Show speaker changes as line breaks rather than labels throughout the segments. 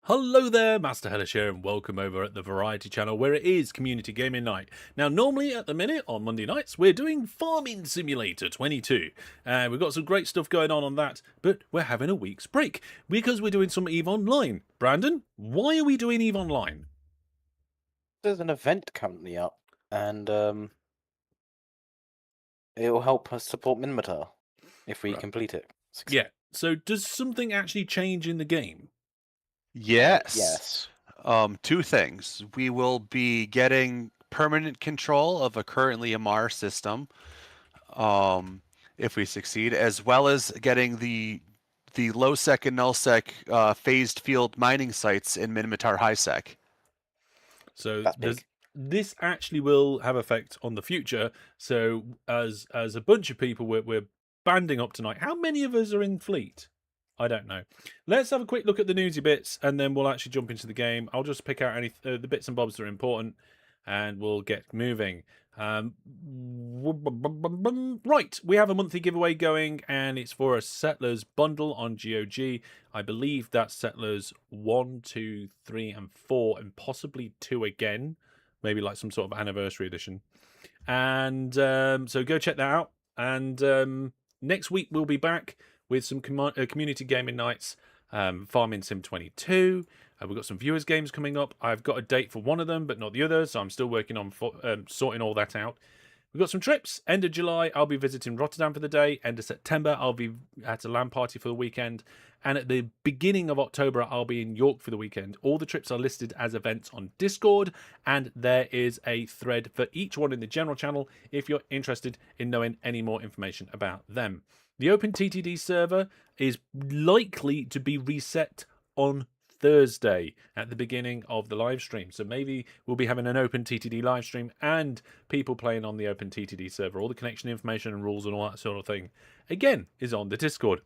Hello there, Master Hellish here, and welcome over at the Variety Channel, where it is Community Gaming Night. Now, normally at the minute, on Monday nights, we're doing Farming Simulator 22. We've got some great stuff going on that, but we're having a week's break, because we're doing some EVE Online. Brandon, why are we doing EVE Online?
There's an event currently up, and it will help us support Minmatar if we
Right.
complete it.
Yeah, so does something actually change in the game?
Yes.
Yes.
Two things. We will be getting permanent control of a currently a Mars system, um, if we succeed, as well as getting the low sec and null sec phased field mining sites in Minmatar high sec.
So
That's
does
big.
this actually will have effect on the future? So as a bunch of people, we're banding up tonight. How many of us are in fleet? I don't know. Let's have a quick look at the newsy bits, and then we'll actually jump into the game. I'll just pick out any the bits and bobs that are important, and we'll get moving. Right, we have a monthly giveaway going, and it's for a Settlers bundle on GOG. I believe that's Settlers 1, 2, 3, and 4, and possibly 2 again. Maybe like some sort of anniversary edition. And so go check that out. And next week we'll be back with some community gaming nights, Farming Sim 22. We've got some viewers games coming up. I've got a date for one of them, but not the other, so I'm still working on sorting all that out. We've got some trips. End of July, I'll be visiting Rotterdam for the day. End of September, I'll be at a LAN party for the weekend. And at the beginning of October, I'll be in York for the weekend. All the trips are listed as events on Discord, and there is a thread for each one in the general channel if you're interested in knowing any more information about them. The Open TTD server is likely to be reset on Thursday at the beginning of the live stream. So maybe we'll be having an Open TTD live stream and people playing on the Open TTD server. All the connection information and rules and all that sort of thing, again, is on the Discord.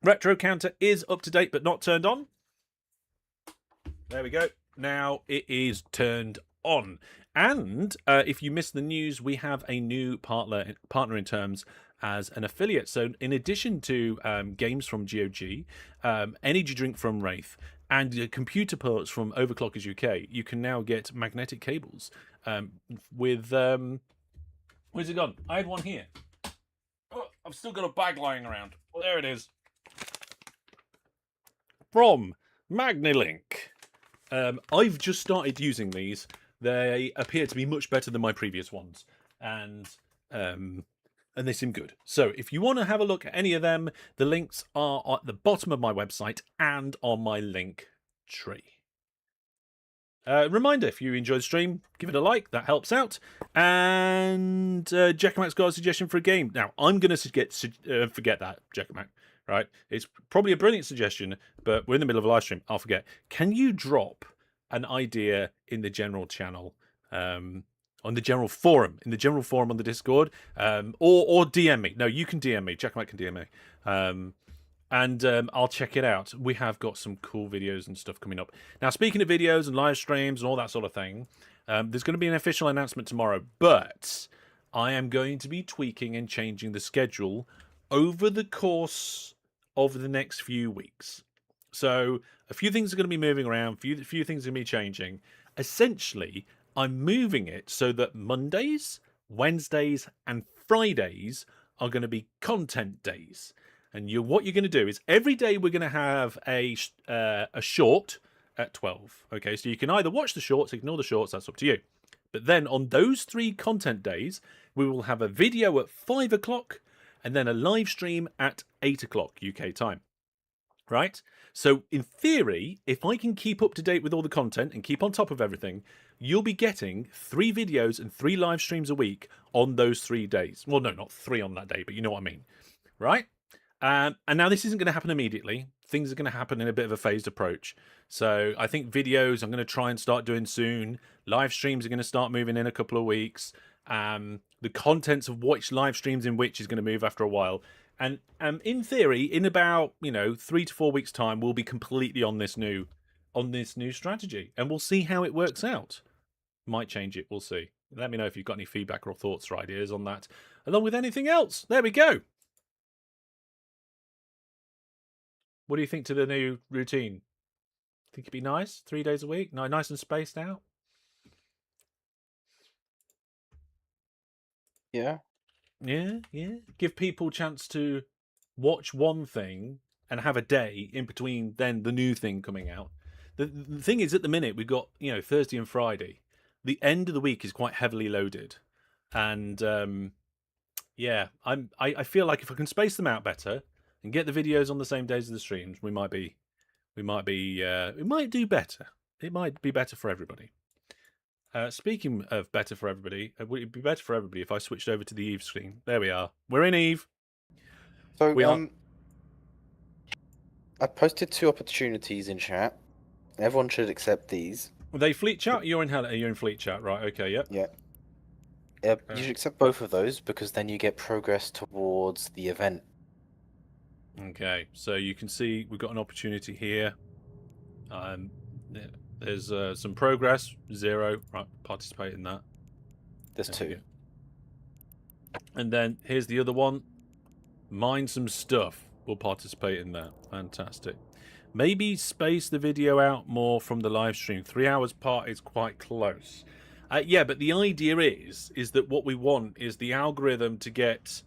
Retro counter is up to date but not turned on. There we go. Now it is turned on. And if you missed the news, we have a new partner in terms as an affiliate. So in addition to games from GOG, energy drink from Wraith, and computer parts from Overclockers UK, you can now get magnetic cables with... where's it gone? I had one here. Oh, I've still got a bag lying around. There it is. From Magnilink. I've just started using these. They appear to be much better than my previous ones, and they seem good. So if you want to have a look at any of them, the links are at the bottom of my website and on my link tree. Reminder, if you enjoyed the stream, give it a like, that helps out. And Jackamak's got a suggestion for a game. Now, I'm going to forget that, Jackamak, right? It's probably a brilliant suggestion, but we're in the middle of a live stream. I'll forget. Can you drop an idea in the general channel, on the general forum, on the Discord, or DM me? No, you can DM me. Jackamak can DM me. And I'll check it out. We have got some cool videos and stuff coming up. Now, speaking of videos and live streams and all that sort of thing, there's going to be an official announcement tomorrow, but I am going to be tweaking and changing the schedule over the course of the next few weeks. So a few things are going to be moving around, a few things are going to be changing. Essentially, I'm moving it so that Mondays, Wednesdays, and Fridays are going to be content days. And what you're going to do is every day we're going to have a short at 12. Okay, so you can either watch the shorts, ignore the shorts, that's up to you. But then on those 3 content days, we will have a video at 5 o'clock and then a live stream at 8 o'clock UK time. Right? So in theory, if I can keep up to date with all the content and keep on top of everything, you'll be getting 3 videos and 3 live streams a week on those 3 days. Well, no, not 3 on that day, but you know what I mean. Right? And now this isn't going to happen immediately. Things are going to happen in a bit of a phased approach. So I think videos I'm going to try and start doing soon. Live streams are going to start moving in a couple of weeks. The contents of which live streams in which is going to move after a while. And in theory, in about 3 to 4 weeks' time, we'll be completely on this new strategy, and we'll see how it works out. Might change it. We'll see. Let me know if you've got any feedback or thoughts or ideas on that, along with anything else. There we go. What do you think to the new routine? Think it'd be nice? 3 days a week? Nice and spaced out?
Yeah.
Yeah. Give people a chance to watch one thing and have a day in between then the new thing coming out. The thing is, at the minute, we've got, Thursday and Friday. The end of the week is quite heavily loaded. And yeah, I feel like if I can space them out better and get the videos on the same days as the streams, we might do better. It might be better for everybody. Speaking of better for everybody, would it be better for everybody if I switched over to the Eve screen? There we are. We're in Eve.
So
We are.
I posted 2 opportunities in chat. Everyone should accept these.
Are they fleet chat? You're in fleet chat, right? Okay, yep.
Yeah. You should accept both of those because then you get progress towards the event.
Okay, so you can see we've got an opportunity here. There's some progress, 0. Right, participate in that.
There's 2.
And then here's the other one. Mine some stuff. We'll participate in that. Fantastic. Maybe space the video out more from the live stream. 3 hours part is quite close. Yeah, but the idea is that what we want is the algorithm to get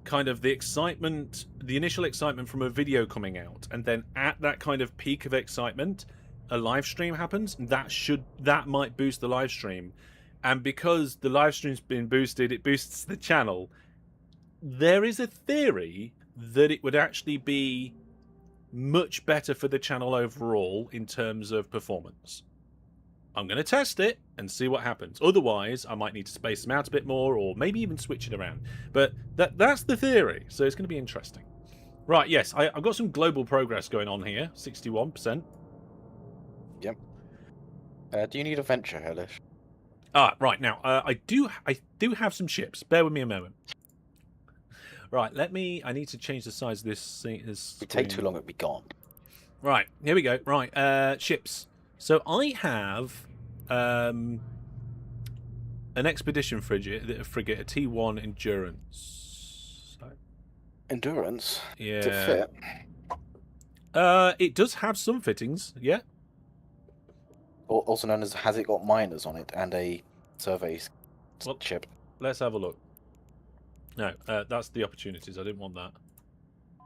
kind of the excitement, the initial excitement from a video coming out, and then at that kind of peak of excitement, a live stream happens. That might boost the live stream, and because the live stream's been boosted, it boosts the channel. There is a theory that it would actually be much better for the channel overall in terms of performance. I'm going to test it and see what happens. Otherwise, I might need to space them out a bit more, or maybe even switch it around. But that's the theory, so it's going to be interesting. Right, yes, I've got some global progress going on here, 61%.
Yep. Do you need a venture, Hellish?
Right, now, I do have some ships. Bear with me a moment. Right, I need to change the size of this thing.
If it take too long, it'll be gone.
Right, here we go. Right, ships. So I have an expedition frigate, a T1 Endurance.
Endurance?
Yeah.
Does it fit?
It does have some fittings, yeah.
Also known as, has it got miners on it and a survey ship?
Let's have a look. No, that's the opportunities. I didn't want that.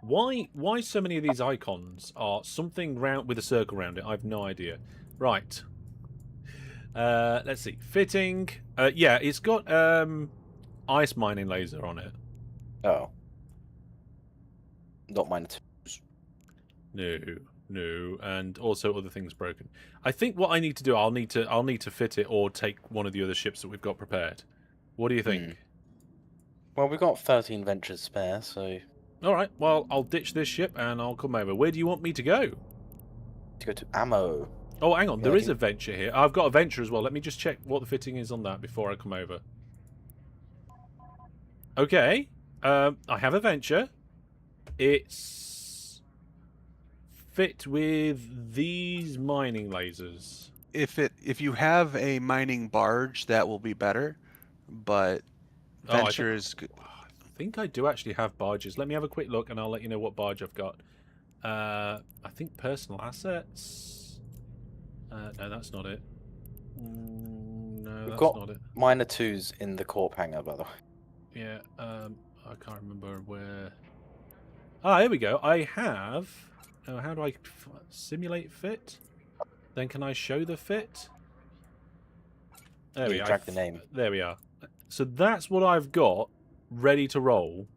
Why so many of these icons are something round with a circle around it? I have no idea. Right. Let's see. Fitting. Yeah, it's got ice mining laser on it.
Oh. Not miner 2s.
No, and also other things broken. I think what I need to do, I'll need to fit it or take one of the other ships that we've got prepared. What do you think?
Well, we've got 13 ventures spare, so...
All right, well, I'll ditch this ship and I'll come over. Where do you want me to go?
To go to ammo.
Oh, hang on, there is a venture here. I've got a venture as well. Let me just check what the fitting is on that before I come over. Okay, I have a venture. It's fit with these mining lasers.
If you have a mining barge, that will be better. But venture is good.
I think I do actually have barges. Let me have a quick look, and I'll let you know what barge I've got. I think personal assets. No, that's not it. No, that's not it.
Miner 2s in the corp hangar, by the way.
Yeah, I can't remember where. Ah, here we go. I have. Oh, how do I simulate fit? Then can I show the fit? There we are.
Drag the name.
There we are. So that's what I've got ready to roll.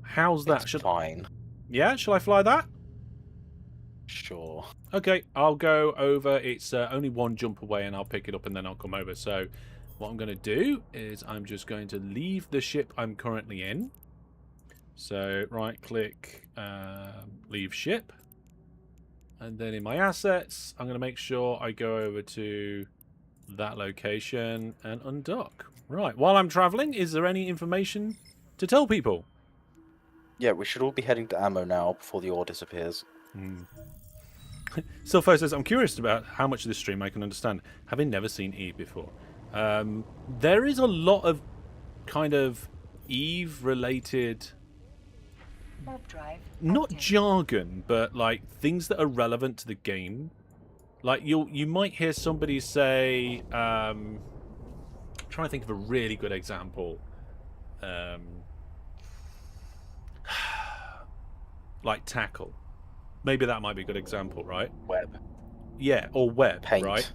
How's that?
Fine.
Yeah, shall I fly that?
Sure.
Okay, I'll go over. It's only one jump away, and I'll pick it up, and then I'll come over. So what I'm going to do is I'm just going to leave the ship I'm currently in. So right-click, leave ship. And then in my assets, I'm going to make sure I go over to that location and undock. Right, while I'm traveling, is there any information to tell people?
Yeah, we should all be heading to ammo now before the ore disappears.
Silfo says, I'm curious about how much of this stream I can understand, having never seen Eve before. There is a lot of kind of Eve-related
Warp drive
not
active.
jargon, but like things that are relevant to the game. Like you might hear somebody say, trying to think of a really good example. Like tackle. Maybe that might be a good example, right?
Web.
Yeah, or web,
Paint.
right?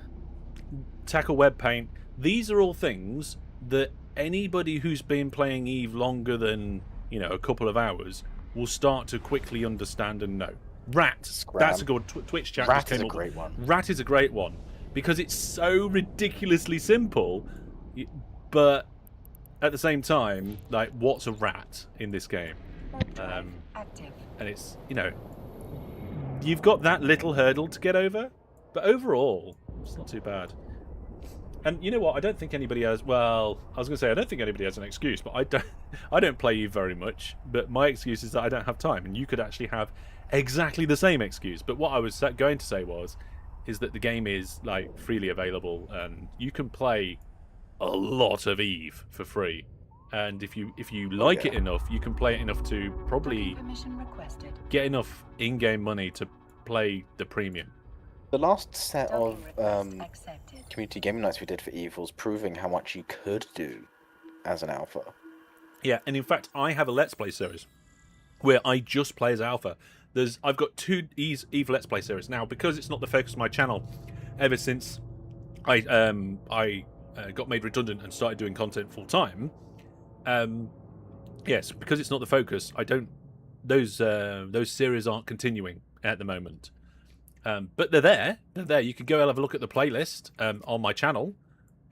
Tackle, web, paint. These are all things that anybody who's been playing Eve longer than, a couple of hours will start to quickly understand and know. Rat.
Scram.
That's a good Twitch chat.
Rat
just came
is a
up.
great one.
Rat is a great one because it's so ridiculously simple, but at the same time, like, what's a rat in this game?
Warp drive active.
And it's, you've got that little hurdle to get over, but overall, it's not too bad. And you know what? I don't think anybody has. Well, I was going to say I don't think anybody has an excuse, but I don't play Eve very much. But my excuse is that I don't have time, and you could actually have exactly the same excuse. But what I was going to say is that the game is like freely available, and you can play a lot of Eve for free. And if you like it enough, you can play it enough to probably
Permission requested.
get enough in-game money to play the premium.
The last set of
Docking request accepted.
community gaming nights we did for Eve was proving how much you could do as an alpha.
Yeah, and in fact, I have a Let's Play series where I just play as alpha. I've got 2 Eve Let's Play series now because it's not the focus of my channel. Ever since I got made redundant and started doing content full time. Yes, because it's not the focus. I don't. Those series aren't continuing at the moment. But they're there. They're there. You could go and have a look at the playlist on my channel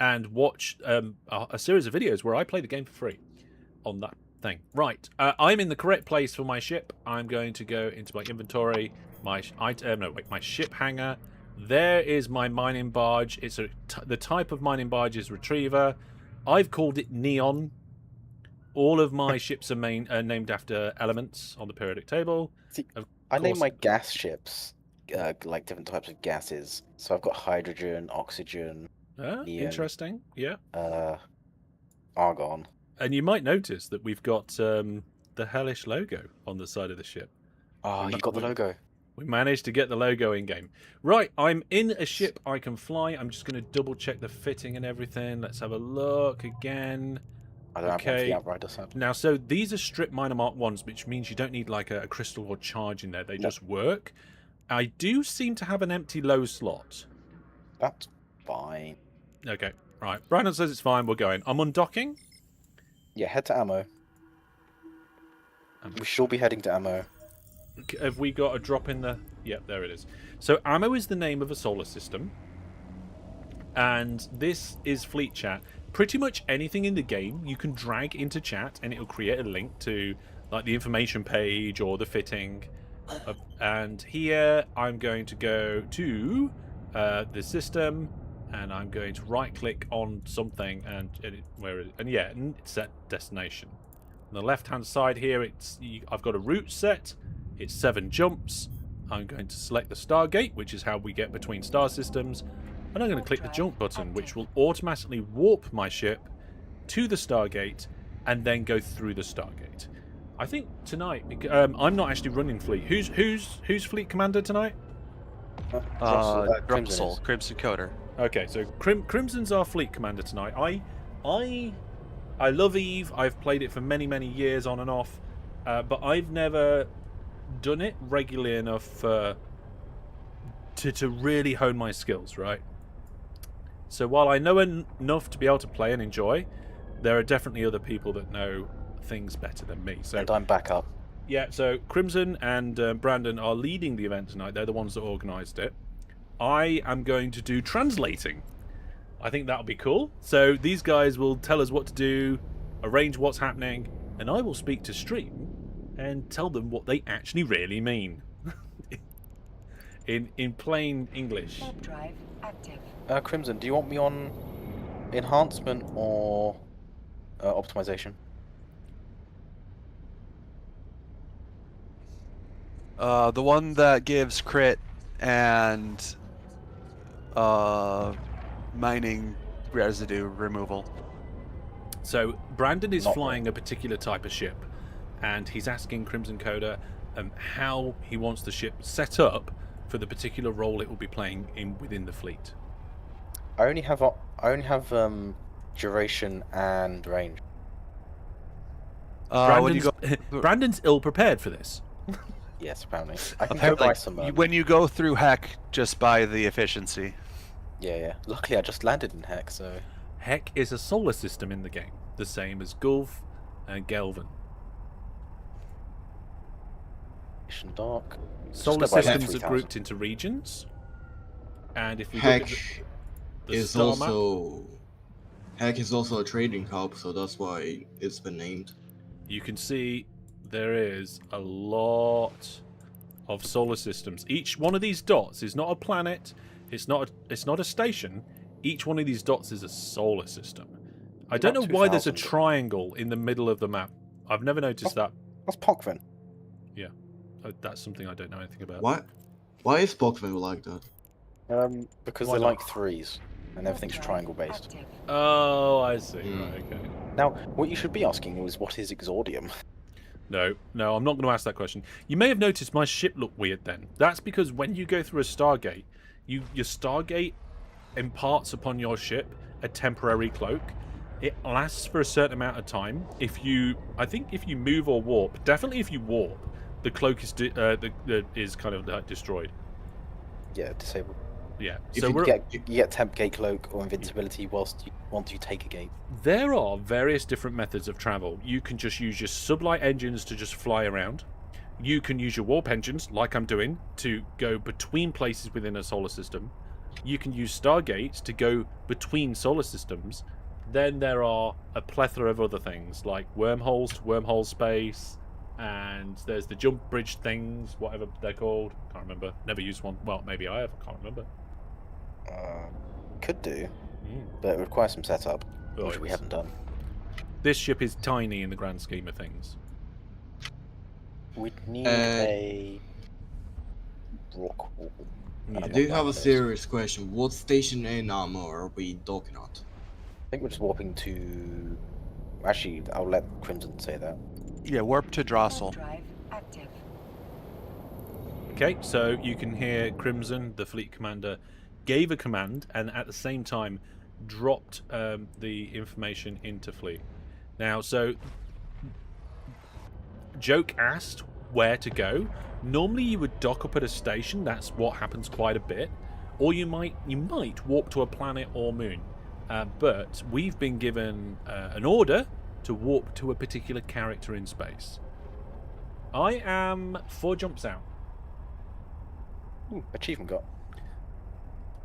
and watch a series of videos where I play the game for free on that thing. Right. I'm in the correct place for my ship. I'm going to go into my inventory, my ship hangar. There is my mining barge. It's the type of mining barge is Retriever. I've called it Neon. All of my ships are named after elements on the periodic table.
See, I name my gas ships like different types of gases. So I've got hydrogen, oxygen, neon,
interesting. Yeah.
argon.
And you might notice that we've got the hellish logo on the side of the ship.
Oh, you got the logo.
We managed to get the logo in game. Right, I'm in a ship I can fly. I'm just going to double check the fitting and everything. Let's have a look again.
I don't have one for the Outrider set.
Now, so these are strip miner mark 1s, which means you don't need like a crystal or charge in there. They just work. I do seem to have an empty low slot.
That's fine.
Okay, right. Brandon says it's fine. We're going. I'm undocking.
Yeah, head to ammo. We should be heading to ammo.
Have we got a drop in the... Yep, there it is. So ammo is the name of a solar system. And this is fleet chat. Pretty much anything in the game you can drag into chat and it'll create a link to like the information page or the fitting. And here I'm going to go to the system and I'm going to right click on something and set destination. On the left hand side here I've got a route set. It's 7 jumps. I'm going to select the Stargate, which is how we get between star systems. And I'm going to click the jump button, which will automatically warp my ship to the Stargate and then go through the Stargate. I think tonight, I'm not actually running fleet. Who's fleet commander tonight?
Crimson Coder.
Okay, so Crimson's our fleet commander tonight. I love Eve. I've played it for many years on and off, but I've never done it regularly enough to really hone my skills, right? So while I know enough to be able to play and enjoy, there are definitely other people that know things better than me. So
And I'm back up.
yeah, so Crimson and Brandon are leading the event tonight. They're the ones that organised it. I am going to do translating. I think that'll be cool. So these guys will tell us what to do, arrange what's happening, and I will speak to stream and tell them what they actually really mean. in plain English.
Warp drive active.
Crimson, do you want me on enhancement or optimization?
The one that gives crit and mining residue removal.
So Brandon is
Not
flying a particular type of ship. and he's asking Crimson Coda how he wants the ship set up for the particular role it will be playing within the fleet.
I only have duration and range.
Brandon's ill prepared for this.
Yes, apparently. I can go buy some.
When you go through Heck, just buy the efficiency.
Yeah. Luckily, I just landed in Heck, so.
Heck is a solar system in the game, the same as Gulf and Gelvin.
Mission Dark.
Solar systems are grouped into regions, and if you look at the star map,
Heck is also a trading hub, so that's why it's been named.
You can see there is a lot of solar systems. Each one of these dots is not a planet. It's not a station. Each one of these dots is a solar system. I don't know why there's a triangle in the middle of the map. I've never noticed that.
That's Pockven.
Yeah, that's something I don't know anything about.
Why is Pockven like that?
Because they're like threes, and everything's triangle based.
Oh, I see. Right, okay.
Now, what you should be asking is, what is Exordium?
No, I'm not going to ask that question. You may have noticed my ship looked weird then. That's because when you go through a Stargate, your Stargate imparts upon your ship a temporary cloak. It lasts for a certain amount of time. I think if you move or warp, definitely if you warp, the cloak is kind of destroyed.
Yeah, disabled.
Yeah.
So you get temp gate cloak or invincibility once you take a gate.
There are various different methods of travel. You can just use your sublight engines to just fly around. You can use your warp engines, like I'm doing, to go between places within a solar system. You can use stargates to go between solar systems. Then there are a plethora of other things, like wormholes to wormhole space, and there's the jump bridge things, whatever they're called. Can't remember. Never used one. Well, maybe I have. I can't remember.
Could do, but it requires some setup, which we haven't done.
This ship is tiny in the grand scheme of things.
We'd need a rock wall.
I do have a serious question. What station in Ammo are we docking at?
I think we're just warping to... Actually, I'll let Crimson say that.
Yeah, warp to Drossel.
Drive active.
Okay, so you can hear Crimson, the fleet commander, gave a command and at the same time dropped the information into fleet. Now, so Joke asked where to go. Normally you would dock up at a station. That's what happens quite a bit. Or you might warp to a planet or moon. But we've been given an order to warp to a particular character in space. I am 4 jumps out.
Ooh, achievement got.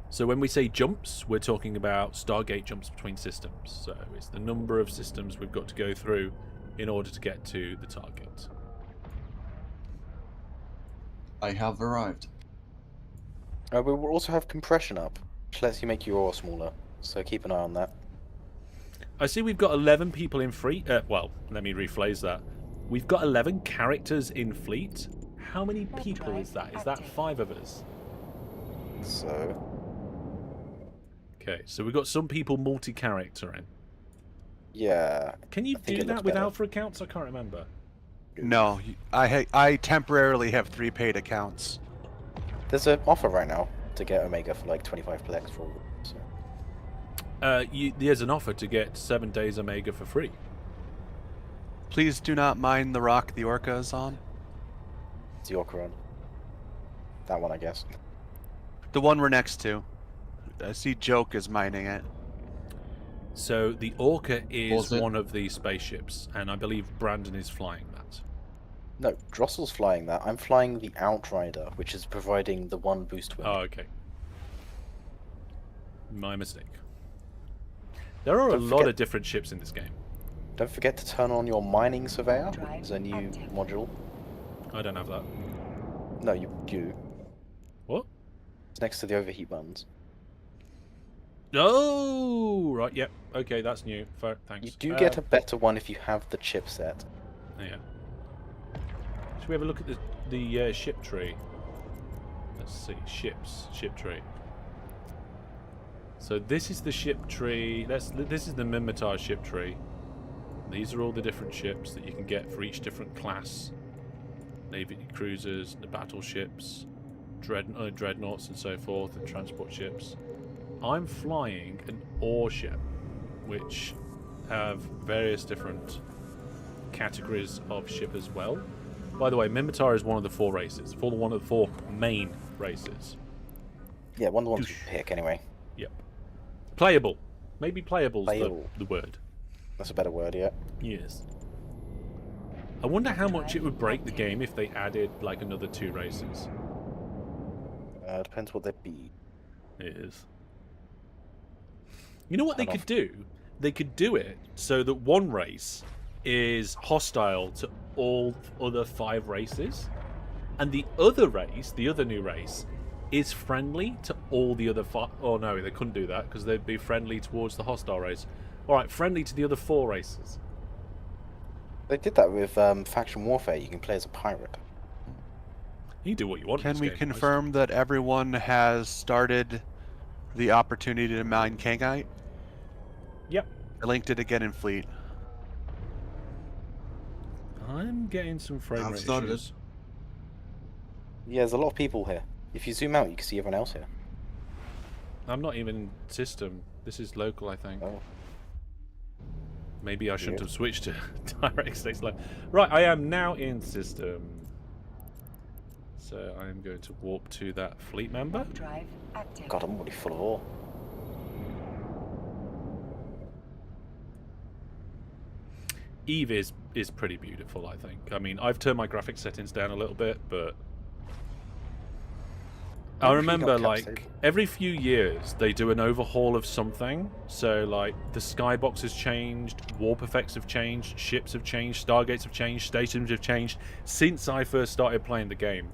So when we say jumps, we're talking about Stargate jumps between systems. So it's the number of systems we've got to go through in order to get to the target.
I have arrived.
We will also have compression up, which lets you make your ore smaller. So keep an eye on that.
I see we've got 11 people in fleet. Well, let me rephrase that. We've got 11 characters in fleet. How many people is that? Is that 5 of us?
So...
Okay, so we've got some people multi-character in.
Yeah.
Can you do that with Alpha accounts? I can't remember.
No, I temporarily have 3 paid accounts.
There's an offer right now to get Omega for like 25 plex for all. So.
There's an offer to get 7 days Omega for free.
Please do not mine the rock the Orca is on.
It's the Orca on. That one, I guess.
The one we're next to. I see Joke is mining it.
So the Orca is one of the spaceships, and I believe Brandon is flying that.
No, Drossel's flying that. I'm flying the Outrider, which is providing the 1 boost wing.
Oh, okay. My mistake. There are a lot of different ships in this game.
Don't forget to turn on your Mining Surveyor. It's a new module.
I don't have that.
No, you do.
What?
It's next to the overheat buttons.
Oh, right, yep. Okay, that's new. Thanks.
You do get a better one if you have the chipset.
Yeah. Should we have a look at the ship tree? Let's see, ship tree. So this is the ship tree. This is the Minmatar ship tree. These are all the different ships that you can get for each different class. Navy cruisers, the battleships, dreadnoughts and so forth, and transport ships. I'm flying an ore ship, which have various different categories of ship as well. By the way, Minmatar is one of the 4 races. One of the 4 main races.
Yeah, one of the ones you pick anyway.
Yep. Playable. Maybe playable's the word.
That's a better word, yeah.
Yes. I wonder how much it would break the game if they added like another 2 races.
Depends what they'd be.
It is. You know what they could do? They could do it so that one race is hostile to all other 5 races, and the other race, the other new race, is friendly to all the other 5. Oh no, they couldn't do that because they'd be friendly towards the hostile race. All right, friendly to the other 4 races.
They did that with faction warfare. You can play as a pirate.
You can do what you want.
Can we confirm that everyone has started the opportunity to mine Kangite?
Yep.
I linked it again in Fleet.
I'm getting some frame
I've
rate
started.
issues.
Yeah, there's a lot of people here. If you zoom out, you can see everyone else here.
I'm not even in system. This is local, I think.
Oh.
Maybe I shouldn't have switched to DirectX Live. Right, I am now in system. So I'm going to warp to that fleet member.
Drive active.
God, I'm already full of ore.
Eve is pretty beautiful, I think. I mean, I've turned my graphics settings down a little bit, but I remember, like, every few years they do an overhaul of something. So, like, the skybox has changed, warp effects have changed, ships have changed, stargates have changed, stations have changed since I first started playing the game.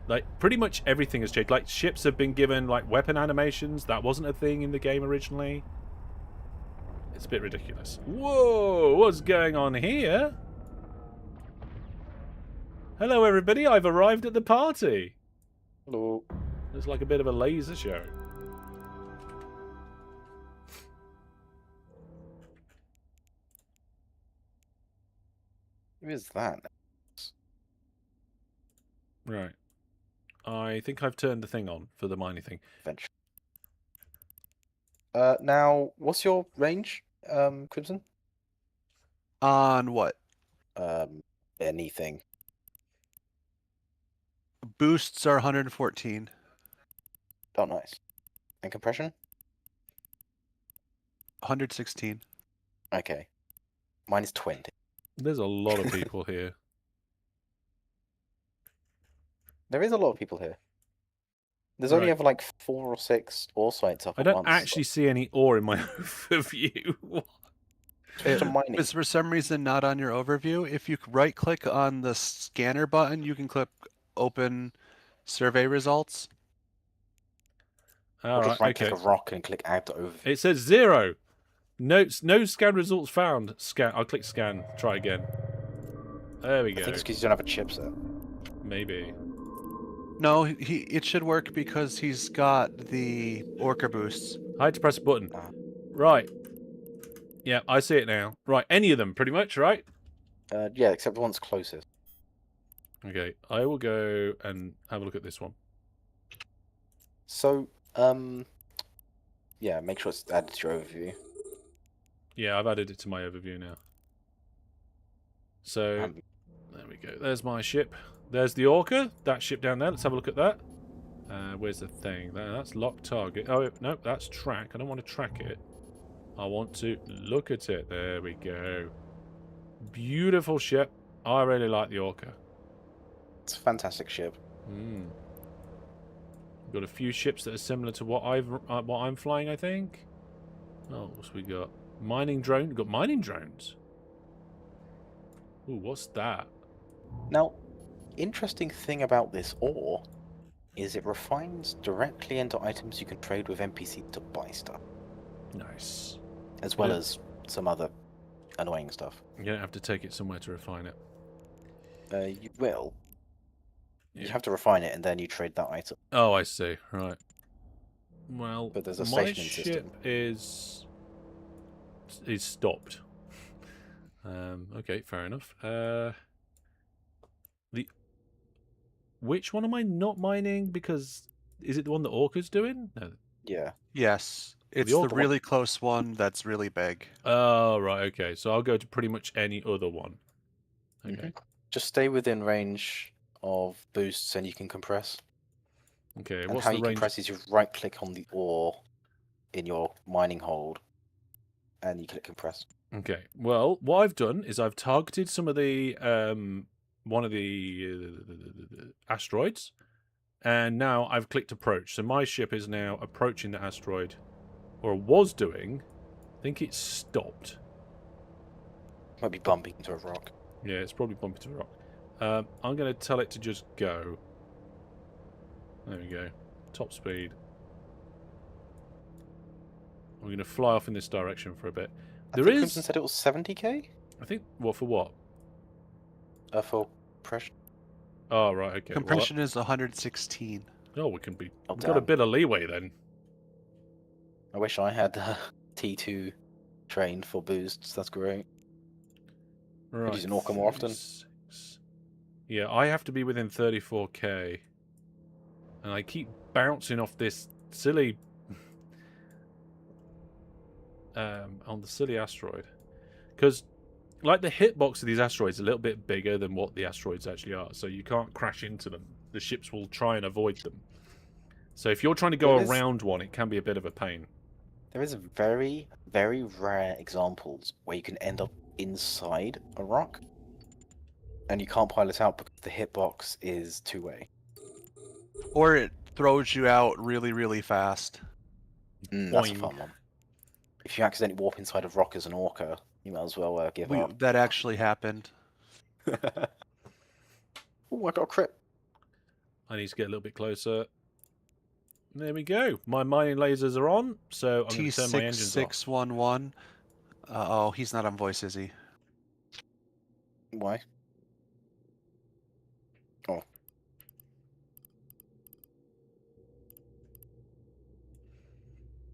Like, pretty much everything has changed. Like, ships have been given, like, weapon animations. That wasn't a thing in the game originally. It's a bit ridiculous. Whoa, what's going on here? Hello, everybody. I've arrived at the party.
Hello.
It's like a bit of a laser show.
Who is that?
Right. I think I've turned the thing on for the mining thing.
Adventure. Now, what's your range, Crimson?
On what?
Anything.
Boosts are 114.
Oh, nice. And compression?
116.
Okay. Mine is 20.
There's a lot of people here.
There is a lot of people here. There's only
Right.
ever like 4 or 6 ore sites up
I
at
don't
once.
actually see any ore in my overview.
Switch to mining.
It's for some reason not on your overview. If you right click on the scanner button, you can click open survey results.
Or
All
just
right,
right click
okay.
a rock and click add to overview.
It says 0. No scan results found. Scan. I'll click scan. Try again. There we
I
go.
think it's because you don't have a chipset.
Maybe.
No, it should work because he's got the Orca boosts.
I had to press a button.
Ah.
Right. Yeah, I see it now. Right, any of them, pretty much, right?
Yeah, except the one's closest.
Okay, I will go and have a look at this one.
So, yeah, make sure it's added to your overview.
Yeah, I've added it to my overview now. So, there we go. There's my ship. There's the Orca. That ship down there. Let's have a look at that. Where's the thing? That's locked target. Oh, no, that's track. I don't want to track it. I want to look at it. There we go. Beautiful ship. I really like the Orca.
It's a fantastic ship.
Got a few ships that are similar to what I'm flying, I think. Oh, what's we got? Mining drone. We've got mining drones. Ooh, what's that?
Now, interesting thing about this ore is it refines directly into items you can trade with NPCs to buy stuff,
Nice.
as well as some other annoying stuff.
You don't have to take it somewhere to refine it.
You will.
Yeah.
You have to refine it and then you trade that item.
Oh, I see. Right. Well,
But there's a
my
stationing
ship
system.
is stopped. Okay, fair enough. Which one am I not mining? Because is it the one that Orca's doing? No.
Yeah.
Yes, it's
The
the
orc-
really close one that's really big.
Oh, right. Okay, so I'll go to pretty much any other one. Okay.
Just stay within range of boosts and you can compress.
Okay.
And
What's
how
the
you
range?
compress is you right click on the ore in your mining hold and you click compress.
Okay. Well, what I've done is I've targeted some of the one of the asteroids, and now I've clicked approach. So my ship is now approaching the asteroid, or was doing. I think it's stopped.
Might be bumping into a rock.
Yeah, it's probably bumping to a rock. I'm going to tell it to just go. There we go. Top speed. We're going to fly off in this direction for a bit.
I
There
think
is.
Crimson said it was 70k
I think. What for what?
for pressure.
Oh right. Okay.
Compression is 116.
Well, oh, we can be.
Oh,
We've got a
damn.
bit of leeway then.
I wish I had T2 trained for boosts. That's great.
Right.
use an Orca more often.
36. Yeah, I have to be within 34k, and I keep bouncing off this silly. On the silly asteroid, because like the hitbox of these asteroids is a little bit bigger than what the asteroids actually are, so you can't crash into them. The ships will try and avoid them. So if you're trying to go
There is-
around one, it can be a bit of a pain.
There is very, very rare examples where you can end up inside a rock and you can't pilot out because the hitbox is two-way.
Or it throws you out really, really fast.
That's a
Boing.
fun one. If you accidentally warp inside a rock as an orca, you might as well give up.
That actually happened.
Oh, I got a crit.
I need to get a little bit closer. There we go. My mining lasers are on, so I'm going to turn my engines off.
T6611. Oh, he's not on voice, is he?
Why? Oh.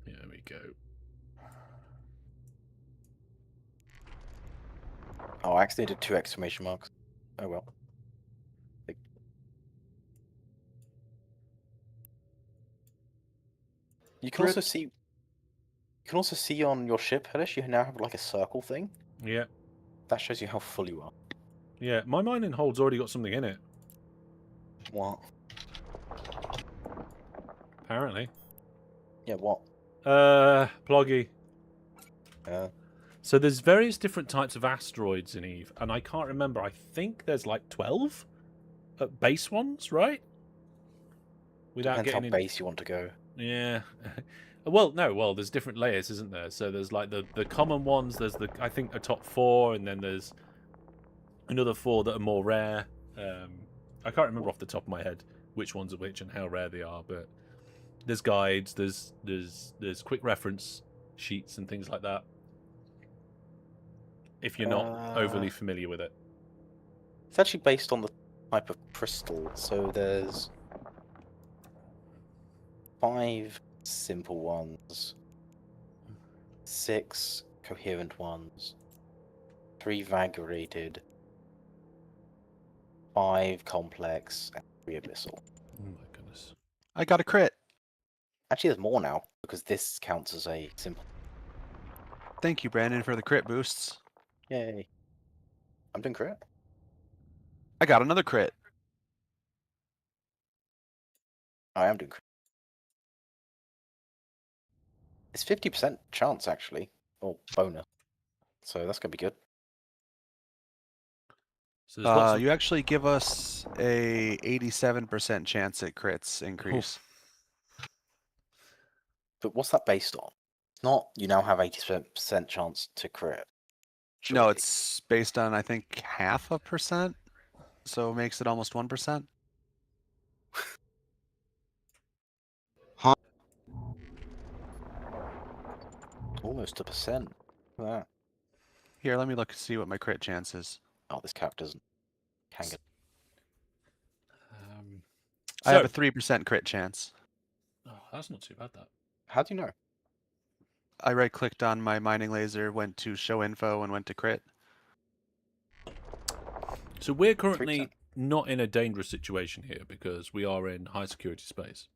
There we go.
Oh, I accidentally did 2 exclamation marks. Oh well. You can also see. You can also see on your ship, Hellish, you now have like a circle thing.
Yeah.
That shows you how full you are.
Yeah, my mining hold's already got something in it,
What?
apparently.
Yeah, what?
Ploggy.
Uh,
So there's various different types of asteroids in Eve, and I can't remember. I think there's like 12 base ones, right? Without
depends how
getting in.
base you want to go.
Yeah. Well, no. Well, there's different layers, isn't there? So there's like the common ones. There's I think a top 4, and then there's another 4 that are more rare. I can't remember off the top of my head which ones are which and how rare they are, but there's guides, there's quick reference sheets and things like that. If you're not overly familiar with it.
It's actually based on the type of crystal. So there's 5 simple ones, 6 coherent ones, 3 vagarated, 5 complex, and 3 abyssal.
Oh my goodness.
I got a crit.
Actually, there's more now because this counts as a simple.
Thank you, Brandon, for the crit boosts.
Yay! I'm doing crit.
I got another crit.
I am doing crit. It's 50% chance actually, or bonus. So that's gonna be good.
So there's lots of...
You actually give us a 87% chance at crits increase.
But what's that based on? It's not you now have 80% chance to crit.
No,
surely.
it's based on I think 0.5%, so it makes it almost 1%.
Almost a percent. Look at that.
Here, let me look and see what my crit chance is.
Oh, this cap doesn't. Can get.
I have a 3% crit chance.
Oh, that's not too bad, that.
How do you know?
I right-clicked on my mining laser, went to show info, and went to crit.
So we're currently
3%.
not in a dangerous situation here because we are in high security space.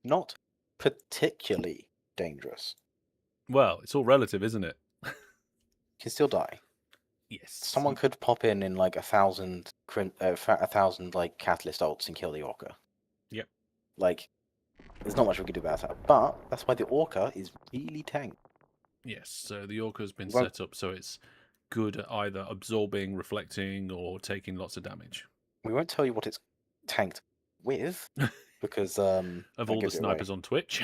Not particularly dangerous.
Well, it's all relative, isn't it?
You can still die.
Yes.
Someone could pop in like 1,000 like catalyst ults and kill the Orca.
Yep.
Like, there's not much we can do about that. But that's why the Orca is really tanked.
Yes. So the Orca has been
Well-
set up so it's good at either absorbing, reflecting, or taking lots of damage.
We won't tell you what it's tanked with because
Of
that
all the
gives it away.
snipers on Twitch.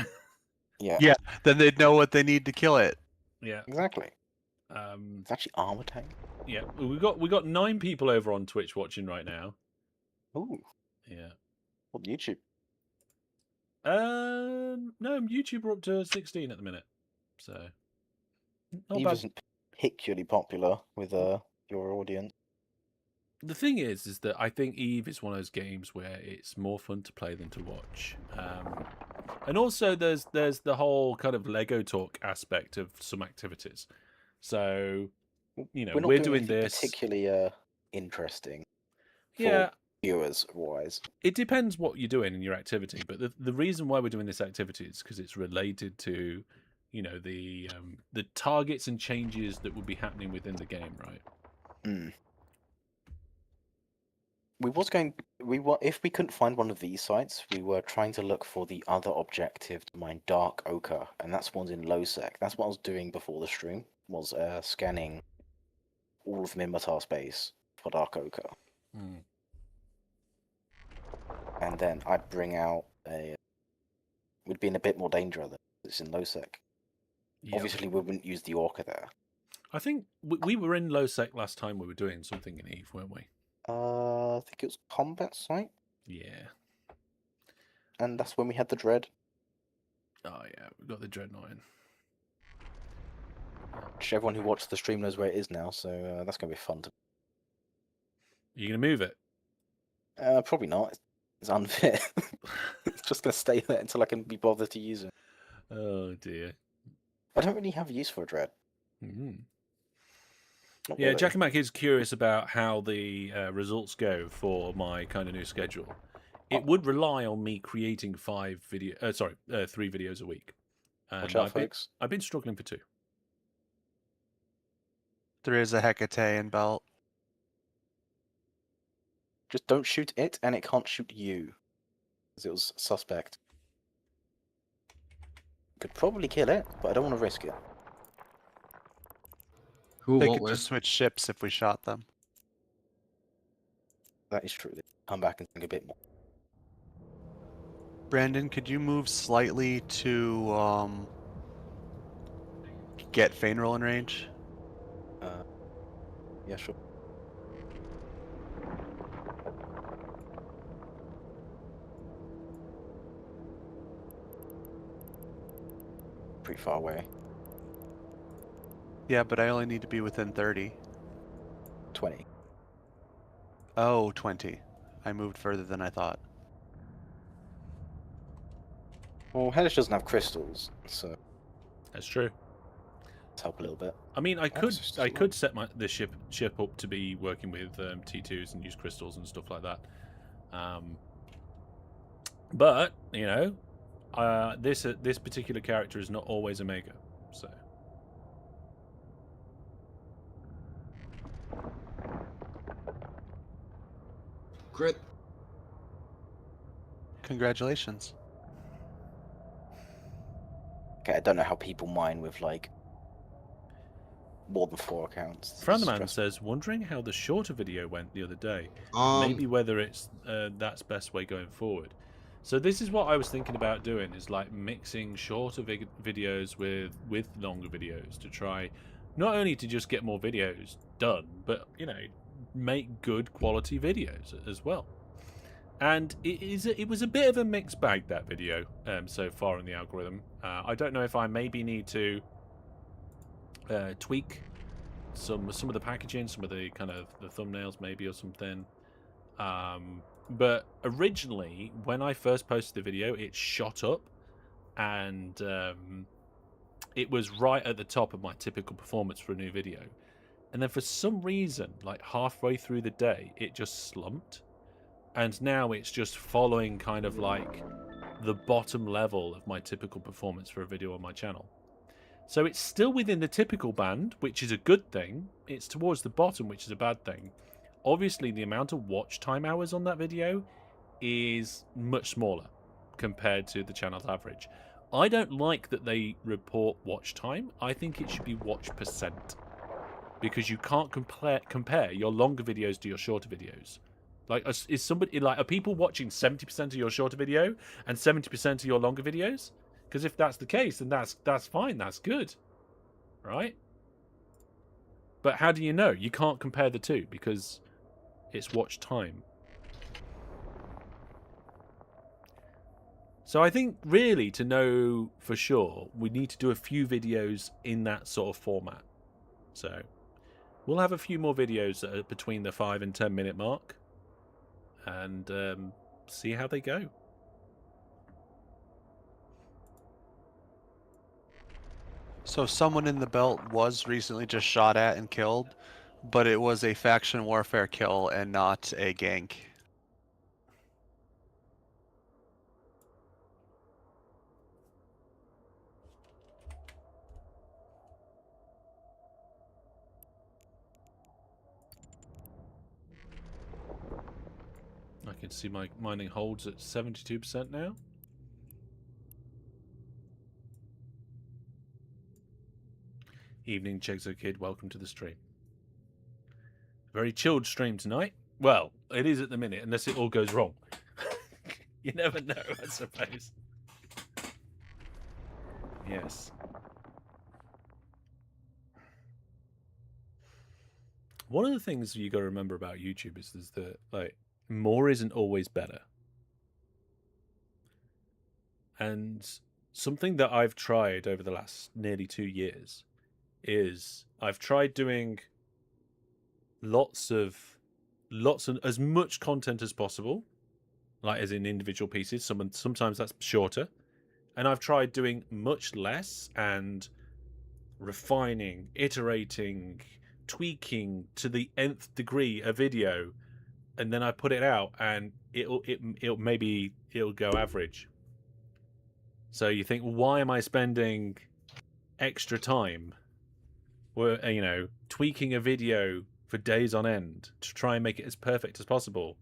Yeah,
Yeah, then they'd know what they need to kill it.
Yeah.
exactly.
Um,
It's actually armor tank.
yeah. We got 9 people over on Twitch watching right now.
Ooh,
Yeah.
on YouTube.
No, YouTube we're up to 16 at the minute. So not
Eve
bad.
isn't particularly popular with your audience.
The thing is that I think Eve is one of those games where it's more fun to play than to watch. And also there's the whole kind of Lego talk aspect of some activities. So, you know,
We're not
we're
doing
doing
anything
this.
particularly interesting for
Yeah,
viewers wise.
it depends what you're doing in your activity, but the reason why we're doing this activity is because it's related to, you know, the targets and changes that would be happening within the game, right?
Mm. If we couldn't find one of these sites, we were trying to look for the other objective to mine Dark Ochre, and that's one's in low sec. That's what I was doing before the stream, was scanning all of Minmatar space for Dark Ochre.
Mm.
And then I'd bring out we'd be in a bit more danger than it's in low sec.
Yeah.
Obviously, we wouldn't use the Orca there.
I think we were in low sec last time we were doing something in Eve, weren't we?
I think it was combat site,
Yeah.
and that's when we had the dread.
Oh yeah, we got the dreadnought in.
Which everyone who watched the stream knows where it is now, so that's gonna be fun.
You gonna move it?
Probably not. It's unfit. It's just gonna stay there until I can be bothered to use it.
Oh dear.
I don't really have use for a dread.
Mhm.
Not
Yeah,
really.
Jack and Mac is curious about how the results go for my kind of new schedule. It would rely on me creating 3 videos a week. And
Watch out,
I've been,
folks.
I've been struggling for 2.
There is a Hecate in belt.
Just don't shoot it, and it can't shoot you, because it was suspect. Could probably kill it, but I don't want to risk it.
Who,
They
what
could
with?
just switch ships if we shot them.
That is true. They come back and think a bit more.
Brandon, could you move slightly to get Fainroll in range?
Yeah, sure. Pretty far away.
Yeah, but I only need to be within 30.
20.
Oh, 20. I moved further than I thought.
Well, Hellish doesn't have crystals, so
That's true.
let's help a little bit.
I mean, I could
it's just
I
low.
could set this ship up to be working with T2s and use crystals and stuff like that. But you know, this particular character is not always a mega, so.
Crit.
Congratulations.
Okay, I don't know how people mine with like more than 4 accounts. This is
Franderman
stressful.
says, wondering how the shorter video went the other day.
Um,
Maybe whether it's that's best way going forward. So this is what I was thinking about doing, is like mixing shorter videos with longer videos to try not only to just get more videos done, but you know, make good quality videos as well. And it was a bit of a mixed bag, that video, so far in the algorithm. I don't know if I maybe need to tweak some of the packaging, some of the kind of the thumbnails maybe or something. But originally, when I first posted the video, it shot up, and it was right at the top of my typical performance for a new video. And then for some reason, like halfway through the day, it just slumped. And now it's just following kind of like the bottom level of my typical performance for a video on my channel. So it's still within the typical band, which is a good thing. It's towards the bottom, which is a bad thing. Obviously, the amount of watch time hours on that video is much smaller compared to the channel's average. I don't like that they report watch time. I think it should be watch percent, because you can't compare your longer videos to your shorter videos. Like, is somebody like, are people watching 70% of your shorter video and 70% of your longer videos? Because if that's the case, then that's fine. That's good, right? But how do you know? You can't compare the two because it's watch time. So I think really to know for sure, we need to do a few videos in that sort of format. So we'll have a few more videos that are between the 5 and 10 minute mark, and see how they go.
So someone in the belt was recently just shot at and killed, but it was a faction warfare kill and not a gank.
I can see my mining holds at 72% now. Evening, Chexo Kid. Welcome to the stream. Very chilled stream tonight. Well, it is at the minute, unless it all goes wrong. You never know, I suppose. Yes. One of the things you got to remember about YouTube is that like more isn't always better. And something that I've tried over the last nearly 2 years is I've tried doing lots and as much content as possible, like as in individual pieces. Sometimes that's shorter, and I've tried doing much less and refining, iterating, tweaking to the nth degree a video, and then I put it out, and it'll go average. So you think, well, why am I spending extra time, tweaking a video for days on end to try and make it as perfect as possible,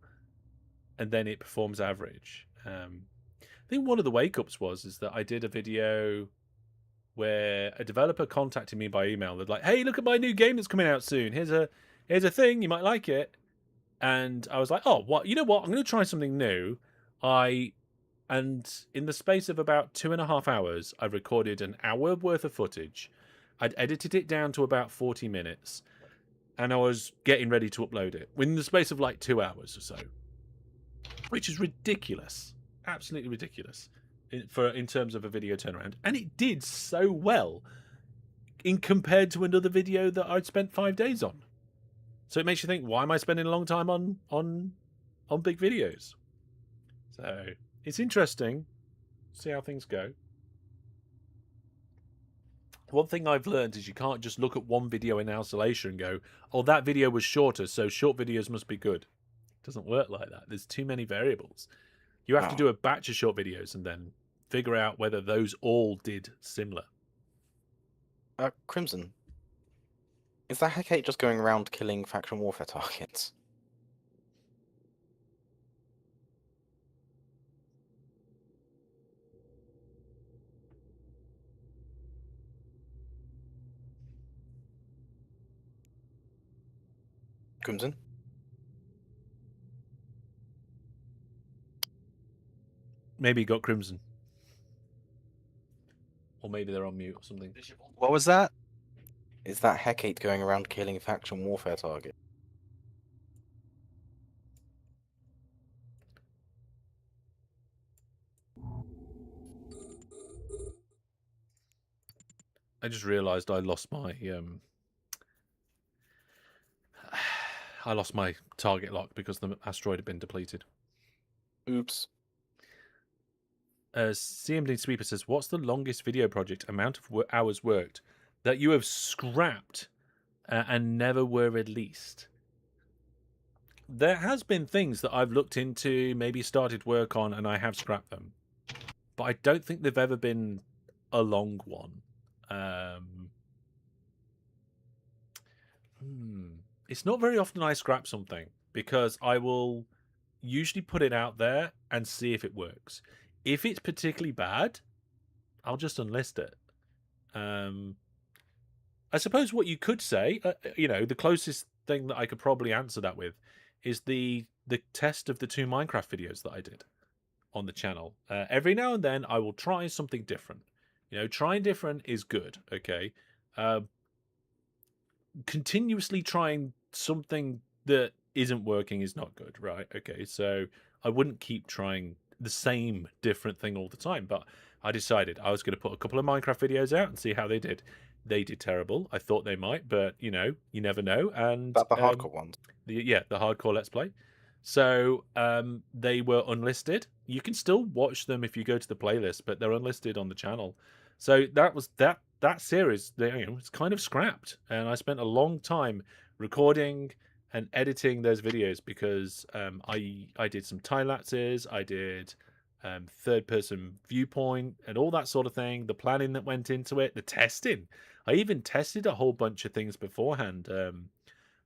and then it performs average? I think one of the wake-ups is that I did a video where a developer contacted me by email. They're like, "Hey, look at my new game that's coming out soon. Here's a thing, you might like it." And I was like, "Oh, what? You know what? I'm going to try something new." And in the space of about 2.5 hours, I recorded an hour worth of footage. I'd edited it down to about 40 minutes, and I was getting ready to upload it within the space of like 2 hours or so, which is ridiculous, absolutely ridiculous in terms of a video turnaround. And it did so well in compared to another video that I'd spent 5 days on. So it makes you think, why am I spending a long time on big videos? So it's interesting. See how things go. One thing I've learned is you can't just look at one video in isolation and go, "Oh, that video was shorter, so short videos must be good." It doesn't work like that. There's too many variables. You have to do a batch of short videos and then figure out whether those all did similar.
Crimson, is that Hecate just going around killing faction warfare targets? Crimson?
Maybe he got Crimson. Or maybe they're on mute or something.
What was that?
Is that Hecate going around killing faction warfare targets?
I just realised I lost my I lost my target lock because the asteroid had been depleted.
Oops.
CMD Sweeper says, "What's the longest video project amount of hours worked that you have scrapped and never were released. There has been things that I've looked into, maybe started work on, and I have scrapped them. But I don't think they've ever been a long one. It's not very often I scrap something because I will usually put it out there and see if it works. If it's particularly bad, I'll just unlist it. I suppose what you could say, the closest thing that I could probably answer that with is the test of the 2 Minecraft videos that I did on the channel. Every now and then I will try something different. Trying different is good, okay? Continuously trying something that isn't working is not good, right? Okay, so I wouldn't keep trying the same different thing all the time, but I decided I was going to put a couple of Minecraft videos out and see how they did. They did terrible. I thought they might, but you never know. And
That the hardcore ones.
the hardcore Let's Play. So they were unlisted. You can still watch them if you go to the playlist, but they're unlisted on the channel. So that was that series. It's kind of scrapped, and I spent a long time recording and editing those videos because I did some time lapses, I did third person viewpoint and all that sort of thing. The planning that went into it, the testing. I even tested a whole bunch of things beforehand.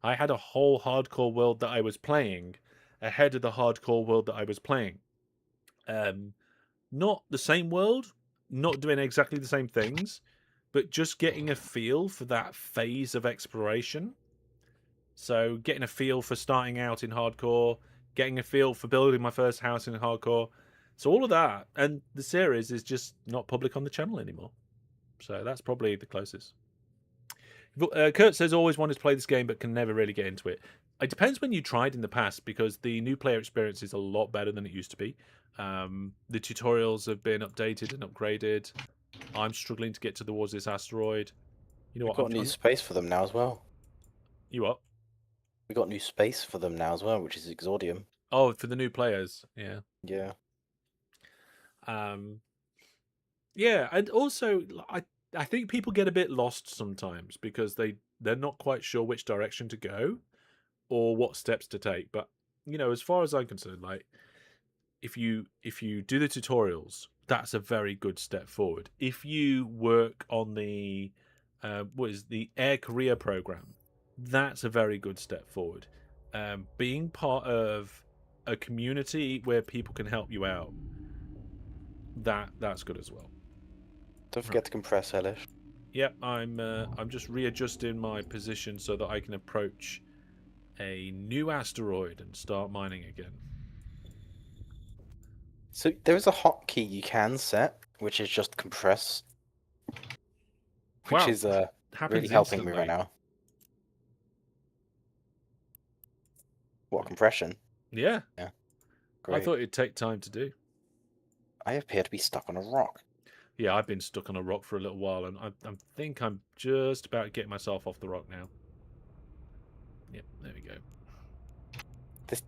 I had a whole hardcore world that I was playing ahead of the hardcore world that I was playing. Not the same world, not doing exactly the same things, but just getting a feel for that phase of exploration. So getting a feel for starting out in hardcore, getting a feel for building my first house in hardcore. So all of that, and the series is just not public on the channel anymore. So that's probably the closest. Kurt says always wanted to play this game but can never really get into it. It depends when you tried in the past because the new player experience is a lot better than it used to be. The tutorials have been updated and upgraded. I'm struggling to get towards this asteroid. You know
We've
what?
got new space for them now as well.
You what?
We got new space for them now as well, which is Exordium.
Oh, for the new players, yeah.
Yeah.
Yeah, and also I think people get a bit lost sometimes because they're not quite sure which direction to go or what steps to take. But as far as I'm concerned, like if you do the tutorials, that's a very good step forward. If you work on the the Air Career program, that's a very good step forward. Being part of a community where people can help you out, that's good as well.
Don't forget to compress, Elish.
Yep, I'm just readjusting my position so that I can approach a new asteroid and start mining again.
So there is a hotkey you can set, which is just compress, which
Wow,
is
happens
really helping me
instantly.
right now. What, compression?
Yeah,
Great.
I thought it'd take time to do.
I appear to be stuck on a rock.
Yeah, I've been stuck on a rock for a little while, and I think I'm just about getting myself off the rock now. Yep, there we go.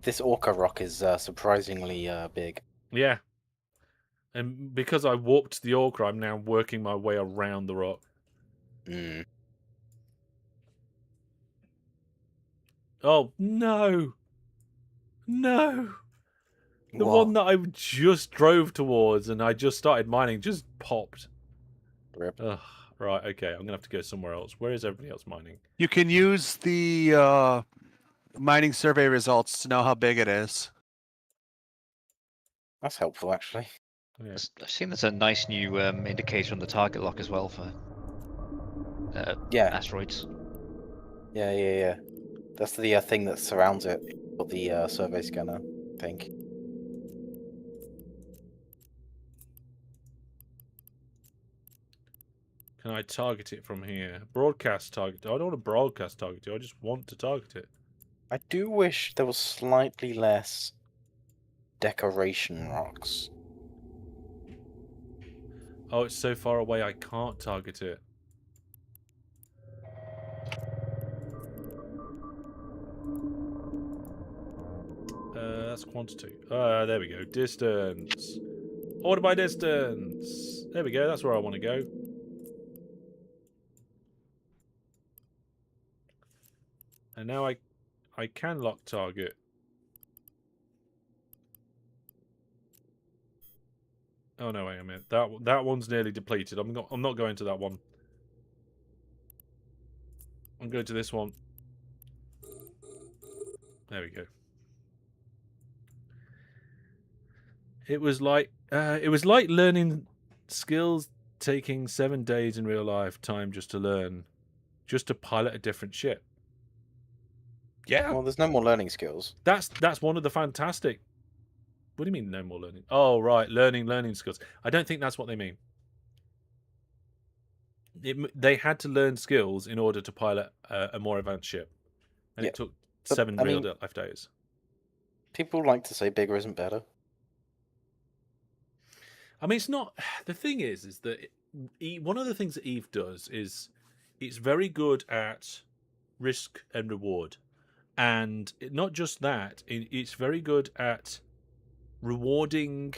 This Orca rock is surprisingly big.
Yeah, and because I warped the Orca, I'm now working my way around the rock.
Mm.
Oh, no! No! The
What?
one that I just drove towards and I just started mining just popped.
Rip.
Ugh, right, okay, I'm going to have to go somewhere else. Where is everybody else mining?
You can use the mining survey results to know how big it is.
That's helpful, actually.
Yeah.
I've seen there's a nice new indicator on the target lock as well for
Yeah.
asteroids.
Yeah. That's the thing that surrounds it, or the survey scanner, I think.
Can I target it from here? Broadcast target. I don't want to broadcast target it. I just want to target it.
I do wish there was slightly less decoration rocks.
Oh, it's so far away I can't target it. That's quantity. There we go. Distance. Order by distance. There we go. That's where I want to go. And now I can lock target. Oh no, wait a minute. That one's nearly depleted. I'm not going to that one. I'm going to this one. There we go. It was like learning skills taking 7 days in real life time just to learn, just to pilot a different ship. Yeah,
Well, there's no more learning skills.
that's one of the fantastic. What do you mean no more learning? Oh right, learning skills. I don't think that's what they mean. They had to learn skills in order to pilot a more advanced ship, and
Yeah,
it took
but,
7
I
real
mean-
life days.
People like to say bigger isn't better.
I mean, it's not. The thing is that one of the things that Eve does is it's very good at risk and reward, and not just that. It's very good at rewarding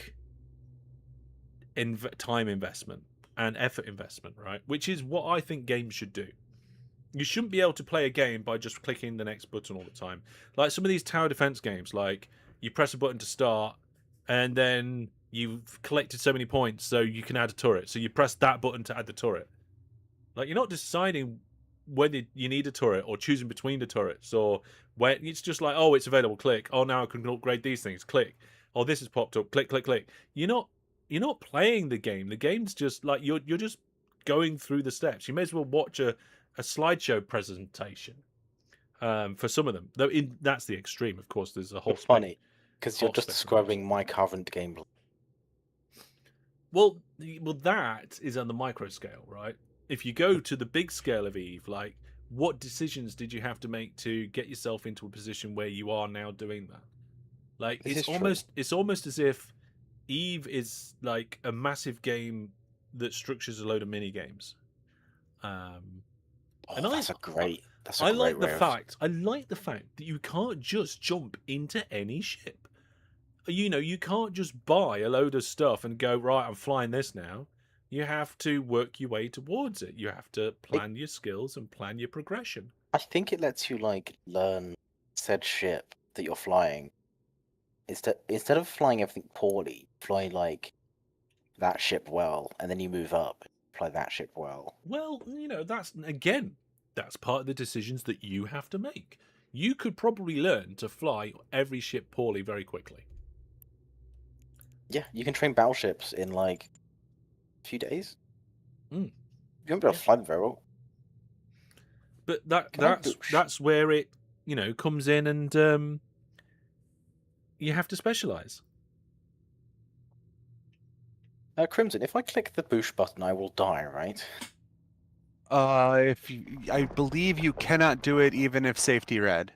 time investment and effort investment, right? Which is what I think games should do. You shouldn't be able to play a game by just clicking the next button all the time. Like some of these tower defense games, like you press a button to start, and then you've collected so many points, so you can add a turret. So you press that button to add the turret. Like you're not deciding whether you need a turret or choosing between the turrets, or where it's just like, oh, it's available, click. Oh, now I can upgrade these things, click. Oh, this has popped up, click, click, click. You're not playing the game. The game's just like you're just going through the steps. You may as well watch a slideshow presentation for some of them. Though that's the extreme, of course. There's a whole
It's funny because you're
whole
just
spectrum of
describing my current gameplay.
Well, that is on the micro scale, right? If you go to the big scale of Eve, like what decisions did you have to make to get yourself into a position where you are now doing that? Like
This is true.
it's almost as if Eve is like a massive game that structures a load of mini games. And
That's a great
I like the
way of-
fact. I like the fact that you can't just jump into any ship. You can't just buy a load of stuff and go, right, I'm flying this now. You have to work your way towards it. You have to plan your skills and plan your progression.
I think it lets you like learn said ship that you're flying. Instead of flying everything poorly, fly like that ship well, and then you move up, fly that ship well.
Well, that's part of the decisions that you have to make. You could probably learn to fly every ship poorly very quickly.
Yeah, you can train battleships in like a few days.
Mm.
You won't be able to fly them very well.
But
Can I boosh?
that's where it comes in, and you have to specialize.
Crimson, if I click the boosh button, I will die, right?
I believe you cannot do it even if safety red.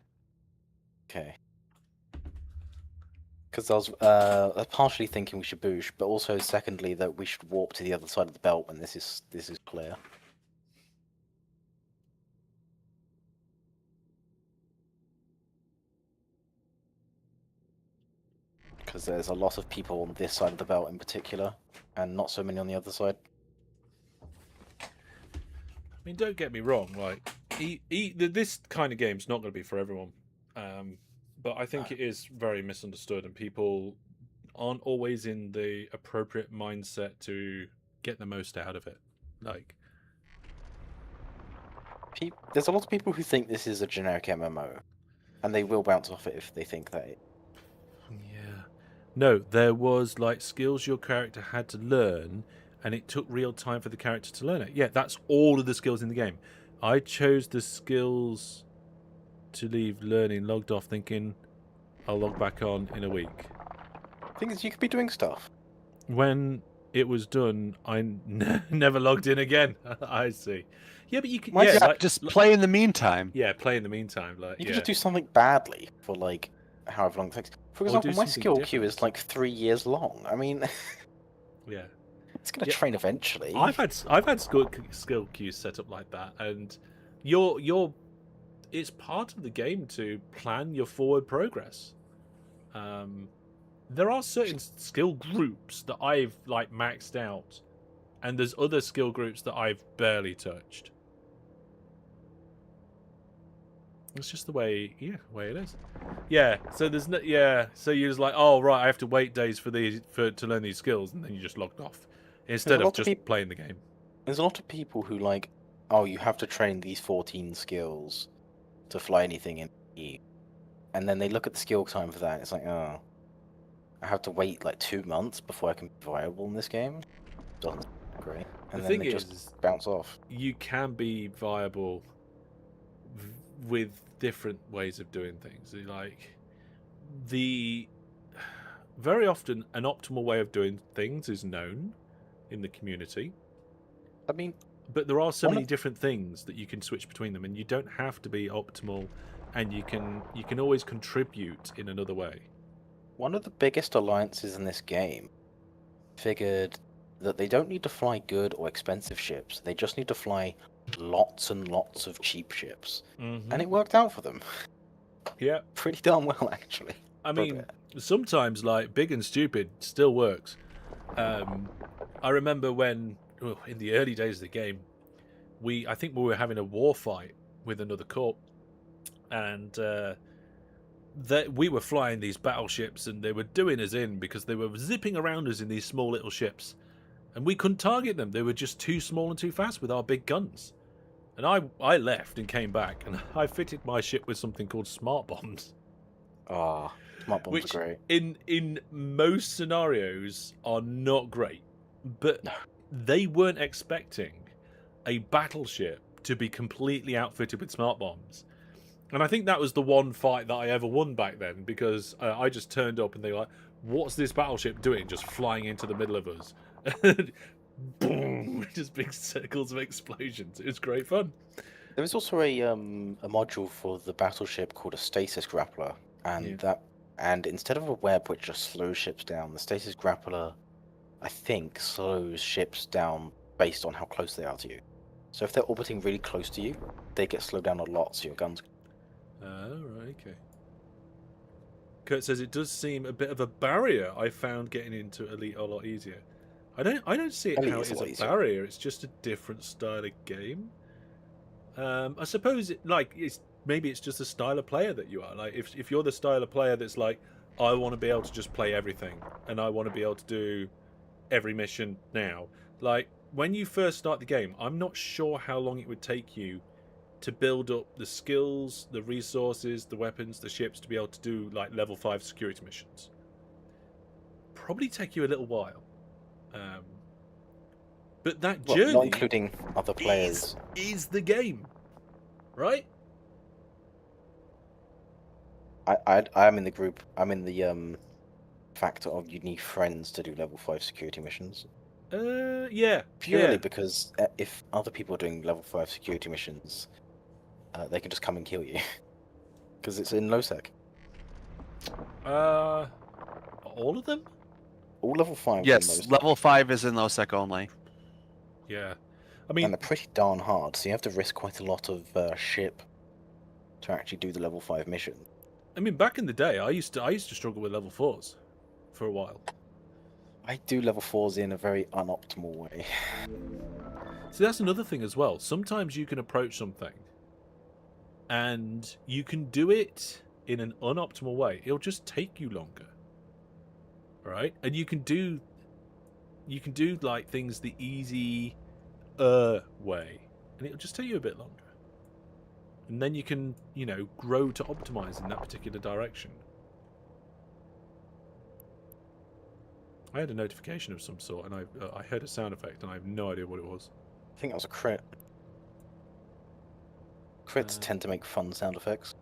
Okay. Because I was partially thinking we should boosh, but also secondly that we should warp to the other side of the belt when this is clear. Because there's a lot of people on this side of the belt in particular, and not so many on the other side.
I mean, don't get me wrong. Like, this kind of game's not going to be for everyone. But I think it is very misunderstood, and people aren't always in the appropriate mindset to get the most out of it. Like,
There's a lot of people who think this is a generic MMO, and they will bounce off it if they think that.
yeah, no, there was like skills your character had to learn, and it took real time for the character to learn it. Yeah, that's all of the skills in the game. I chose the skills to leave learning, logged off, thinking I'll log back on in a week.
Thing is, you could be doing stuff.
When it was done, I never logged in again. I see. Yeah, but you can.
Mine's
Yeah,
just-
like,
Just play in the meantime.
yeah, play in the meantime. Like,
You
yeah.
can just do something badly for like however long it takes. For
Or
example,
do
my
something
skill queue
different.
is like 3 years long. I mean,
Yeah.
it's gonna
Yeah.
train eventually.
I've had skill queues set up like that, and it's part of the game to plan your forward progress. There are certain skill groups that I've like maxed out, and there's other skill groups that I've barely touched. It's just the way, way it is. Yeah. So there's no, yeah. So you're just like, oh right, I have to wait days to learn these skills, and then you just logged off instead of
lot of
just
peop-
playing the game.
There's a lot of people who like, oh, you have to train these 14 skills to fly anything in E, and then they look at the skill time for that. And it's like, oh, I have to wait like 2 months before I can be viable in this game. Doesn't sound great. And
The
then
thing
they
is,
just bounce off.
you can be viable with different ways of doing things. Like very often an optimal way of doing things is known in the community,
I mean,
but there are so
One
many
of-
different things that you can switch between them, and you don't have to be optimal, and you can always contribute in another way.
one of the biggest alliances in this game figured that they don't need to fly good or expensive ships. They just need to fly lots and lots of cheap ships. And it worked out for them.
Yeah,
Pretty darn well, actually.
I
for a
mean,
bit.
sometimes like big and stupid still works. I remember when in the early days of the game, I think we were having a war fight with another corp, and we were flying these battleships, and they were doing us in because they were zipping around us in these small little ships, and we couldn't target them. They were just too small and too fast with our big guns. And I left and came back, and I fitted my ship with something called smart bombs,
Ah, smart bombs
which
are great.
in most scenarios are not great, but
No.
they weren't expecting a battleship to be completely outfitted with smart bombs. And I think that was the one fight that I ever won back then, because I just turned up and they were like, what's this battleship doing just flying into the middle of us? Boom! Just big circles of explosions. It was great fun.
There was also a module for the battleship called a stasis grappler, and and instead of a web which just slows ships down, the stasis grappler, I think, slows ships down based on how close they are to you. So if they're orbiting really close to you, they get slowed down a lot, so your guns.
Right, okay. Kurt says it does seem a bit of a barrier. I found getting into Elite a lot easier. I don't see it
Elite
how
is
it
a lot
is a
easier.
barrier. It's just a different style of game. I suppose maybe it's just a style of player that you are. Like if you're the style of player that's like, I want to be able to just play everything, and I want to be able to do every mission now. Like when you first start the game, I'm not sure how long it would take you to build up the skills, the resources, the weapons, the ships to be able to do like level 5 security missions. Probably take you a little while. But that
Well,
journey
not including other players.
is the game, right?
I'm in the group. I'm in the factor of you need friends to do level 5 security missions.
Yeah.
Purely
Yeah.
because if other people are doing level 5 security missions, they can just come and kill you. Because it's in low sec.
All of them?
All level 5 are in
Yes,
low sec,
level 5 is in low sec only.
Yeah. I
and
mean,
they're pretty darn hard, so you have to risk quite a lot of ship to actually do the level 5 mission.
back in the day, I used to struggle with level 4s for a while.
I do level 4s in a very unoptimal way.
See, that's another thing as well. Sometimes you can approach something and you can do it in an unoptimal way. It'll just take you longer. Right? And you can do like things the easy way, and it'll just take you a bit longer. And then you can, grow to optimize in that particular direction. I had a notification of some sort, and I heard a sound effect, and I have no idea what it was.
I think that was a crit. Crits tend to make fun sound effects.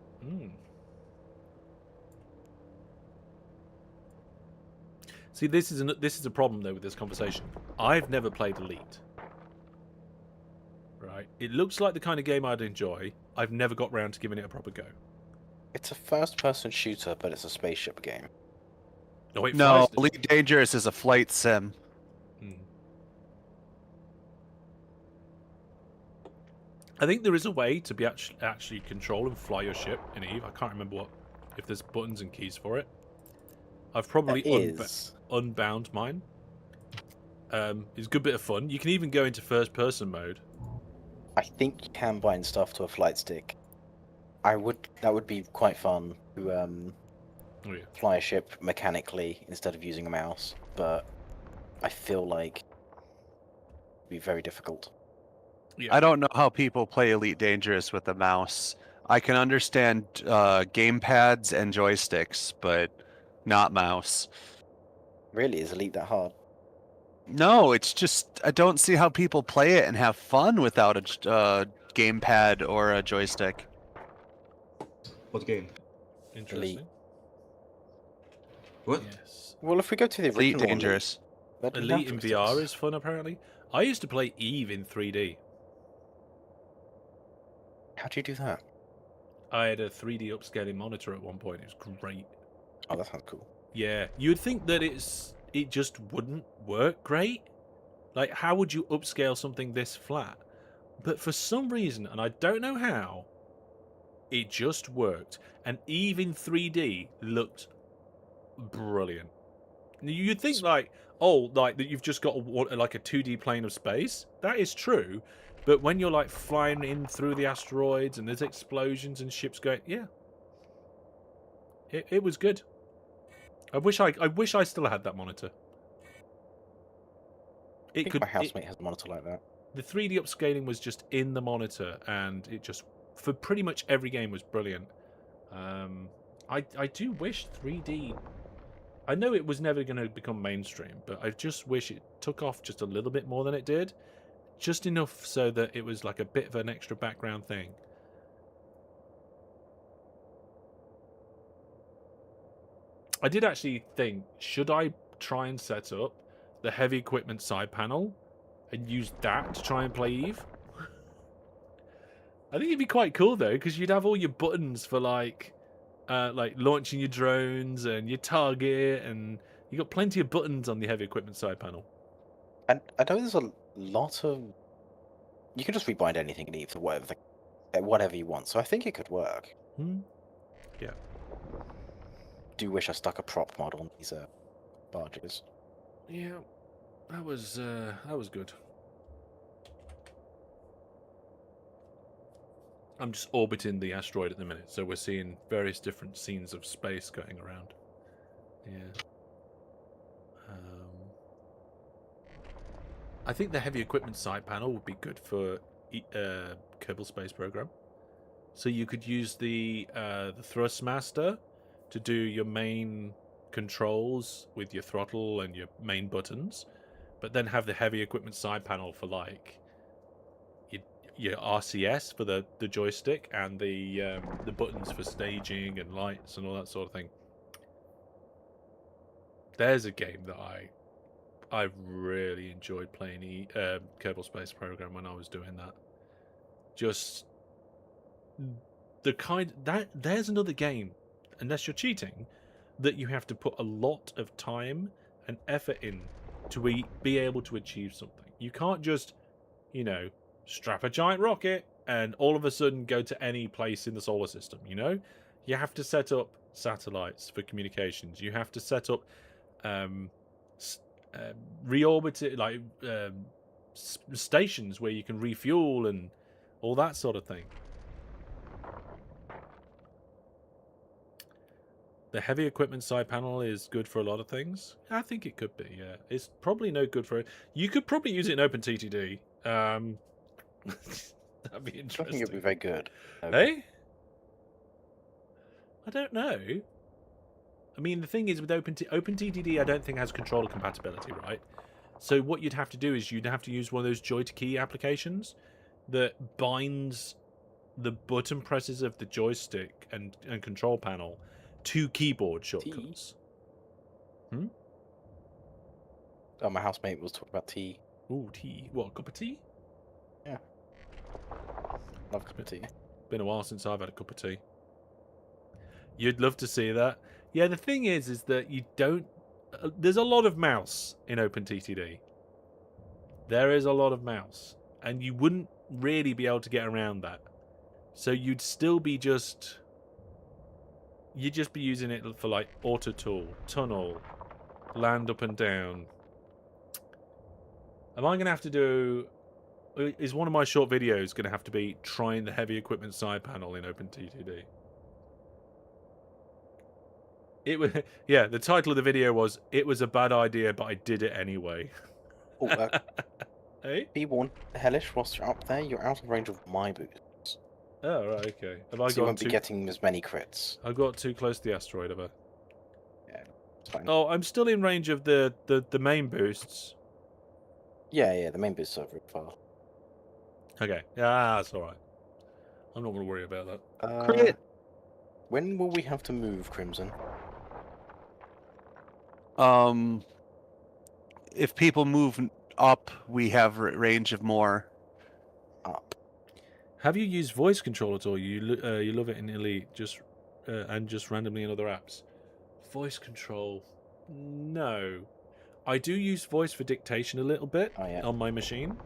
See, this is a problem though with this conversation. I've never played Elite. Right? It looks like the kind of game I'd enjoy. I've never got round to giving it a proper go.
It's a first-person shooter, but it's a spaceship game.
No, it
No,
flies the-
Elite Dangerous is a flight sim.
I think there is a way to be actually control and fly your ship in Eve. I can't remember if there's buttons and keys for it. I've probably unbound mine. It's a good bit of fun. You can even go into first-person mode.
I think you can bind stuff to a flight stick That would be quite fun to
Oh, yeah.
fly a ship mechanically instead of using a mouse, but I feel like it'd be very difficult.
Yeah.
I don't know how people play Elite Dangerous with a mouse. I can understand game pads and joysticks, but not mouse.
Really, is Elite that hard?
No, it's just I don't see how people play it and have fun without a gamepad or a joystick.
What game?
Interesting.
What?
Yes.
Well, if we go to the
Elite
original
Dangerous.
that'd be
Elite in VR
nice.
is fun, apparently. I used to play Eve in 3D.
How do you do that?
I had a 3D upscaling monitor at one point. It was great.
Oh, that sounds cool.
Yeah, you would think that it just wouldn't work great. Like, how would you upscale something this flat? But for some reason, and I don't know how, it just worked. And Eve in 3D looked brilliant. You'd think like, oh, like that you've just got like a 2D plane of space. That is true. But when you're like flying in through the asteroids and there's explosions and ships going, yeah, it was good. I wish I still had that monitor.
I think my housemate has a monitor like that.
The 3D upscaling was just in the monitor, and it just for pretty much every game was brilliant. I do wish 3D. I know it was never going to become mainstream, but I just wish it took off just a little bit more than it did, just enough so that it was like a bit of an extra background thing. I did actually think, should I try and set up the heavy equipment side panel and use that to try and play Eve? I think it'd be quite cool though, because you'd have all your buttons for like launching your drones and your target, and you got plenty of buttons on the heavy equipment side panel.
And I know there's a lot of. You can just rebind anything in Eve to whatever you want, so I think it could work.
Yeah.
Do wish I stuck a prop mod on these barges.
Yeah, that was good. I'm just orbiting the asteroid at the minute, so we're seeing various different scenes of space going around. Yeah. I think the heavy equipment side panel would be good for Kerbal Space Program. So you could use the Thrustmaster to do your main controls with your throttle and your main buttons, but then have the heavy equipment side panel for like your RCS for the joystick and the buttons for staging and lights and all that sort of thing. There's a game that I really enjoyed playing Kerbal Space Program when I was doing that. Just the kind that there's another game, unless you're cheating, that you have to put a lot of time and effort in to be able to achieve something. You can't just, strap a giant rocket and all of a sudden go to any place in the solar system, You have to set up satellites for communications. You have to set up reorbited stations where you can refuel and all that sort of thing. The heavy equipment side panel is good for a lot of things. I think it could be, yeah. It's probably no good for it. You could probably use it in OpenTTD. That'd be
I
interesting.
think it'd be very good.
Hey? I don't know. I mean, the thing is with OpenTTD, I don't think has controller compatibility, right? So what you'd have to do is you'd have to use one of those joy-to-key applications that binds the button presses of the joystick and control panel to keyboard shortcuts.
Oh, my housemate was talking about tea.
Ooh, tea. What, a cup of tea?
Yeah. Love a cup of tea.
Been a while since I've had a cup of tea. You'd love to see that. Yeah, the thing is that you don't... there's a lot of mouse in OpenTTD. There is a lot of mouse. And you wouldn't really be able to get around that. So you'd still be just... You'd just be using it for like auto tool, tunnel, land up and down. Am I going to have to do is one of my short videos going to have to be trying the heavy equipment side panel in OpenTTD? It was, yeah. The title of the video was "It was a bad idea, but I did it anyway."
Oh,
Hey?
be warned, Hellish, whilst you're up there, you're out of range of my boost.
Oh right, okay. Have I
So you
got
won't be getting as many crits.
I got too close to the asteroid, have I?
Yeah, it's fine.
Oh, I'm still in range of the main boosts.
Yeah, the main boost's over far.
Okay, yeah, that's all right. I'm not going to worry about that.
Crit.
When will we have to move, Crimson?
If people move up, we have range of more.
Up.
Have you used voice control at all? You love it in Elite, just and just randomly in other apps. Voice control, no. I do use voice for dictation a little bit on my machine.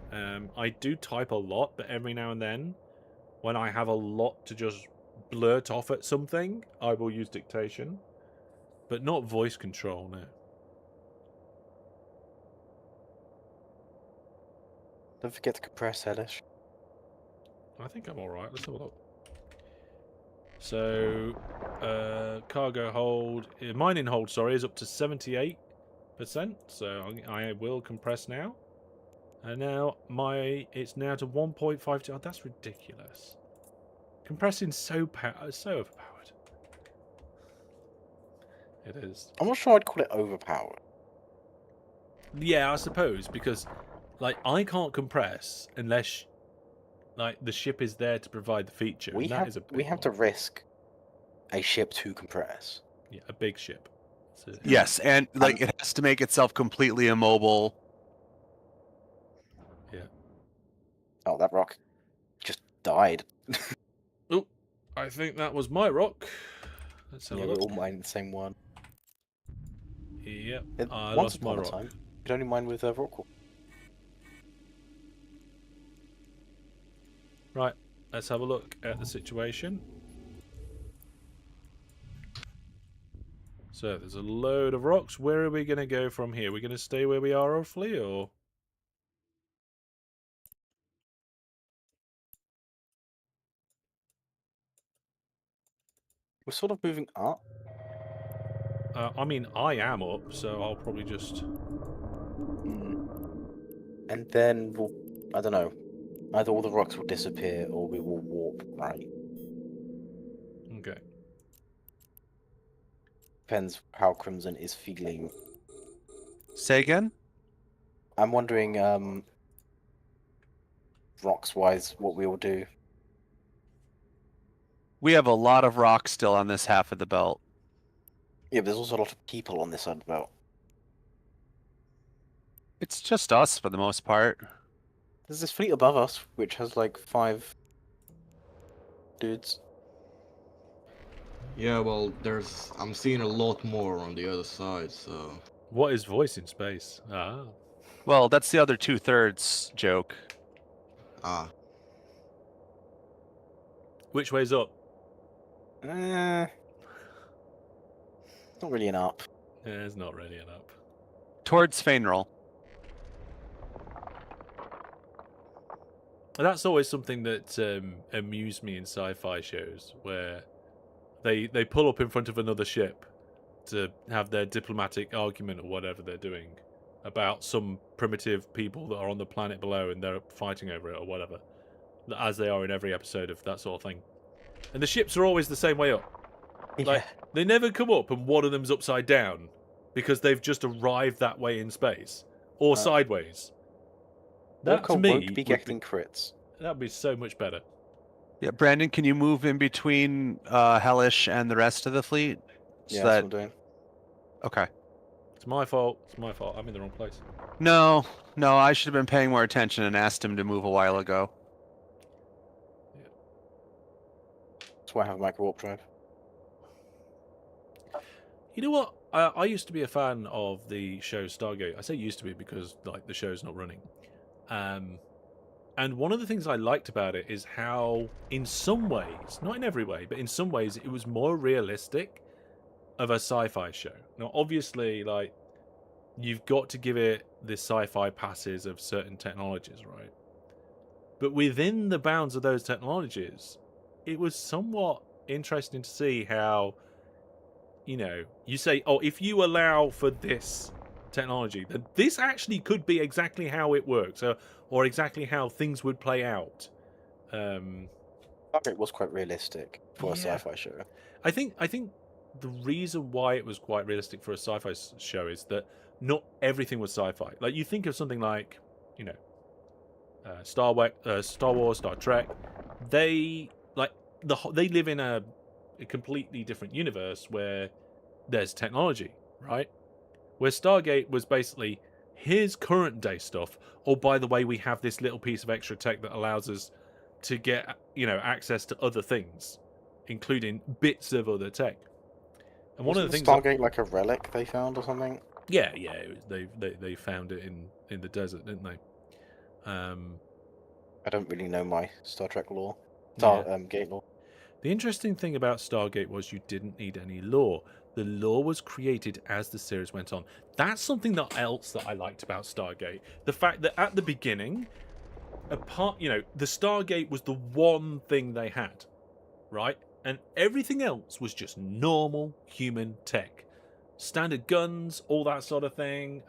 I do type a lot, but every now and then, when I have a lot to just blurt off at something, I will use dictation, but not voice control. No.
Don't forget to compress, Hellish.
I think I'm all right. Let's have a look. So, cargo hold, mining hold, sorry, is up to 78%. So I will compress now, and now it's now to 1.52. Oh, that's ridiculous. Compressing so overpowered. It is.
I'm not sure I'd call it overpowered.
Yeah, I suppose, because like I can't compress unless like the ship is there to provide the feature.
We
and that
have
is a big
we have to
one.
risk a ship to compress.
Yeah, a big ship. So,
Yes, and like it has to make itself completely immobile.
yeah.
Oh, that rock just died.
Oh, I think that was my rock. Let's have
Yeah,
a
we're
look.
all mining the same one.
Yep, I
Once
lost my
upon a
rock.
time, you could only mine with rock.
Right, let's have a look at the situation. So there's a load of rocks. Where are we going to go from here? We're going to stay where we are, roughly, or?
We're sort of moving up.
I mean, I am up, so I'll probably just...
And then we'll, I don't know, either all the rocks will disappear or we will warp, right?
Okay.
Depends how Crimson is feeling.
Say again?
I'm wondering, rocks-wise, what we will do.
We have a lot of rock still on this half of the belt.
Yeah, but there's also a lot of people on this side of the belt.
It's just us for the most part.
There's this fleet above us, which has like 5 dudes.
Yeah, well, I'm seeing a lot more on the other side, so...
What is voice in space? Ah.
Well, that's the other 2/3 joke.
Ah.
Which way's up?
Not really an up.
Yeah, it's not really an up.
Towards Fainroll.
That's always something that amused me in sci-fi shows, where they pull up in front of another ship to have their diplomatic argument or whatever they're doing about some primitive people that are on the planet below and they're fighting over it or whatever, as they are in every episode of that sort of thing. And the ships are always the same way up. Like, they never come up and one of them's upside down because they've just arrived that way in space or sideways. That
Orca
to me
won't be getting crits.
That'd be so much better.
Yeah, Brandon, can you move in between Hellish and the rest of the fleet?
Yeah, that's what I'm doing.
Okay.
It's my fault. It's my fault. I'm in the wrong place.
No, I should have been paying more attention and asked him to move a while ago.
That's why I have a micro warp drive.
You know what? I used to be a fan of the show Stargate. I say used to be because like the show's not running. And one of the things I liked about it is how, in some ways, not in every way, but in some ways, it was more realistic of a sci-fi show. Now, obviously, like, you've got to give it the sci-fi passes of certain technologies, right? But within the bounds of those technologies, it was somewhat interesting to see how, you say, oh, if you allow for this technology, then this actually could be exactly how it works, or exactly how things would play out.
It was quite realistic for a sci-fi show.
I think the reason why it was quite realistic for a sci-fi show is that not everything was sci-fi. Like, you think of something like, Star Wars, Star Trek. They they live in a completely different universe where there's technology, right? Where Stargate was basically, here's current day stuff. Oh, by the way, we have this little piece of extra tech that allows us to get access to other things, including bits of other tech. And one of the things
Stargate like a relic they found or something?
Yeah, they found it in the desert, didn't they?
I don't really know my Star Trek lore. Gate lore.
The interesting thing about Stargate was you didn't need any lore. The lore was created as the series went on. That's something else that I liked about Stargate. The fact that at the beginning, the Stargate was the one thing they had, right? And everything else was just normal human tech. Standard guns, all that sort of thing.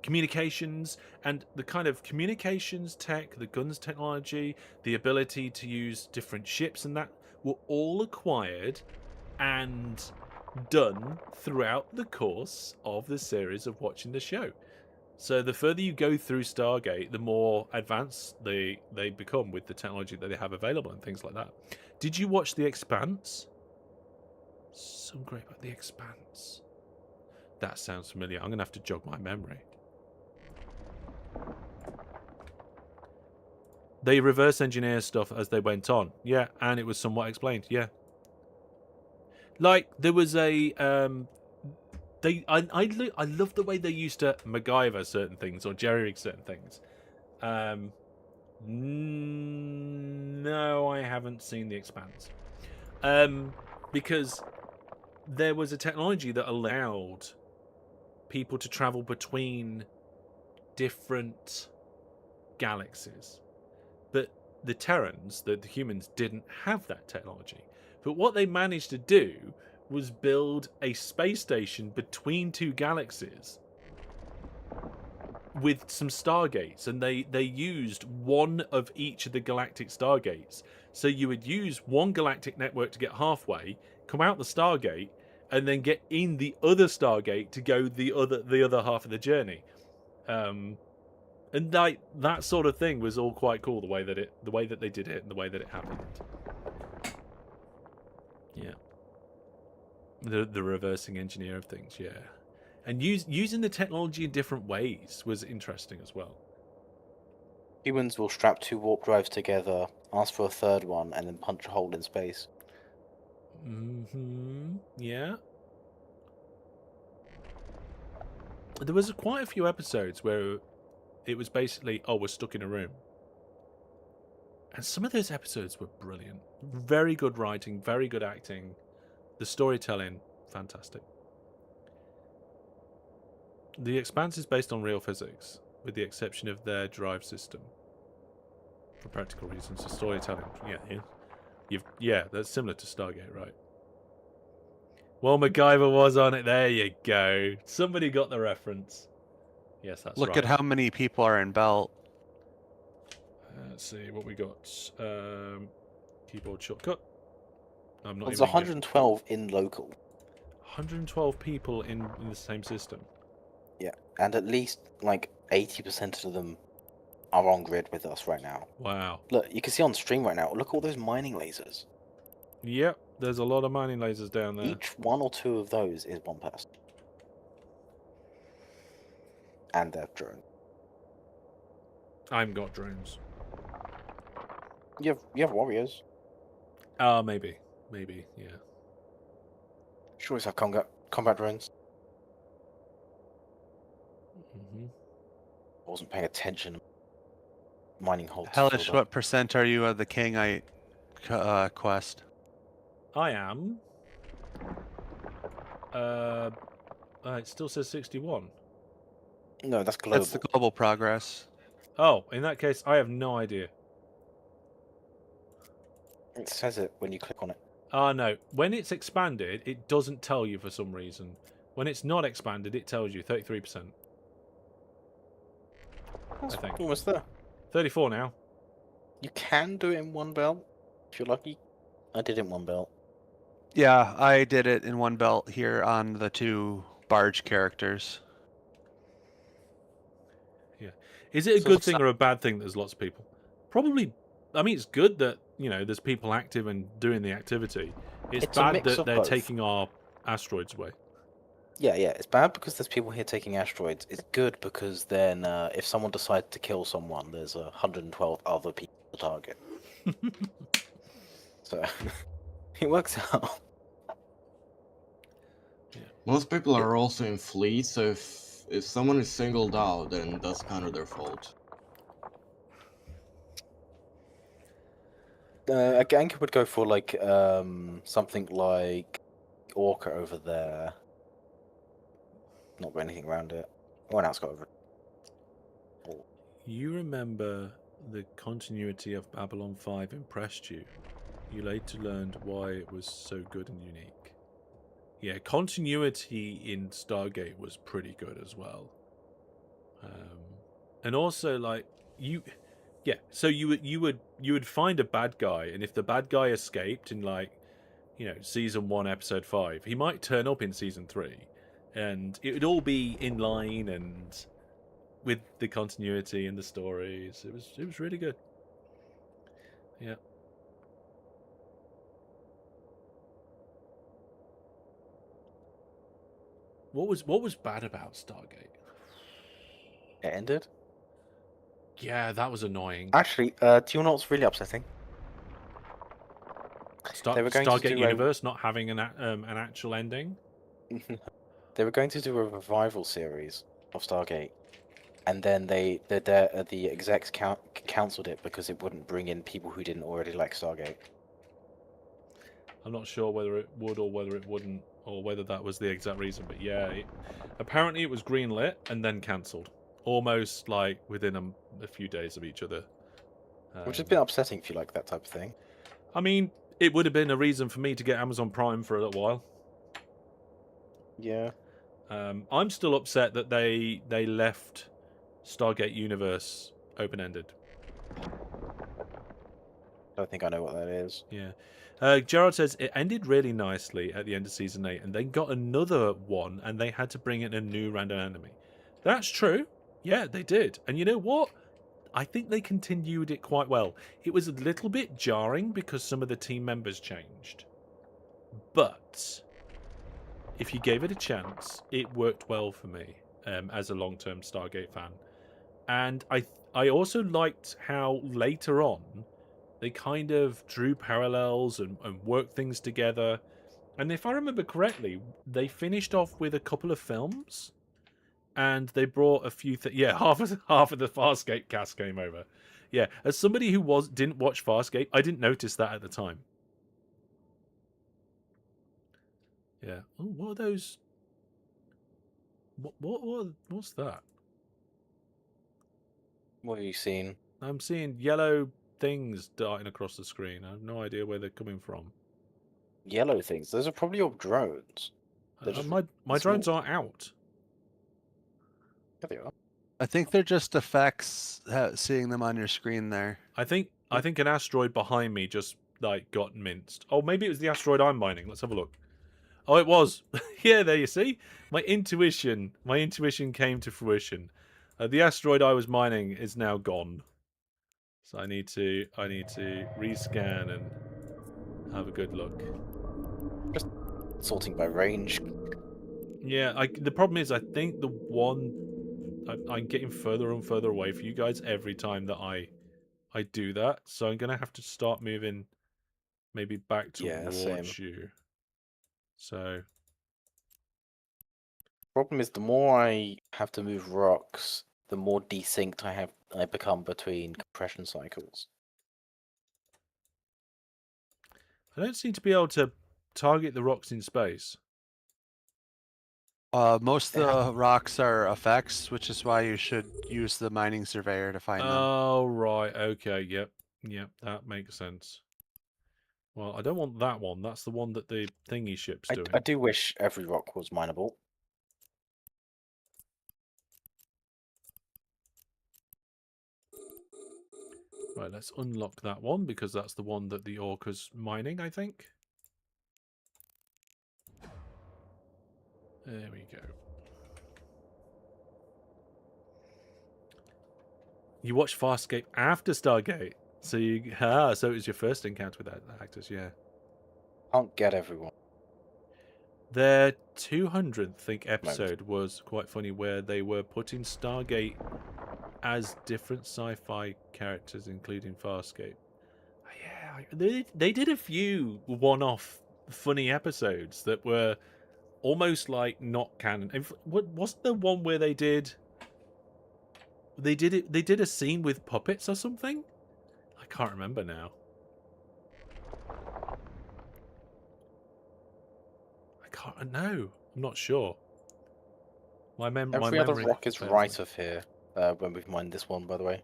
Communications, and the kind of communications tech, the guns technology, the ability to use different ships, and that were all acquired and done throughout the course of the series of watching the show. So the further you go through Stargate, the more advanced they become with the technology that they have available and things like that. Did you watch The Expanse? So great about The Expanse. That sounds familiar. I'm going to have to jog my memory. They reverse engineer stuff as they went on. Yeah, and it was somewhat explained. Yeah. Like, there was a... I love the way they used to MacGyver certain things or jerry-rig certain things. No, I haven't seen The Expanse. Because there was a technology that allowed people to travel between different galaxies. But the Terrans, the humans, didn't have that technology. But what they managed to do was build a space station between two galaxies with some stargates, and they used one of each of the galactic stargates. So you would use one galactic network to get halfway, come out the stargate, and then get in the other stargate to go the other half of the journey. And that sort of thing was all quite cool, the way that they did it and the way that it happened. Yeah. The reversing engineer of things, yeah. And using the technology in different ways was interesting as well.
Humans will strap 2 warp drives together, ask for a third one, and then punch a hole in space.
Yeah. There was quite a few episodes where it was basically, oh, we're stuck in a room. And some of those episodes were brilliant. Very good writing, very good acting. The storytelling, fantastic. The Expanse is based on real physics, with the exception of their drive system. For practical reasons, the storytelling, yeah, that's similar to Stargate, right? Well, MacGyver was on it. There you go. Somebody got the reference. Yes, that's right.
Look at how many people are in Belt.
Let's see what we got. Keyboard shortcut. I'm not.
There's
even
112 in local.
112 people in the same system.
Yeah, and at least like 80% of them are on grid with us right now.
Wow.
Look, you can see on stream right now. Look at all those mining lasers.
Yep, there's a lot of mining lasers down there.
Each 1 or 2 of those is one person. And their drone.
I haven't got drones.
You have warriors.
Maybe, yeah.
Sure as have combat drones.
Mm-hmm.
I wasn't paying attention. Mining holes.
Hellish, what percent are you of the Kangite quest?
I am. It still says 61.
No, that's global.
That's the global progress.
Oh, in that case, I have no idea.
It says it when you click on it.
No. When it's expanded, it doesn't tell you for some reason. When it's not expanded, it tells you 33%.
That's
I think.
almost there.
34 now.
You can do it in one belt if you're lucky. I did it in one belt.
Yeah, I did it in one belt here on the 2 barge characters.
Yeah. Is it a
So
good
it's
thing or a bad thing that there's lots of people? Probably. I mean, it's good that, there's people active and doing the activity. It's
a
bad
mix
that
of
they're
both.
taking our asteroids away.
Yeah, it's bad because there's people here taking asteroids. It's good because then if someone decides to kill someone, there's 112 other people to target. So it works out.
Most people are also in fleet, so if someone is singled out, then that's kind of their fault.
A ganker would go for like something like Orca over there. Not got anything around it. One else got over it.
You remember the continuity of Babylon 5 impressed you. You later learned why it was so good and unique. Yeah, continuity in Stargate was pretty good as well. And also, like, so you would find a bad guy, and if the bad guy escaped in, like, season 1, episode 5, he might turn up in season 3, and it would all be in line and with the continuity and the stories. It was really good. Yeah. What was bad about Stargate?
It ended.
Yeah, that was annoying.
Actually, do you know what's really upsetting? They were going to
Stargate
do
Universe not having an actual ending.
They were going to do a revival series of Stargate, and then the execs cancelled it because it wouldn't bring in people who didn't already like Stargate.
I'm not sure whether it would or whether it wouldn't, or whether that was the exact reason. But yeah, apparently it was greenlit and then cancelled, almost like within a few days of each other.
Which is a bit upsetting if you like that type of thing.
I mean, it would have been a reason for me to get Amazon Prime for a little while.
Yeah.
I'm still upset that they left Stargate Universe open-ended.
I don't think I know what that is.
Yeah. Gerard says it ended really nicely at the end of season 8, and they got another one, and they had to bring in a new random enemy. That's true. Yeah, they did. And you know what? I think they continued it quite well. It was a little bit jarring because some of the team members changed. But if you gave it a chance, it worked well for me as a long-term Stargate fan. And I also liked how later on they kind of drew parallels and worked things together. And if I remember correctly, they finished off with a couple of films, and they brought a few. Yeah, half of the Farscape cast came over. Yeah, as somebody who didn't watch Farscape, I didn't notice that at the time. Yeah. Oh, what are those? What's that?
What have you seen?
I'm seeing yellow things darting across the screen. I have no idea where they're coming from.
Yellow things. Those are probably your drones.
My drones are out.
Yeah, they are.
I think they're just effects, seeing them on your screen there.
I think an asteroid behind me just got minced. Oh, maybe it was the asteroid I'm mining. Let's have a look. Oh, it was. Yeah, there you see. My intuition came to fruition. The asteroid I was mining is now gone. So I need to rescan and have a good look.
Just sorting by range.
Yeah, the problem is I think the one I'm getting further and further away from you guys every time that I do that. So I'm gonna have to start moving maybe back towards
same.
you. So
Problem is, the more I have to move rocks, the more desynced I become between compression cycles.
I don't seem to be able to target the rocks in space.
Most of the rocks are effects, which is why you should use the mining surveyor to find them.
Oh, right. Okay. Yep. Yep. That makes sense. Well, I don't want that one. That's the one that the thingy ship's doing.
I do wish every rock was mineable.
Right, let's unlock that one because that's the one that the orca's mining, I think. There we go. You watched Farscape after Stargate, so so it was your first encounter with that actors, yeah.
Can't get everyone.
Their 200th, I think, episode was quite funny, where they were putting Stargate as different sci-fi characters, including Farscape. Yeah, they did a few one-off funny episodes that were almost like not canon. What wasn't the one where they did a scene with puppets or something? I can't remember now. No, I'm not sure.
Every other
memory
rock is
fails
right
me.
of here when we've mined this one, by the way.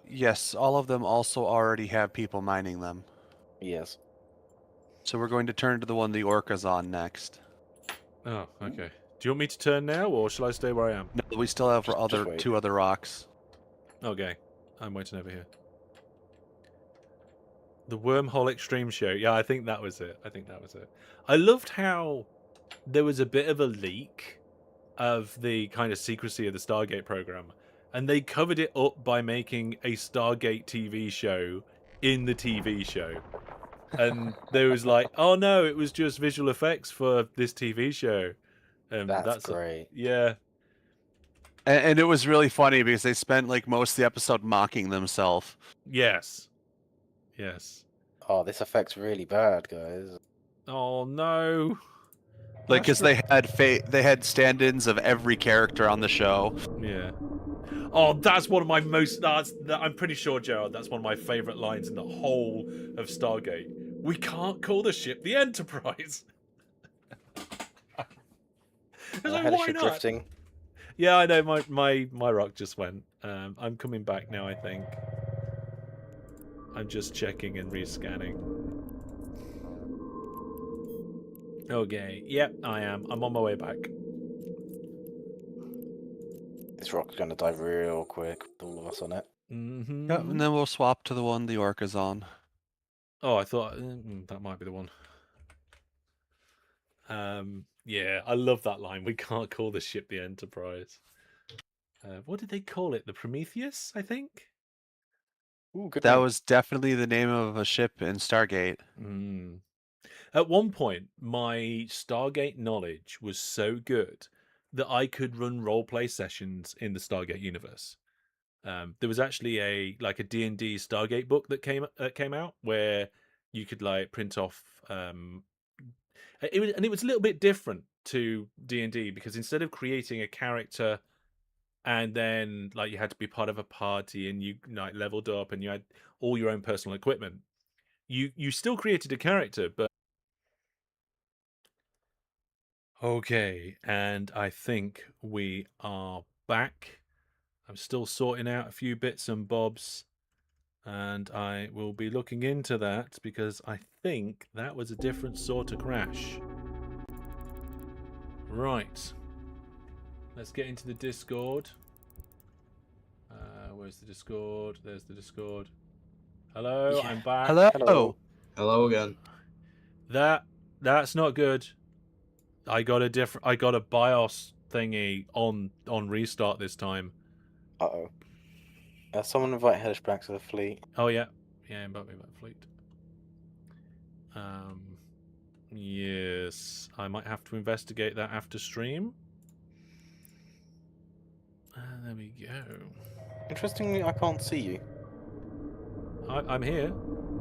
Yes, all of them also already have people mining them.
Yes.
So we're going to turn to the one the orca's on next.
Oh, okay. Do you want me to turn now, or shall I stay where I am?
No, we still have
Just wait.
2 other rocks.
Okay, I'm waiting over here. The Wormhole Extreme Show. Yeah, I think that was it. I loved how there was a bit of a leak of the kind of secrecy of the Stargate program, and they covered it up by making a Stargate TV show in the TV show. And there was like, oh no, it was just visual effects for this TV show.
That's great.
Yeah.
And it was really funny because they spent like most of the episode mocking themselves.
Yes. Yes.
Oh, this effect's really bad, guys.
Oh no.
Like, because they had stand-ins of every character on the show.
Yeah. Oh, that's one of my I'm pretty sure, Gerald, that's one of my favourite lines in the whole of Stargate. We can't call the ship the Enterprise. It's like, why not?
Drifting.
Yeah, I know. My rock just went. I'm coming back now, I think. I'm just checking and rescanning. Okay. Yep, I am. I'm on my way back.
This rock's gonna die real quick with all of us on it.
Mm-hmm.
Yep, and then we'll swap to the one the orca's on.
Oh, I thought that might be the one. Yeah, I love that line. We can't call the ship the Enterprise. What did they call it? The Prometheus, I think?
Ooh, good
That
name.
was definitely the name of a ship in Stargate.
Mm. At one point, my Stargate knowledge was so good that I could run roleplay sessions in the Stargate universe. There was actually a D&D Stargate book that came out where you could like print off. It was a little bit different to D&D because instead of creating a character and then like you had to be part of a party and you like leveled up and you had all your own personal equipment, you still created a character, but okay, and I think we are back. I'm still sorting out a few bits and bobs, and I will be looking into that because I think that was a different sort of crash. Right. Let's get into the Discord. Where's the Discord? There's the Discord. Hello,
Yeah.
I'm back.
Hello.
Hello again.
That's not good. I got a BIOS thingy on restart this time.
Uh-oh. Someone invite Hellish back to the fleet.
Oh yeah, invite me back, fleet. Yes, I might have to investigate that after stream. There we go.
Interestingly, I can't see you.
I'm here.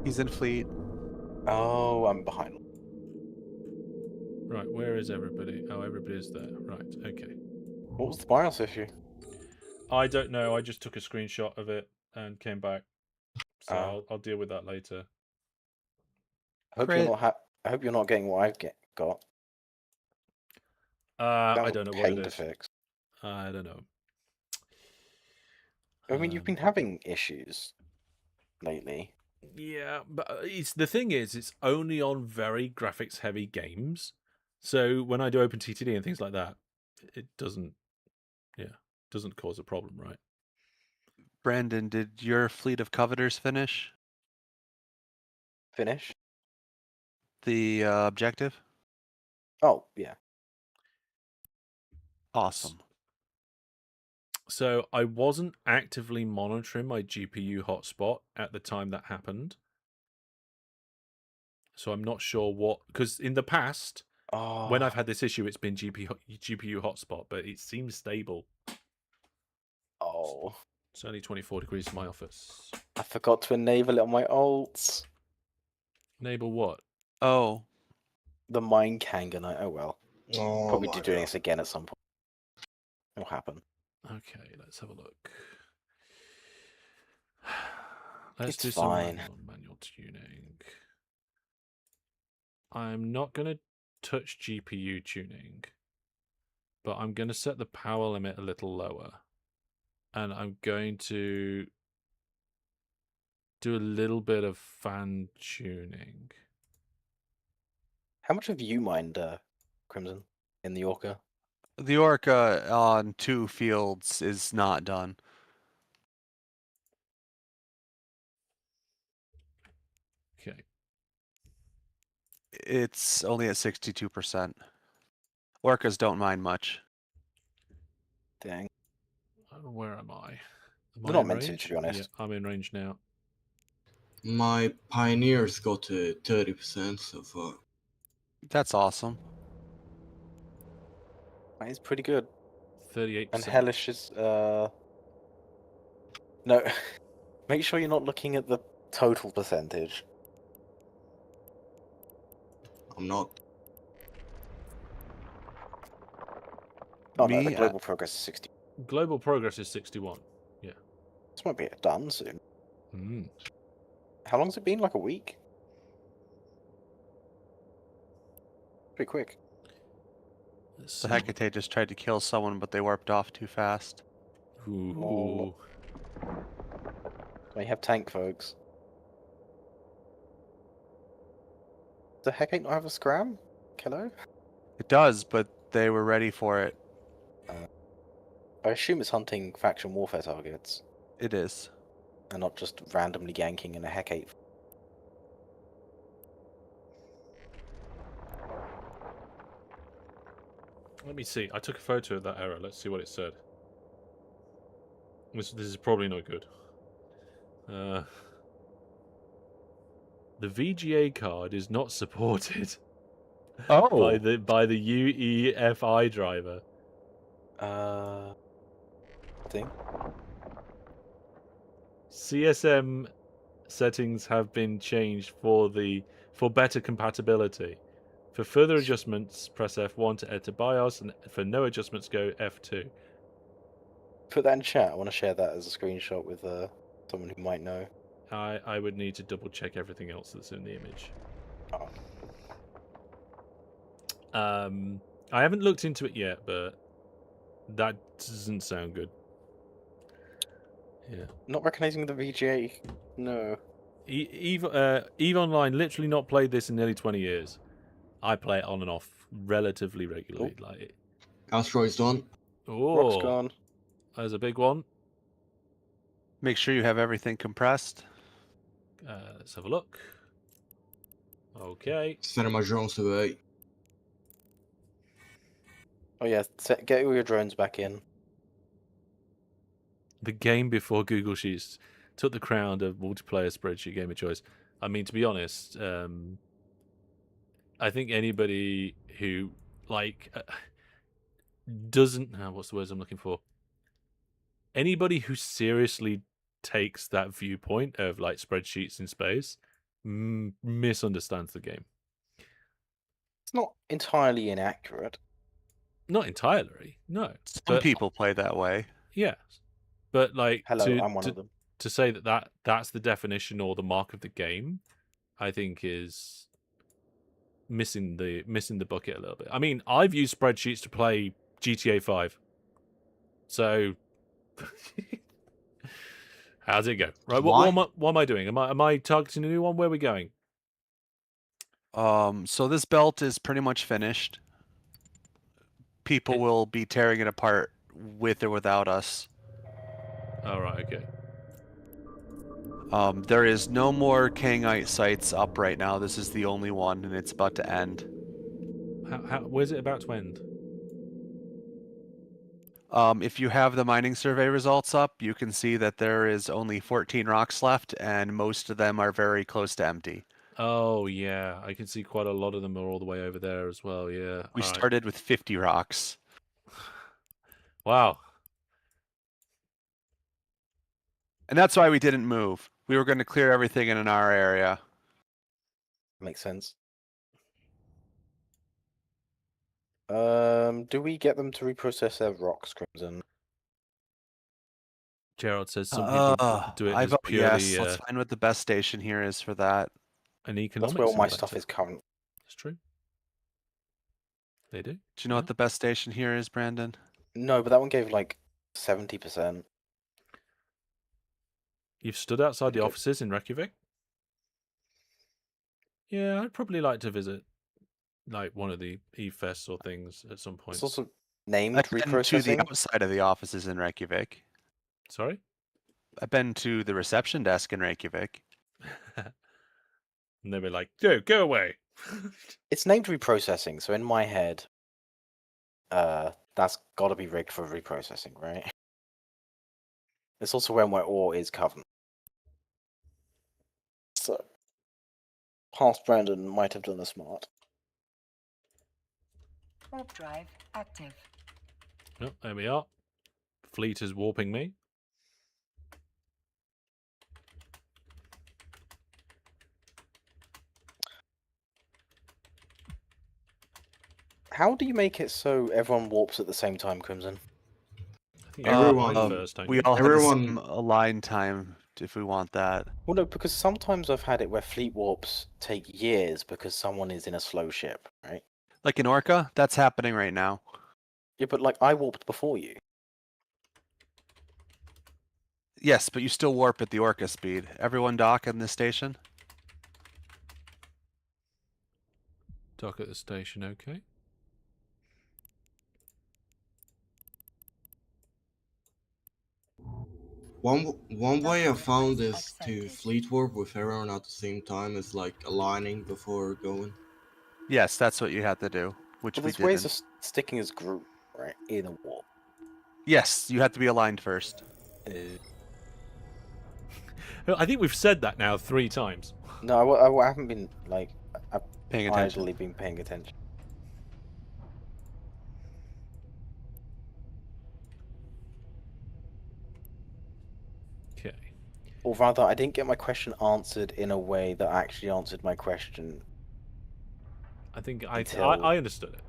He's in fleet.
Oh, I'm behind.
Right, where is everybody? Oh, everybody's there. Right, okay.
What was the BIOS issue?
I don't know. I just took a screenshot of it and came back. So I'll deal with that later.
I hope you're not getting what I've got.
I
That
don't know
was
what it
pain to
is.
fix.
I don't know.
I mean, you've been having issues lately.
Yeah, but it's the thing is, it's only on very graphics heavy games. So when I do OpenTTD and things like that, it doesn't cause a problem, right?
Brandon, did your fleet of coveters finish
Finish?
the objective?
Oh, yeah.
Awesome.
So I wasn't actively monitoring my GPU hotspot at the time that happened. So I'm not sure what, because in the past, when I've had this issue, it's been GPU hotspot, but it seems stable.
Oh.
It's only 24 degrees in my office.
I forgot to enable it on my alts.
Enable what?
Oh,
The mine Kangan. Oh well.
Oh
Probably
my
doing
God.
this again at some point. It'll happen.
Okay, let's have a look. Let's
It's
do some
fine.
manual tuning. I'm not going to touch GPU tuning, but I'm going to set the power limit a little lower. And I'm going to do a little bit of fan tuning.
How much have you mined, Crimson, in the Orca?
the Orca on 2 fields is not done.
Okay.
It's only at 62%. Orcas don't mind much.
Dang.
Where am I? Am
They're
I
not
in
meant to
range?
be honest.
Yeah, I'm in range now.
My pioneers got to 30% so far.
That's awesome.
That is pretty good.
38%.
And Hellish is, No, make sure you're not looking at the total percentage.
I'm not.
Oh no, the
Me,
global progress is 60.
Global progress is 61.
This might be done soon.
Mm.
How long's it been? Like a week? Pretty quick.
the Hecate just tried to kill someone, but they warped off too fast.
Ooh.
We have tank folks. Does the Hecate not have a scram? Hello?
It does, but they were ready for it.
I assume it's hunting faction warfare targets,
It is.
and not just randomly ganking in a Hecate.
Let me see. I took a photo of that error. Let's see what it said. This is probably not good. The VGA card is not supported by the UEFI driver.
Thing.
CSM settings have been changed for better compatibility. For further adjustments, press F1 to enter BIOS, and for no adjustments, go F2.
Put that in chat. I want to share that as a screenshot with someone who might know.
I would need to double check everything else that's in the image.
Oh.
I haven't looked into it yet, but that doesn't sound good. Yeah.
Not recognizing the VGA. No.
Eve Online literally not played this in nearly 20 years. I play it on and off relatively regularly.
Oh.
Like,
Asteroid's done.
Rock's
oh,
gone.
there's a big one.
Make sure you have everything compressed.
Let's have a look. Okay.
Sending my drones away.
Oh yeah, get all your drones back in.
The game before Google Sheets took the crown of multiplayer spreadsheet game of choice. I mean, to be honest, I think anybody who doesn't what's the words I'm looking for? Anybody who seriously takes that viewpoint of like spreadsheets in space misunderstands the game.
It's not entirely inaccurate.
Not entirely, no.
Some people play that way.
Yeah, but like
Hello, I'm one of them.
to say that's the definition or the mark of the game, I think is missing the bucket a little bit. I mean, I've used spreadsheets to play GTA 5. So how's it go? Right, what am I doing? Am I targeting a new one? Where are we going?
So this belt is pretty much finished. People will be tearing it apart with or without us.
All right, okay.
There is no more Kangite sites up right now. This is the only one, and it's about to end.
Where's it about to end?
If you have the mining survey results up, you can see that there is only 14 rocks left, and most of them are very close to empty.
Oh yeah, I can see quite a lot of them are all the way over there as well. Yeah,
We
all right.
started with 50 rocks.
Wow.
And that's why we didn't move. We were going to clear everything in our area.
Makes sense. Do we get them to reprocess their rocks, Crimson?
Gerald says some people do it
I
as
vote
purely
yes. Let's find what the best station here is for that.
an
That's
economics
where all my
factor.
stuff is current.
That's true. They do.
Do you know what the best station here is, Brandon?
No, but that one gave like 70%.
You've stood outside the
Okay.
offices in Reykjavik? Yeah, I'd probably like to visit like one of the E-fests or things at some point.
It's also named
I've been to the
reprocessing.
outside of the offices in Reykjavik.
Sorry?
I've been to the reception desk in Reykjavik.
And they were like, dude, go away.
It's named reprocessing, so in my head, that's got to be rigged for reprocessing, right? It's also where my ore is covered. So, past Brandon might have done a smart.
Warp drive active.
Oh, there we are. Fleet is warping me.
How do you make it so everyone warps at the same time, Crimson?
I think
Everyone-
you first, don't
We
you?
all have the
Everyone-
same align time if we want that.
Well, no, because sometimes I've had it where fleet warps take years because someone is in a slow ship, right?
Like in Orca, that's happening right now.
Yeah, but like I warped before you.
Yes, but you still warp at the Orca speed. Everyone dock in this station?
Dock at the station, okay.
One way I found is
Accepted.
to fleet warp with everyone at the same time is like aligning before going.
Yes, that's what you had to do, which
But
we
there's ways
didn't.
of sticking as group, right, in a warp.
Yes, you had to be aligned first.
I think we've said that now 3 times.
No, I haven't been like I've
Paying attention.
idly been paying attention.
Okay.
Or rather, I didn't get my question answered in a way that actually answered my question.
I think
Until-
I understood it.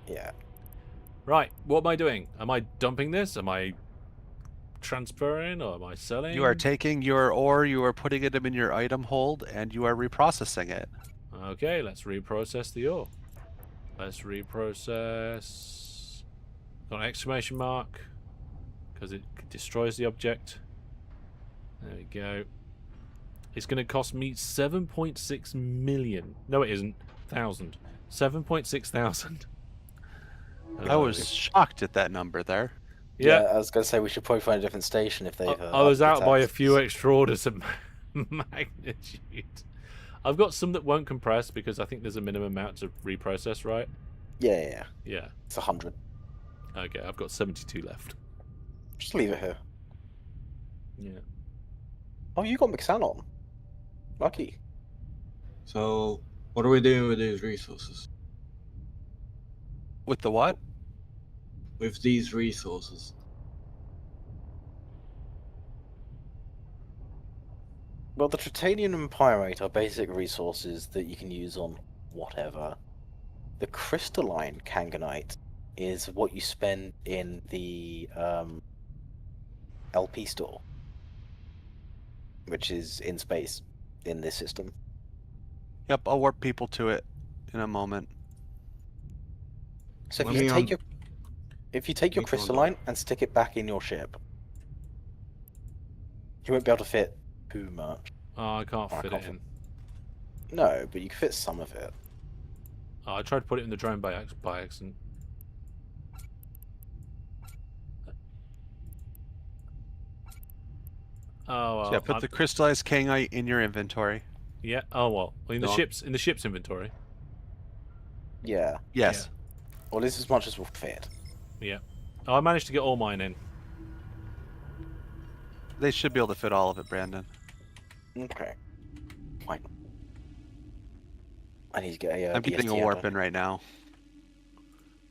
Yeah.
Right, what am I doing? Am I dumping this? Am I transferring or am I selling?
You are taking your ore, you are putting it in your item hold, and you are reprocessing it.
Okay, let's reprocess the ore. Let's reprocess. Got an exclamation mark because it destroys the object. There we go. It's going to cost me 7.6 million. No, it isn't. 7.6 thousand.
I was shocked at that number there.
Yeah.
I was gonna say we should probably find a different station if they've.
I was
upped
out by a
tax.
few extra orders of magnitude. I've got some that won't compress because I think there's a minimum amount to reprocess, right?
Yeah.
Yeah.
It's 100.
Okay, I've got 72 left.
Just leave it here.
Yeah.
Oh, you got McSalon. Lucky.
So, what are we doing with these resources?
With the what?
With these resources.
Well, the Tritanium and Pyrite are basic resources that you can use on whatever. The crystalline Kanganite is what you spend in the LP store, which is in space in this system.
Yep, I'll warp people to it in a moment.
So if
Let
you
me
take
un-
your
me to unlock.
crystalline and stick it back in your ship, you won't be able to fit too much.
Oh, I can't
Oh, I
fit
can't
it
fit-
in.
No, but you can fit some of it.
Oh, I tried to put it in the drone by accident. Oh
So yeah,
well.
put the crystallized kangite in your inventory.
Yeah. Oh well. In the
Doc.
ship's inventory.
Yeah.
Yes.
Well, this is as much as will fit.
Yeah. Oh, I managed to get all mine in.
They should be able to fit all of it, Brandon.
Okay. Fine. I need to get a
I'm getting a
DST
warp
adder.
in right now.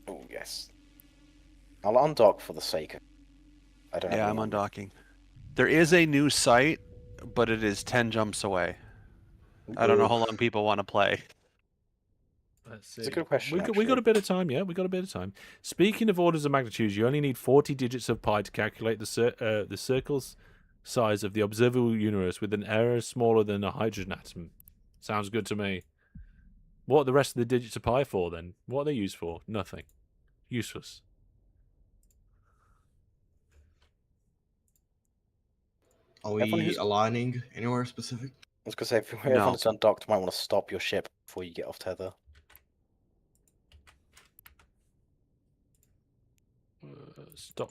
Oh yes. I'll undock for the sake of. I don't
Yeah,
have
I'm
any
undocking. There is a new site, but it is 10 jumps away. I don't know how long people want to play.
Let's see.
It's a good question,
We got
actually.
a bit of time, yeah. We got a bit of time. Speaking of orders of magnitude, you only need 40 digits of pi to calculate the circle's size of the observable universe with an error smaller than a hydrogen atom. Sounds good to me. What are the rest of the digits of pi for then? What are they used for? Nothing. Useless.
Are
Everyone
we
who's-
aligning anywhere specific?
I was gonna say, if
No.
everyone is undocked, might want to stop your ship before you get off tether.
Stop.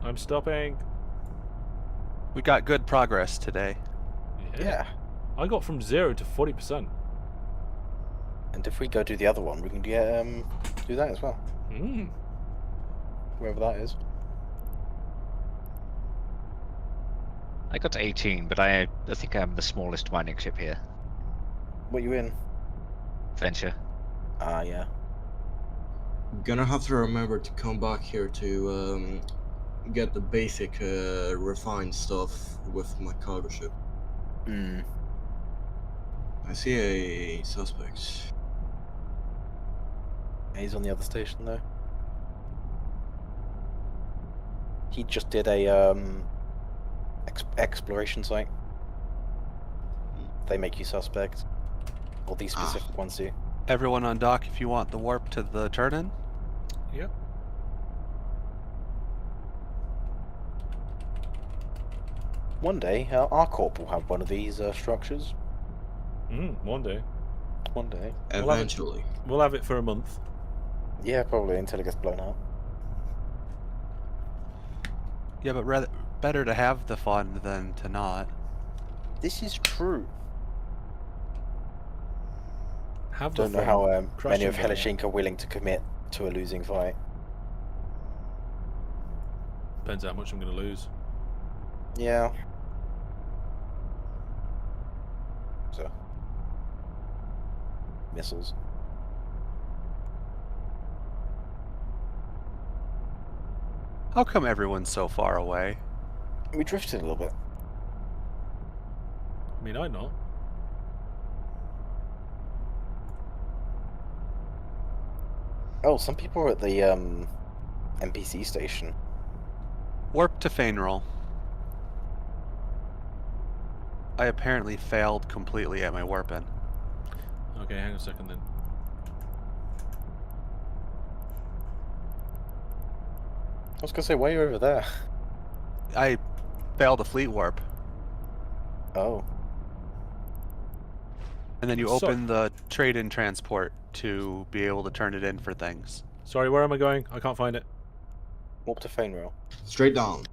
I'm stopping.
We got good progress today.
Yeah.
I got from 0 to 40%.
And if we go do the other one, we can do that as well.
Mm.
Whoever that is.
I got to 18, but I think I'm the smallest mining ship here.
What you in?
Venture.
Ah, yeah.
Gonna have to remember to come back here to get the basic refined stuff with my cargo ship.
Hmm.
I see a suspect.
He's on the other station though. He just did a exploration site. They make you suspect. Or these specific ones do.
Everyone on dock if you want the warp to the turn-in.
Yep.
One day, our corp will have one of these structures.
One day.
One day.
Eventually.
We'll have it for a month.
Yeah, probably until it gets blown up.
Yeah, but better to have the fun than to not.
This is true.
Have
Don't
the
know
fun.
how many
Crushing
of
them all.
Helishink are willing to commit to a losing fight.
Depends how much I'm going to lose.
Yeah. So. Missiles.
How come everyone's so far away?
We drifted a little bit.
I mean, I'm not.
Oh, some people are at the NPC station.
Warp to Fainroll. I apparently failed completely at my warp-in.
Okay, hang on a second then.
I was gonna say, why are you over there?
I failed a fleet warp.
Oh.
And then you
So-
open the trade-in transport to be able to turn it in for things.
Sorry, where am I going? I can't find it.
Warp to Fainrail.
Straight down.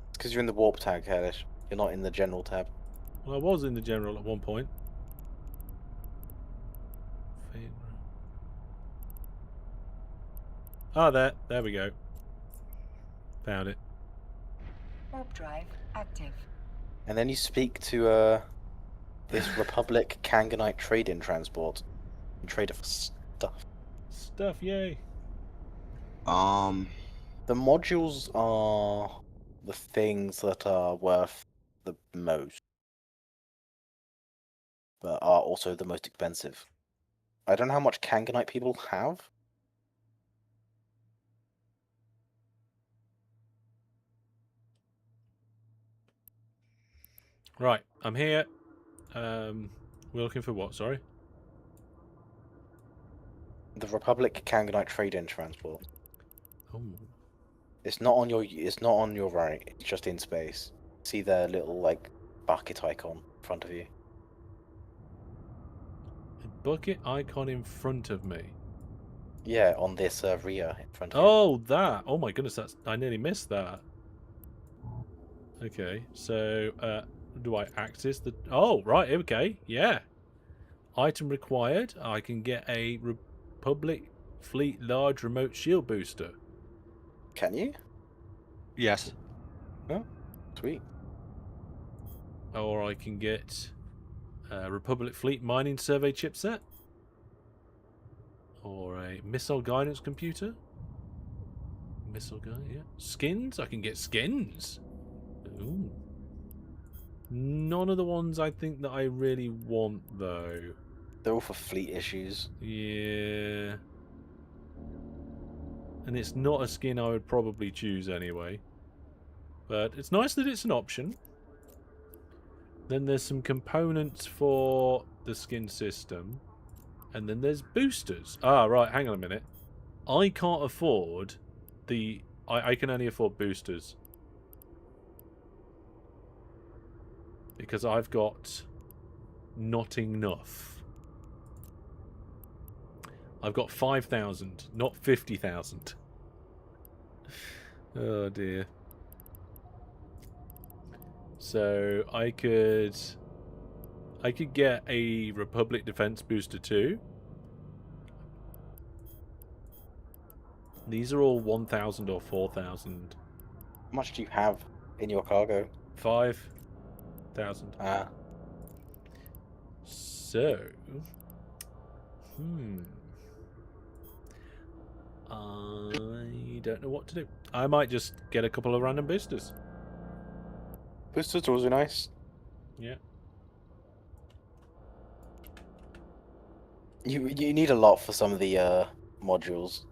It's because you're in the warp tag, Hellish. You're not in the general tab.
Well, I was in the general at one point. Oh, there we go. Found it.
Warp drive active.
And then you speak to this Republic Kanganite trade-in transport. And trade it for stuff.
Stuff, yay.
The modules are the things that are worth the most. But are also the most expensive. I don't know how much Kanganite people have.
Right, I'm here. We're looking for what? Sorry.
The Republic Kanganite trade-in transport.
Oh.
It's not on your. It's not on your right. It's just in space. See their little like bucket icon in front of you.
A bucket icon in front of me.
Yeah, on this rear in front of you.
Oh, that. Oh my goodness, that's. I nearly missed that. Okay, so do I access the? Oh, right. Okay, yeah. Item required. I can get a Republic Fleet large remote shield booster.
Can you?
Yes.
Sweet.
Or I can get a Republic Fleet mining survey chipset. Or a missile guidance computer. Missile guide, yeah. Skins? I can get skins. Ooh. None of the ones I think that I really want, though.
They're all for fleet issues.
Yeah. And it's not a skin I would probably choose anyway. But it's nice that it's an option. Then there's some components for the skin system. And then there's boosters. Ah, right, hang on a minute. I can't afford the... I can only afford boosters. Because I've got not enough. I've got 5,000, not 50,000. Oh dear. So I could get a Republic Defense Booster too. These are all 1,000 or 4,000.
How much do you have in your cargo?
5,000.
Ah,
So, I don't know what to do. I might just get a couple of random boosters.
boosters are also nice.
Yeah.
You need a lot for some of the modules.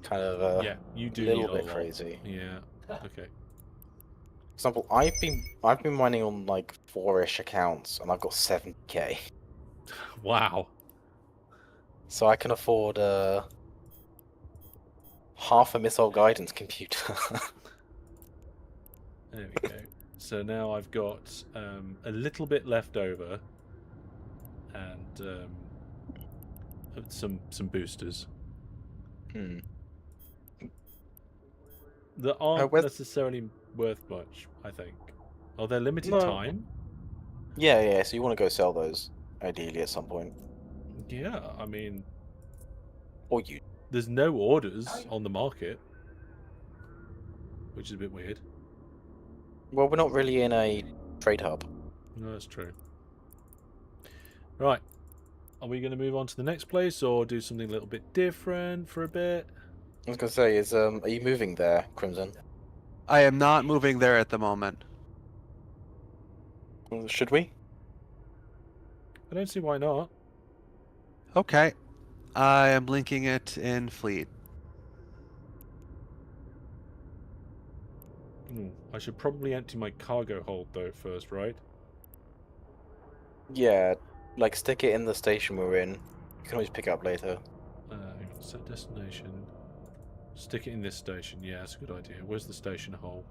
Kind of
Yeah, you do
a
need
little bit
lot.
crazy.
Yeah. Okay.
For example, I've been mining on like 4-ish accounts and I've got 70k.
Wow.
So I can afford half a missile guidance computer.
There we go. So now I've got a little bit left over, and some boosters
Hmm.
that aren't
where's-
necessarily worth much. I think. Oh, they're limited
No.
time.
Yeah, so you want to go sell those, ideally, at some point.
Yeah, I mean,
Or you.
there's no orders on the market, which is a bit weird.
Well, we're not really in a trade hub.
No, that's true. Right. Are we going to move on to the next place or do something a little bit different for a bit?
I was going to say, are you moving there, Crimson?
I am not moving there at the moment.
Should we?
I don't see why not.
Okay. I am linking it in fleet.
I should probably empty my cargo hold though first, right?
Yeah, like stick it in the station we're in. You can always pick it up later.
Set destination. Stick it in this station. Yeah, that's a good idea. Where's the station hole?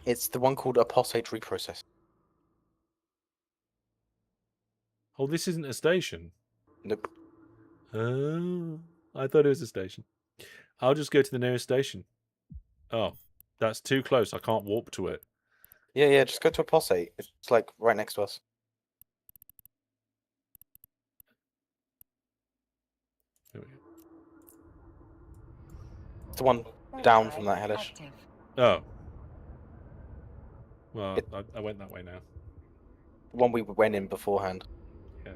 It's the one called apostate reprocess.
Oh, this isn't a station.
Nope.
Oh, I thought it was a station. I'll just go to the nearest station. Oh, that's too close. I can't warp to it.
Yeah, just go to apostate. It's like right next to us.
There we go.
It's the one down from that hellish.
Active.
Oh. Well, I went that way now.
The one we went in beforehand.
Yeah.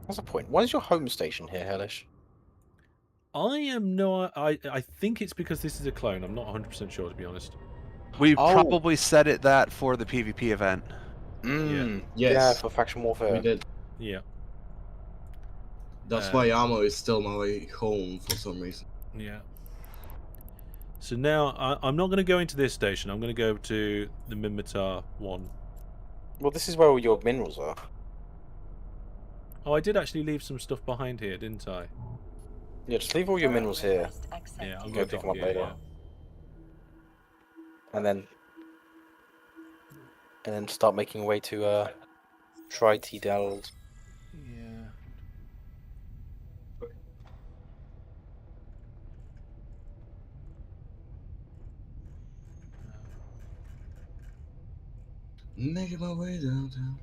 What's the point? What is your home station here, hellish?
I am no. I think it's because this is a clone. I'm not 100% sure, to be honest.
We
Oh.
probably set it that for the PvP event.
Yeah,
Yes.
for faction warfare.
We did.
Yeah.
That's why ammo is still my way home for some reason.
Yeah. So now I'm not going to go into this station. I'm going to go to the Minmatar one.
Well, this is where all your minerals are.
Oh, I did actually leave some stuff behind here, didn't I?
Yeah, just leave all your minerals here,
Request accepted.
Yeah, I'm
Go
going to
pick
dock
them up
here.
later.
Yeah.
and then start making way to Tri-T-Deld.
Yeah.
Making my way downtown.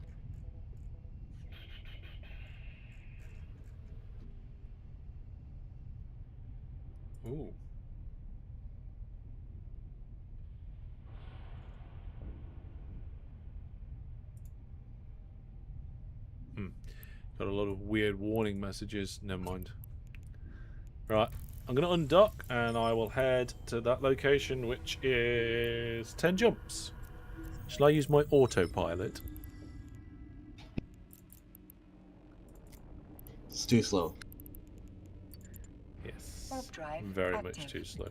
Ooh. Got a lot of weird warning messages. Never mind. Right. I'm going to undock and I will head to that location, which is 10 jumps. Shall I use my autopilot?
It's too slow.
Yes.
Warp drive
Very
active.
much too slow.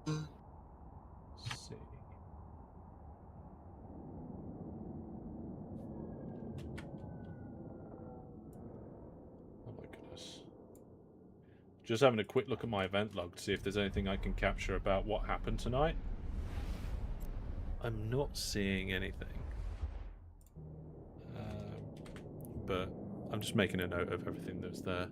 Let's see. Oh my goodness. Just having a quick look at my event log to see if there's anything I can capture about what happened tonight. I'm not seeing anything. But I'm just making a note of everything that's there.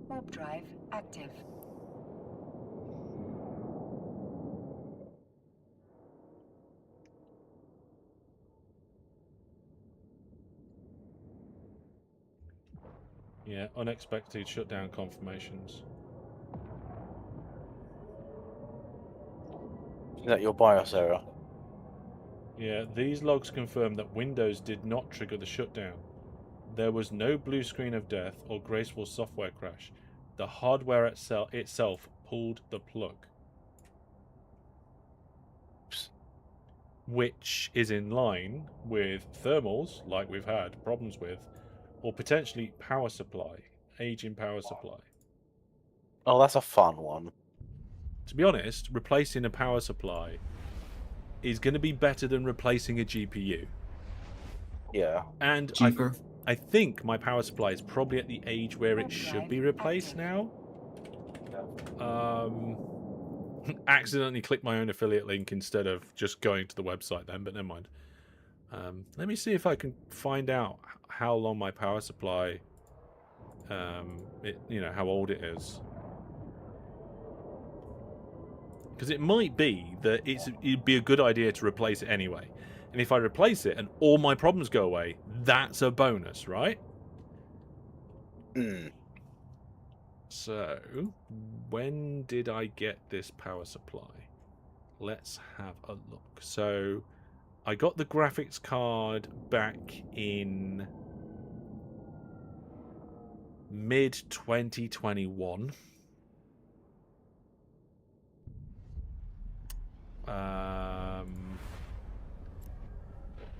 Warp drive active.
Yeah, unexpected shutdown confirmations.
Is that your BIOS error?
Yeah, these logs confirm that Windows did not trigger the shutdown. There was no blue screen of death or graceful software crash. The hardware itself pulled the plug. Which is in line with thermals, like we've had problems with, or potentially power supply, aging power supply.
Oh, that's a fun one.
To be honest, replacing a power supply is going to be better than replacing a GPU.
Yeah.
And
Cheaper.
I think my power supply is probably at the age where it should be replaced now. Accidentally clicked my own affiliate link instead of just going to the website then, but never mind. Let me see if I can find out how long my power supply, how old it is. Because it might be that it'd be a good idea to replace it anyway. And if I replace it and all my problems go away, that's a bonus, right?
Hmm.
So, when did I get this power supply? Let's have a look. So, I got the graphics card back in mid-2021.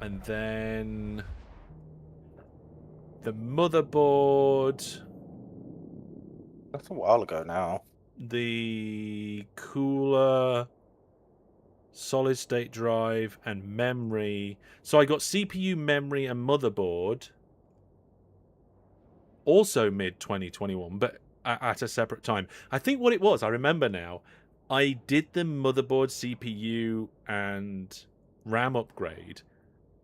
And then the motherboard,
That's a while ago now.
the cooler, solid state drive, and memory. So I got CPU, memory, and motherboard. Also mid-2021, but at a separate time. I think what it was, I remember now, I did the motherboard, CPU, and RAM upgrade,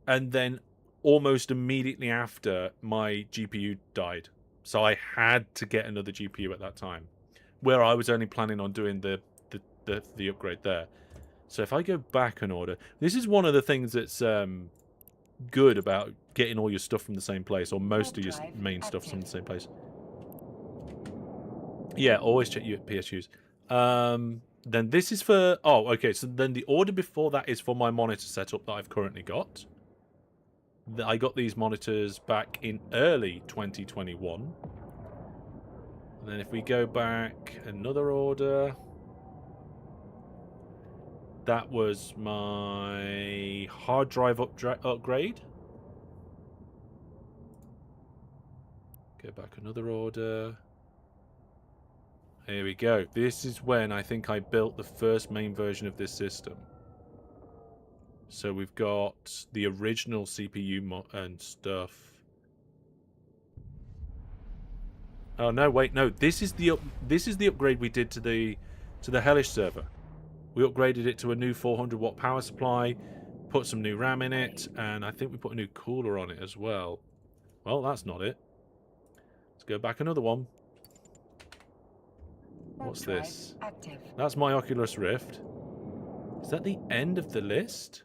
and then almost immediately after, my GPU died. So I had to get another GPU at that time, where I was only planning on doing the upgrade there. So if I go back an order, this is one of the things that's good about getting all your stuff from the same place, or most of your main stuff from the same place. Yeah, always check your PSUs. Then this is for... Oh, okay. So then the order before that is for my monitor setup that I've currently got. I got these monitors back in early 2021. And then if we go back another order... That was my hard drive upgrade. Go back another order. Here we go. This is when I think I built the first main version of this system. So we've got the original CPU and stuff. Oh no, wait, no. This is the upgrade we did to the Hellish server. We upgraded it to a new 400-watt power supply, put some new RAM in it, and I think we put a new cooler on it as well. Well, that's not it. Let's go back another one. What's this?
Active.
That's my Oculus Rift. Is that the end of the list?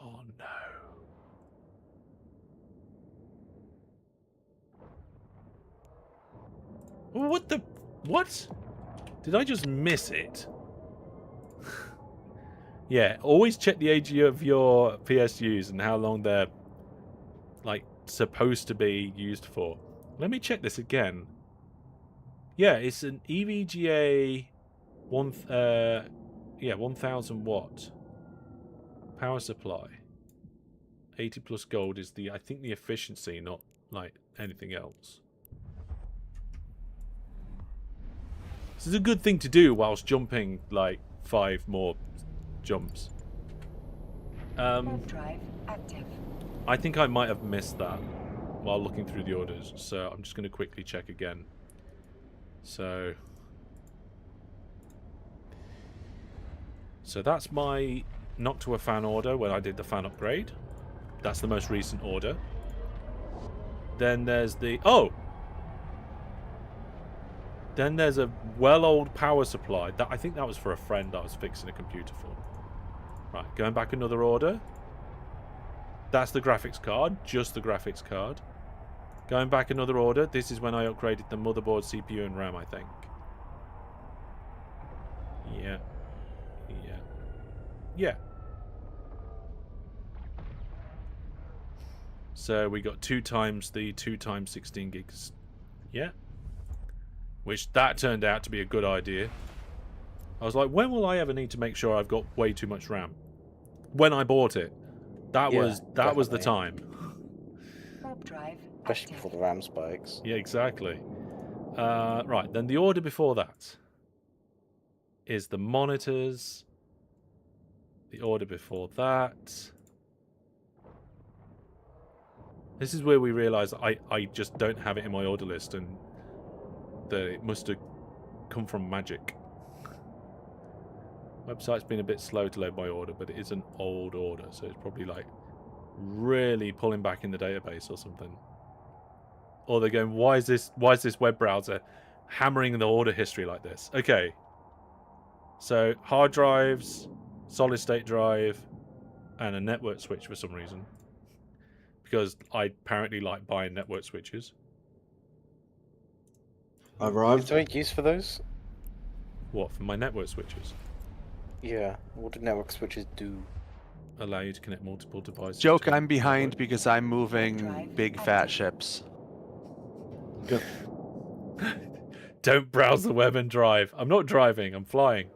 Oh no. What the... What? Did I just miss it? Yeah, always check the age of your PSUs and how long they're, like, supposed to be used for. Let me check this again. Yeah, it's an EVGA 1000 watt power supply. 80 plus gold is I think the efficiency, not like anything else. This is a good thing to do whilst jumping like 5 more jumps.
Drive active.
I think I might have missed that while looking through the orders, so I'm just going to quickly check again. So that's my Noctua fan order when I did the fan upgrade. That's the most recent order. Then there's the... Oh! Then there's a well-old power supply. I think that was for a friend I was fixing a computer for. Right, going back another order. That's the graphics card, just the graphics card. Going back another order. This is when I upgraded the motherboard, CPU, and RAM, I think. Yeah. Yeah. Yeah. So we got 2 times the 2 times 16 gigs. Yeah. Which that turned out to be a good idea. I was like, when will I ever need to make sure I've got way too much RAM? When I bought it. That was the time.
Drive
Especially
active.
before the RAM spikes.
Yeah, exactly. Right, then the order before that is the monitors. The order before that. This is where we realise I just don't have it in my order list, and that it must have come from magic. Website's been a bit slow to load my order, but it is an old order, so it's probably like really pulling back in the database or something. Or they're going, why is this web browser hammering the order history like this? Okay. So hard drives, solid state drive, and a network switch for some reason. Because I apparently like buying network switches.
Is
Arrived.
there any use for those?
What, for my network switches?
Yeah. What do network switches do?
Allow you to connect multiple devices.
Joke,
to
I'm behind
network.
because I'm moving big fat ships.
Good.
Don't browse the web and drive. I'm not driving, I'm flying.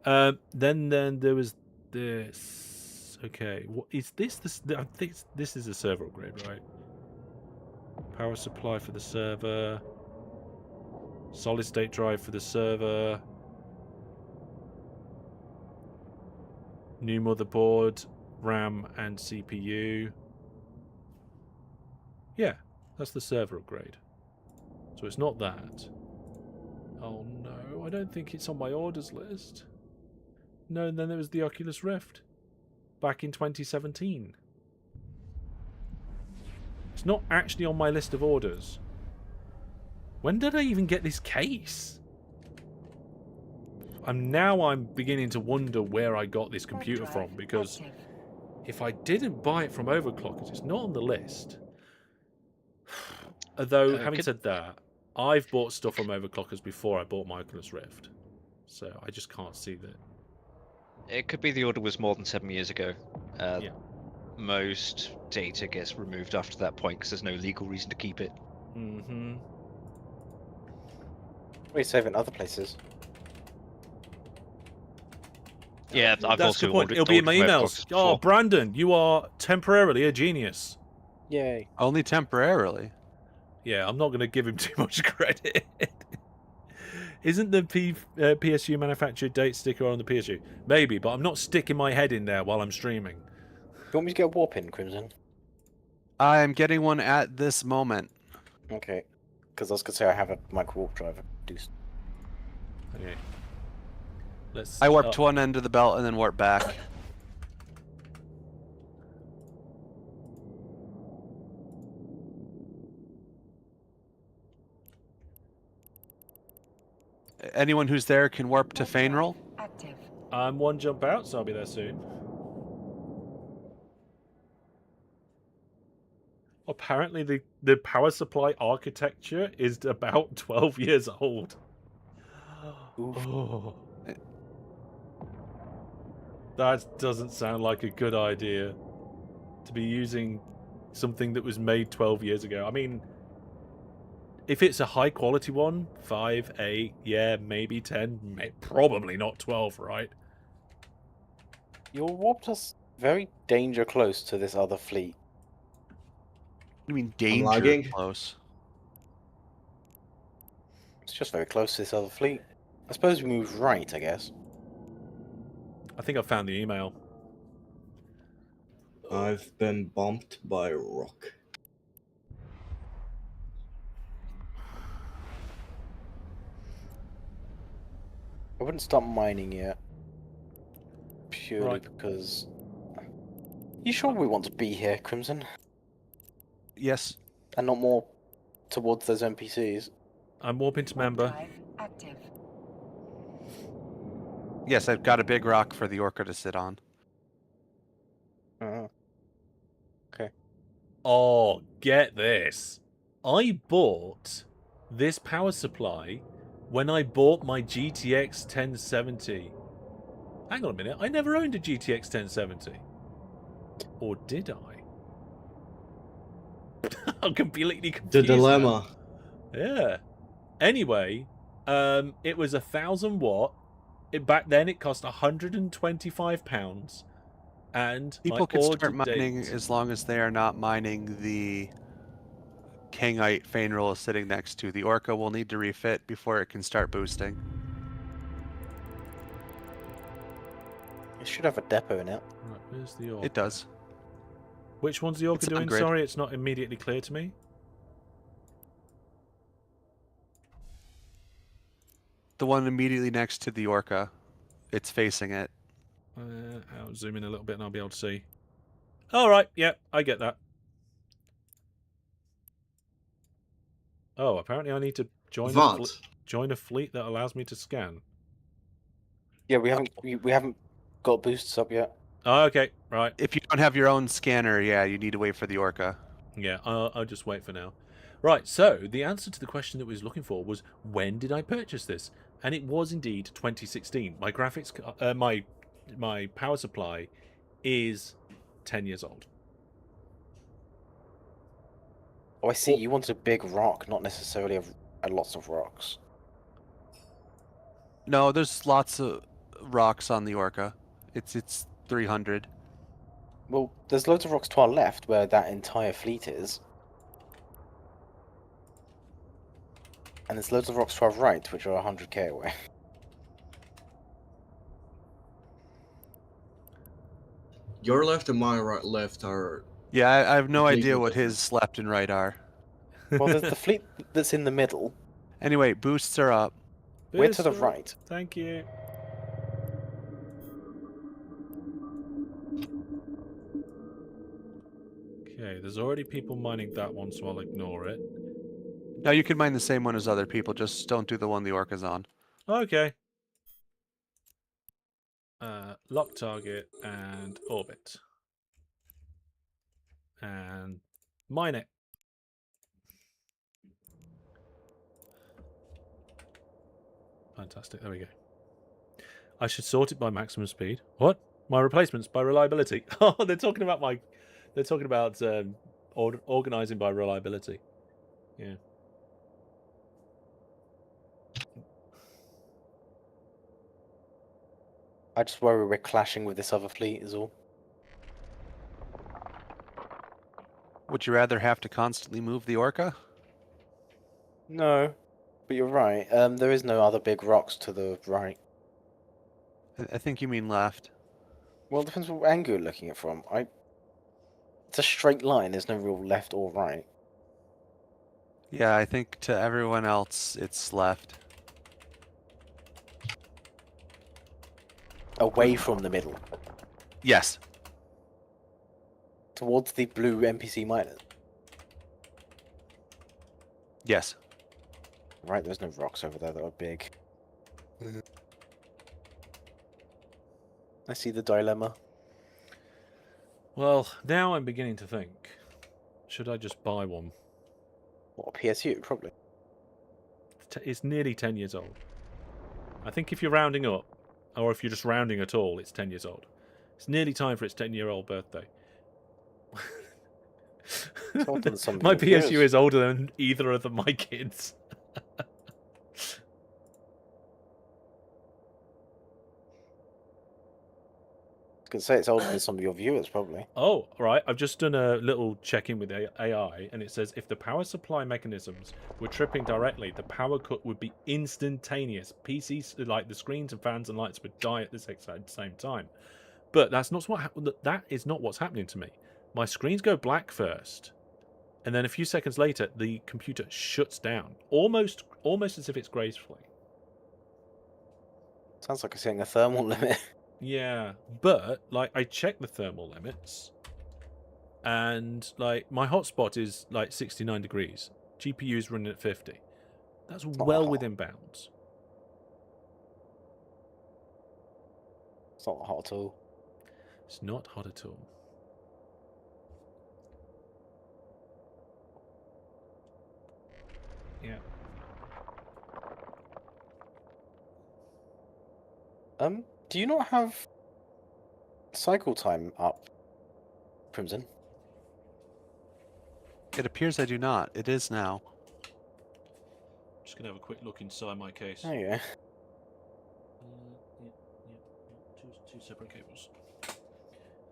Then there was this. Okay, what is this? I think this is a server upgrade, right? Power supply for the server. Solid state drive for the server. New motherboard, RAM and CPU. Yeah, that's the server upgrade. So it's not that. Oh no, I don't think it's on my orders list. No, and then there was the Oculus Rift. Back in 2017. It's not actually on my list of orders. When did I even get this case? I'm beginning to wonder where I got this computer from, because if I didn't buy it from Overclockers, it's not on the list. Although, having said that, I've bought stuff from overclockers before I bought my Oculus Rift, so I just can't see that.
It could be the order was more than 7 years ago.
Yeah.
Most data gets removed after that point because there's no legal reason to keep it.
Mm-hmm.
We save in other places.
Yeah, I've
That's a
also
good point.
ordered,
It'll be in my
ordered from
emails.
overclockers
Oh,
before.
Brandon, you are temporarily a genius.
Yay.
Only temporarily.
Yeah, I'm not going to give him too much credit. Isn't the PSU manufactured date sticker on the PSU? Maybe, but I'm not sticking my head in there while I'm streaming.
Do you want me to get a warp in, Crimson?
I am getting one at this moment.
Okay. Because I was going to say I have a micro warp drive.
Okay. Let's.
I warped one end of the belt and then warped back. Anyone who's there can warp to Fainroll.
Active.
I'm one jump out, so I'll be there soon. Apparently, the power supply architecture is about 12 years old. Oh. That doesn't sound like a good idea. To be using something that was made 12 years ago. I mean, if it's a high quality one, 5, 8, yeah, maybe 10, probably not 12, right?
Your warped us very danger close to this other fleet.
I mean, danger
lagging.
close.
It's just very close to this other fleet. I suppose we move right, I guess.
I think I found the email.
I've been bumped by a rock.
I wouldn't start mining yet. Purely
Right.
because... You sure we want to be here, Crimson?
Yes.
And not more towards those NPCs?
I'm warping to member.
Drive active.
Yes, I've got a big rock for the orca to sit on.
Oh, get this. I bought this power supply when I bought my GTX 1070. Hang on a minute. I never owned a GTX 1070. Or did I? I'm completely confused.
The
now.
dilemma.
Yeah. Anyway, it was 1,000 watt. Back then, it cost £125. And
People
my
can start
order
mining
date...
as long as they are not mining the Kangite Fainroll is sitting next to. The orca will need to refit before it can start boosting.
It should have a depot in it.
Right, where's the orca?
It does.
Which one's the orca
It's on
doing?
grid.
Sorry, it's not immediately clear to me.
The one immediately next to the orca. It's facing it.
I'll zoom in a little bit and I'll be able to see. All right, yeah, I get that. Oh, apparently I need to join join a fleet that allows me to scan.
Yeah, we haven't got boosts up yet.
Oh, okay, right.
If you don't have your own scanner, yeah, you need to wait for the orca.
Yeah, I'll just wait for now. Right, so the answer to the question that we was looking for was, when did I purchase this? And it was indeed 2016. My graphics, my power supply is 10 years old.
Oh, I see. You wanted a big rock, not necessarily a lots of rocks.
No, there's lots of rocks on the orca. It's 300.
Well, there's loads of rocks to our left where that entire fleet is. And there's loads of rocks to our right, which are 100k away.
Your left and my right left are...
Yeah, I have no
Completely
idea what
different.
his left and right are.
Well, there's the fleet that's in the middle.
Anyway, boosts are up.
We're to the
Booster,
right.
Thank you. Okay, there's already people mining that one, so I'll ignore it.
Now you can mine the same one as other people, just don't do the one the orca's on.
Okay. Lock target and orbit. And mine it. Fantastic. There we go. I should sort it by maximum speed. What? My replacements by reliability. Oh, they're talking about my. They're talking about organizing by reliability. Yeah.
I just worry we're clashing with this other fleet is all.
Would you rather have to constantly move the Orca?
No, but you're right. There is no other big rocks to the right.
I think you mean left.
Well, it depends what angle you're looking at from. It's a straight line. There's no real left or right.
Yeah, I think to everyone else it's left.
Away from the middle,
Yes.
towards the blue NPC miners.
Yes.
Right, there's no rocks over there that are big. I see the dilemma.
Well, now I'm beginning to think. Should I just buy one?
What, a PSU? Probably.
It's nearly 10 years old. I think if you're rounding up, or if you're just rounding at all, it's 10 years old. It's nearly time for its 10-year-old birthday.
It's older than some of
My
your
PSU
viewers.
is older than either of my kids.
I was gonna say it's older than some of your viewers, probably.
Oh, right. I've just done a little check-in with AI, and it says if the power supply mechanisms were tripping directly, the power cut would be instantaneous. PCs, like the screens and fans and lights, would die at the same time. But that's not what that is not what's happening to me. My screens go black first, and then a few seconds later, the computer shuts down, almost as if it's gracefully.
Sounds like it's hitting a thermal limit.
Yeah, but like I checked the thermal limits, and like my hotspot is like 69 degrees. GPU is running at 50. That's well
hot.
within bounds.
It's not hot at all.
It's not hot at all. Yeah.
Do you not have cycle time up, Crimson?
It appears I do not. It is now.
Just gonna have a quick look inside my case.
Oh yeah.
Two separate cables.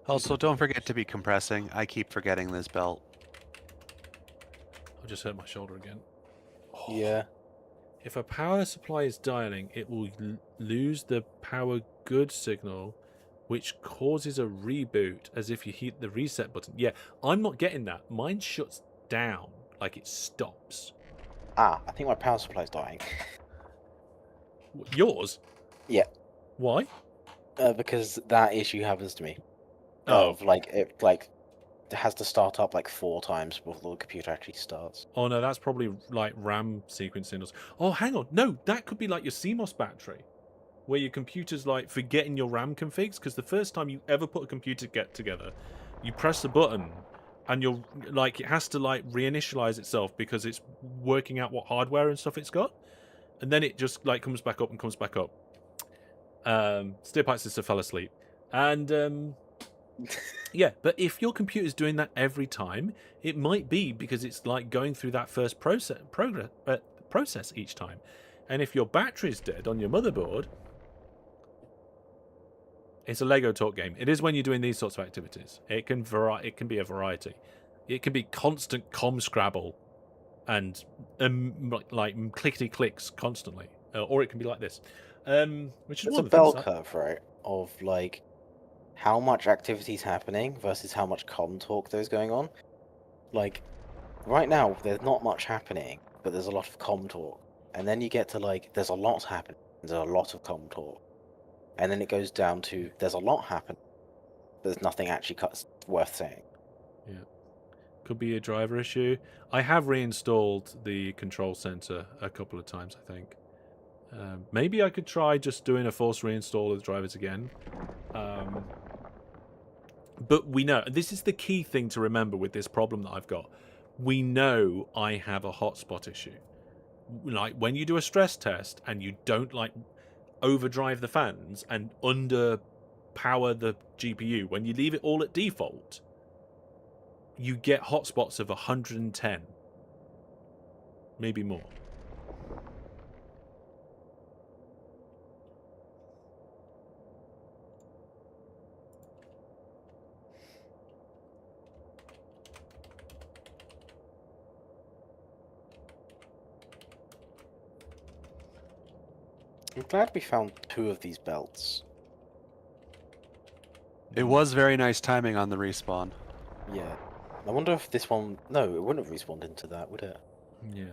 Also, don't forget to be compressing. I keep forgetting this belt.
I just hurt my shoulder again. Oh.
Yeah.
If a power supply is dialing, it will lose the power good signal, which causes a reboot as if you hit the reset button. Yeah, I'm not getting that. Mine shuts down, like it stops.
Ah, I think my power supply's dying.
Yours?
Yeah.
Why?
Because that issue happens to me.
Oh.
Of like it has to start up like 4 times before the computer actually starts.
Oh no, that's probably like RAM sequencing. Oh, hang on. No, that could be like your CMOS battery, where your computer's like forgetting your RAM configs, because the first time you ever put a computer together, you press the button and you're like, it has to like reinitialize itself because it's working out what hardware and stuff it's got, and then it just like comes back up and comes back up. Steerpipe sister fell asleep, and yeah, but if your computer's doing that every time, it might be because it's like going through that first process each time. And if your battery's dead on your motherboard, it's a Lego talk game. It is when you're doing these sorts of activities. It can be a variety. It can be constant scrabble and like clickety clicks constantly, or it can be like this. Which is
It's
one
a
of the
bell
things
curve, right? Of like how much activity's happening versus how much com talk there's going on. Like right now, there's not much happening, but there's a lot of com talk. And then you get to like there's a lot happening, there's a lot of com talk, and then it goes down to there's a lot happening, but there's nothing actually worth saying.
Yeah. Could be a driver issue. I have reinstalled the control center a couple of times, I think. Maybe I could try just doing a force reinstall of the drivers again. But we know, this is the key thing to remember with this problem that I've got. We know I have a hotspot issue. like when you do a stress test and you don't like overdrive the fans and underpower the GPU, when you leave it all at default, you get hotspots of 110, maybe more.
I'm glad we found 2 of these belts.
It was very nice timing on the respawn.
Yeah. I wonder if this one... No, it wouldn't have respawned into that, would it?
Yeah.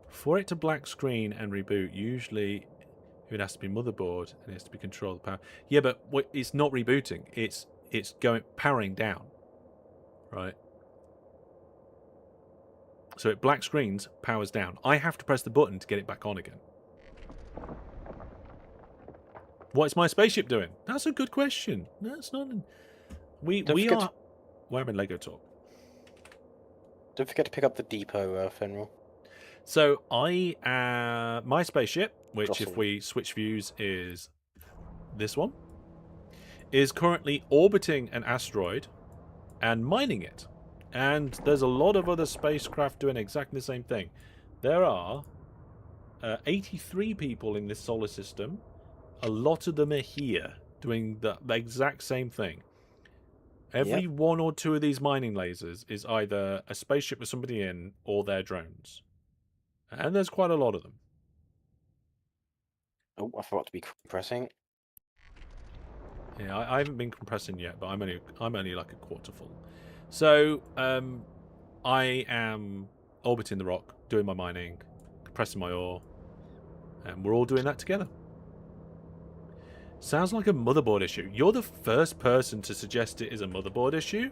For it to black screen and reboot, usually it has to be motherboard and it has to be control power. Yeah, but it's not rebooting. It's going powering down, right? So it black screens, powers down. I have to press the button to get it back on again. What's my spaceship doing? That's a good question. That's not. We are. We're having Lego talk.
Don't forget to pick up the depot, Fenrir.
So my spaceship, which
Jostle.
if we switch views is this one, is currently orbiting an asteroid and mining it. And there's a lot of other spacecraft doing exactly the same thing. There are 83 people in this solar system. A lot of them are here doing the exact same thing. Every one or two of these mining lasers is either a spaceship with somebody in or their drones. And there's quite a lot of them.
Oh, I forgot to be compressing.
Yeah, I haven't been compressing yet, but I'm only like a quarter full. So I am orbiting the rock, doing my mining, compressing my ore, and we're all doing that together. Sounds like a motherboard issue. You're the first person to suggest it is a motherboard issue.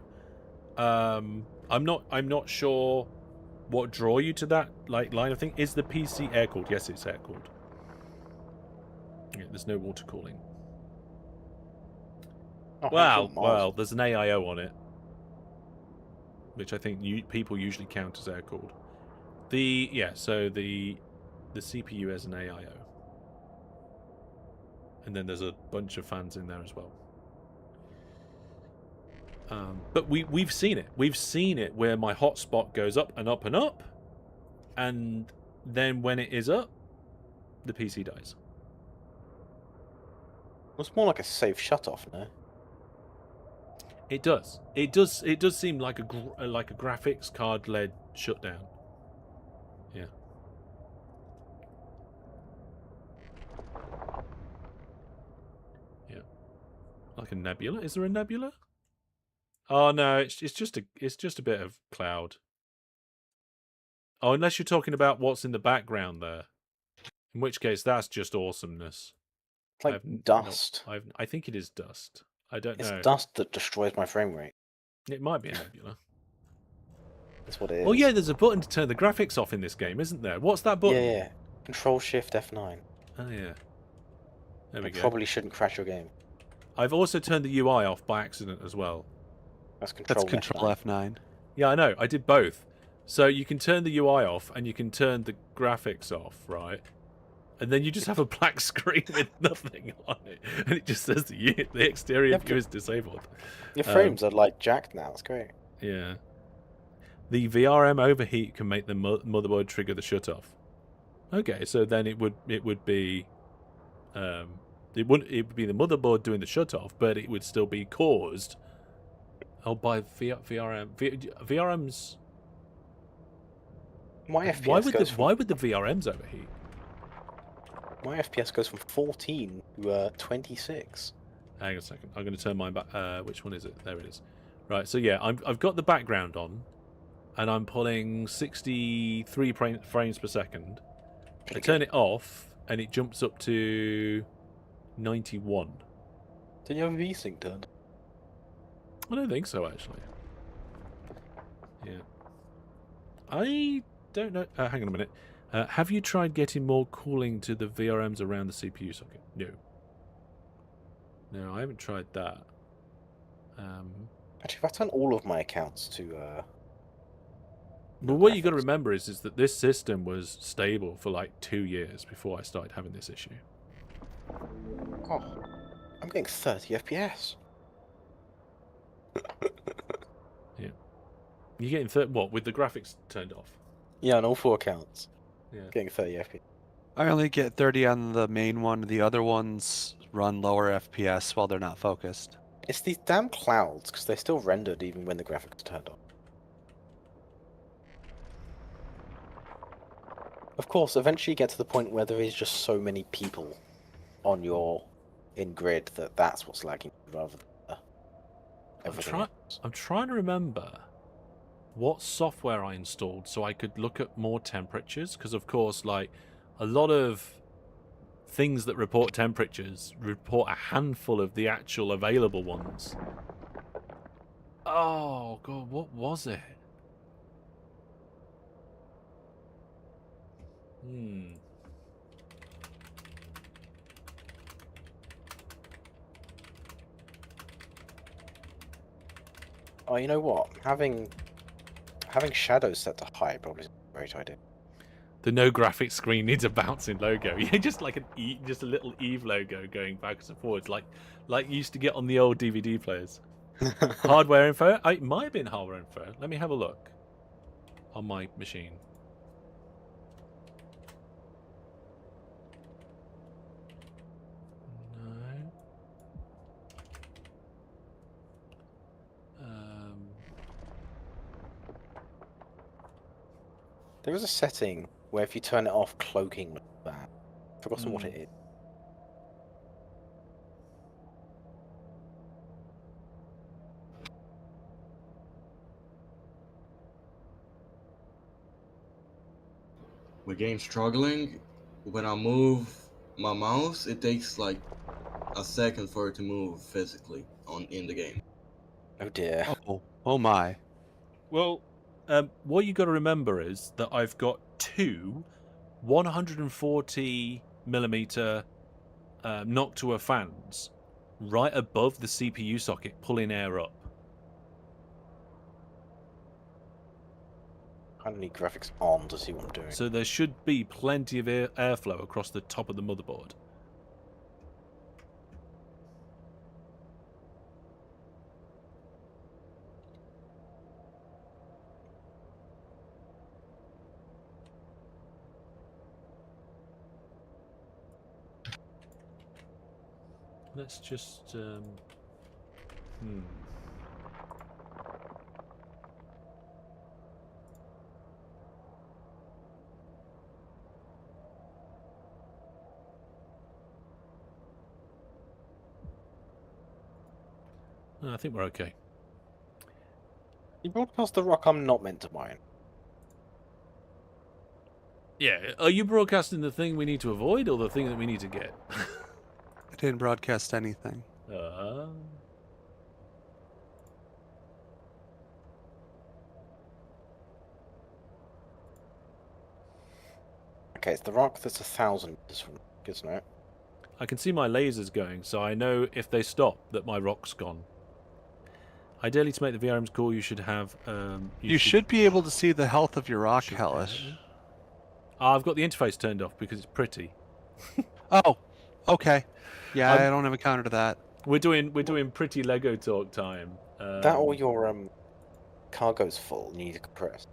I'm not sure what draw you to that line of thing. Is the PC air cooled? Yes, it's air cooled. Yeah, there's no water cooling.
Oh,
Well, there's an AIO on it, which I think people usually count as air cooled. So the CPU has an AIO. And then there's a bunch of fans in there as well. But we've seen it. We've seen it where my hotspot goes up and up and up, and then when it is up, the PC dies.
It's more like a safe shut-off, no?
It does. It does seem like a graphics card-led shutdown. Yeah. Yeah. Like a nebula. Is there a nebula? Oh no, it's just a bit of cloud. Oh, unless you're talking about what's in the background there, in which case that's just awesomeness.
It's like dust.
I think it is dust. I don't know.
It's dust that destroys my frame rate.
It might be a nebula.
That's what it is.
Oh yeah, there's a button to turn the graphics off in this game, isn't there? What's that button?
Yeah. Control Shift F9.
Oh yeah. There we go.
Probably shouldn't crash your game.
I've also turned the UI off by accident as well.
That's Control
F9.
Yeah, I know. I did both. So you can turn the UI off and you can turn the graphics off, right? And then you just have a black screen with nothing on it, and it just says the exterior view is disabled.
Your frames are like jacked now. It's great.
Yeah. The VRM overheat can make the motherboard trigger the shut off. Okay, so then it would be it would be the motherboard doing the shut off, but it would still be caused by VRM. VRMs.
My FPS
why would the VRMs overheat?
My FPS goes from 14 to 26.
Hang on a second. I'm going to turn mine back. Which one is it? There it is. Right. So yeah, I've got the background on, and I'm pulling 63 frames per second. I turn it off, and it jumps up to 91.
Did you have VSync done?
I don't think so, actually. Yeah. I don't know. Hang on a minute. Have you tried getting more cooling to the VRMs around the CPU socket? No. No, I haven't tried that.
Actually, if I turn all of my accounts to
But what you got to remember is that this system was stable for like 2 years before I started having this issue.
Oh, I'm getting 30 FPS.
You're getting what with the graphics turned off?
Yeah, on all 4 accounts.
Yeah.
Getting 30 FPS.
I only get 30 on the main one. The other ones run lower FPS while they're not focused.
It's these damn clouds, because they're still rendered even when the graphics are turned on. Of course, eventually you get to the point where there is just so many people on your in-grid that that's what's lagging rather than everything else.
I'm trying to remember what software I installed so I could look at more temperatures, because of course, like, a lot of things that report temperatures report a handful of the actual available ones. Oh god, what was it?
Oh, you know what? Having shadows set to high probably is a great idea.
The no graphics screen needs a bouncing logo. Yeah, just like just a little Eve logo going backwards and forwards, like you used to get on the old DVD players. Hardware info. It might have been hardware info. Let me have a look on my machine. No.
There is a setting where if you turn it off, cloaking looks bad. I've forgotten what it is.
My game's struggling. When I move my mouse, it takes like a second for it to move physically in the game.
Oh dear.
Oh my.
Well, what you got to remember is that I've got 2 140mm Noctua fans right above the CPU socket, pulling air up.
I don't need graphics on to see what I'm doing.
So there should be plenty of airflow across the top of the motherboard. Let's just I think we're okay.
You broadcast the rock I'm not meant to mine.
Yeah, are you broadcasting the thing we need to avoid or the thing that we need to get?
I didn't broadcast anything.
Okay, it's the rock that's 1,000 meters from. Good to know.
I can see my lasers going, so I know if they stop that my rock's gone. Ideally, to make the VRMs cool, you should have.
You should be able to see the health of your rock, Hellish.
I've got the interface turned off because it's pretty.
Oh, okay. Yeah, I don't have a counter to that.
We're doing pretty Lego talk time.
That or your cargo's full and you need to compress.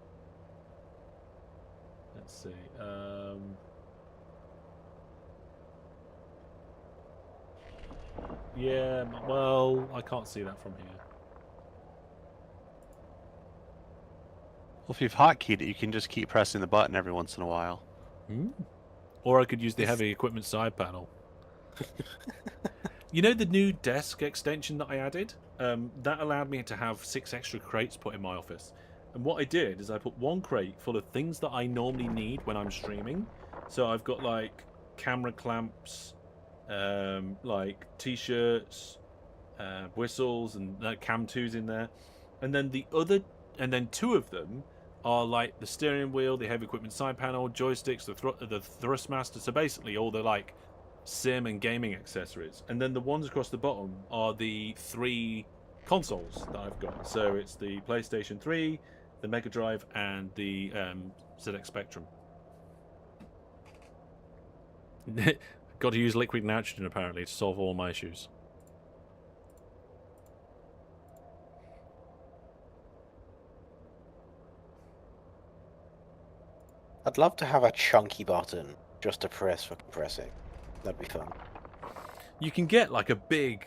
Let's see. Yeah, well, I can't see that from here.
Well, if you've hotkeyed it, you can just keep pressing the button every once in a while.
Or I could use the heavy equipment side panel. You know the new desk extension that I added? That allowed me to have 6 extra crates put in my office. And what I did is I put 1 crate full of things that I normally need when I'm streaming. So I've got like camera clamps, like t-shirts, whistles, and cam 2s in there. And then 2 of them are like the steering wheel, the heavy equipment side panel, joysticks, the thrustmaster. So basically all the like sim and gaming accessories. And then the ones across the bottom are the 3 consoles that I've got. So it's the PlayStation 3, the Mega Drive, and the ZX Spectrum. Got to use liquid nitrogen apparently to solve all my issues.
I'd love to have a chunky button just to press for compressing. That'd be fun.
You can get like a big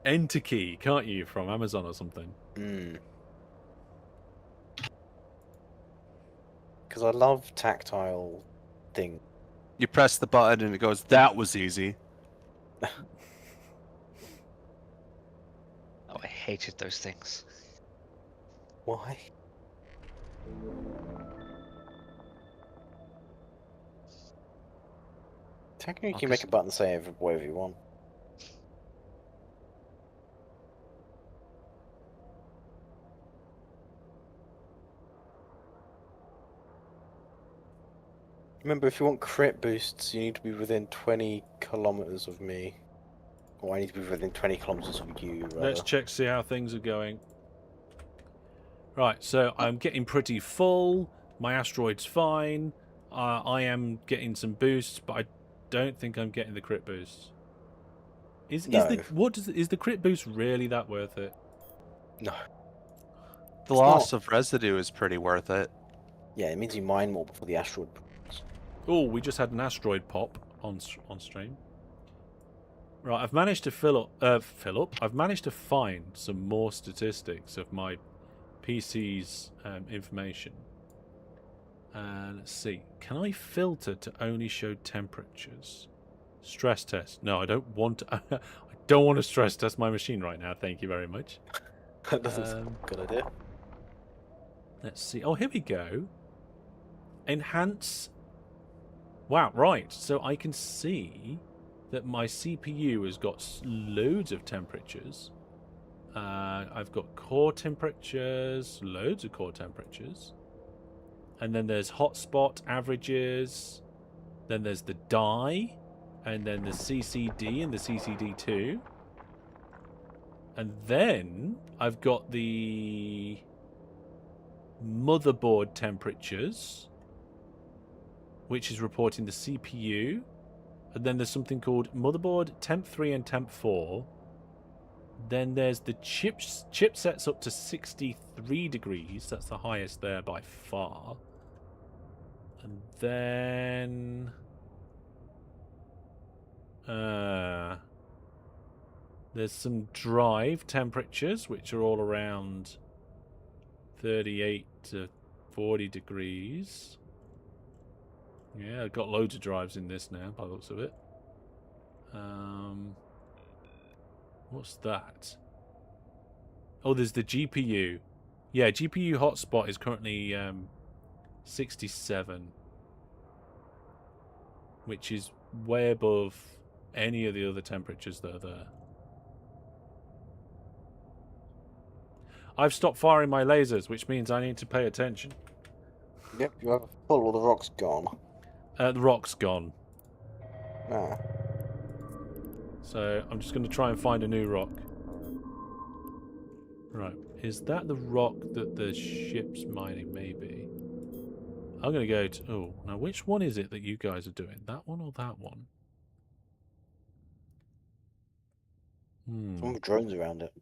enter key, can't you, from Amazon or something?
Because I love tactile thing.
You press the button and it goes, that was easy.
Oh, I hated those things.
Why? Technically, you can make a button say whatever you want. Remember, if you want crit boosts, you need to be within 20 kilometers of me. Or I need to be within 20 kilometers of you, rather.
Let's check, see how things are going. Right, so I'm getting pretty full. My asteroid's fine. I am getting some boosts, but I don't think I'm getting the crit boosts. Is the crit boost really that worth it?
No.
The loss of residue is pretty worth it.
Yeah, it means you mine more before the asteroid.
Oh, we just had an asteroid pop on stream. Right, I've managed to fill up. I've managed to find some more statistics of my PC's information. Let's see. Can I filter to only show temperatures? Stress test. No, I don't want to. I don't want to stress test my machine right now. Thank you very much.
That doesn't sound a good idea.
Let's see. Oh, here we go. Enhance. Wow, right. So I can see that my CPU has got loads of temperatures. I've got core temperatures, loads of core temperatures. And then there's hotspot averages. Then there's the die. And then the CCD and the CCD2. And then I've got the motherboard temperatures, which is reporting the CPU. And then there's something called motherboard temp 3 and temp 4. Then there's the chipsets up to 63 degrees. That's the highest there by far. And then there's some drive temperatures, which are all around 38 to 40 degrees. Yeah, I've got loads of drives in this now, by the looks of it. What's that? Oh, there's the GPU. Yeah, GPU hotspot is currently 67, which is way above any of the other temperatures that are there. I've stopped firing my lasers, which means I need to pay attention.
Yep, you have all the rock's gone.
The rock's gone.
Ah.
So I'm just going to try and find a new rock. Right. Is that the rock that the ship's mining? Maybe. I'm going to go to... Oh, now which one is it that you guys are doing? That one or that one?
Some with drones around it.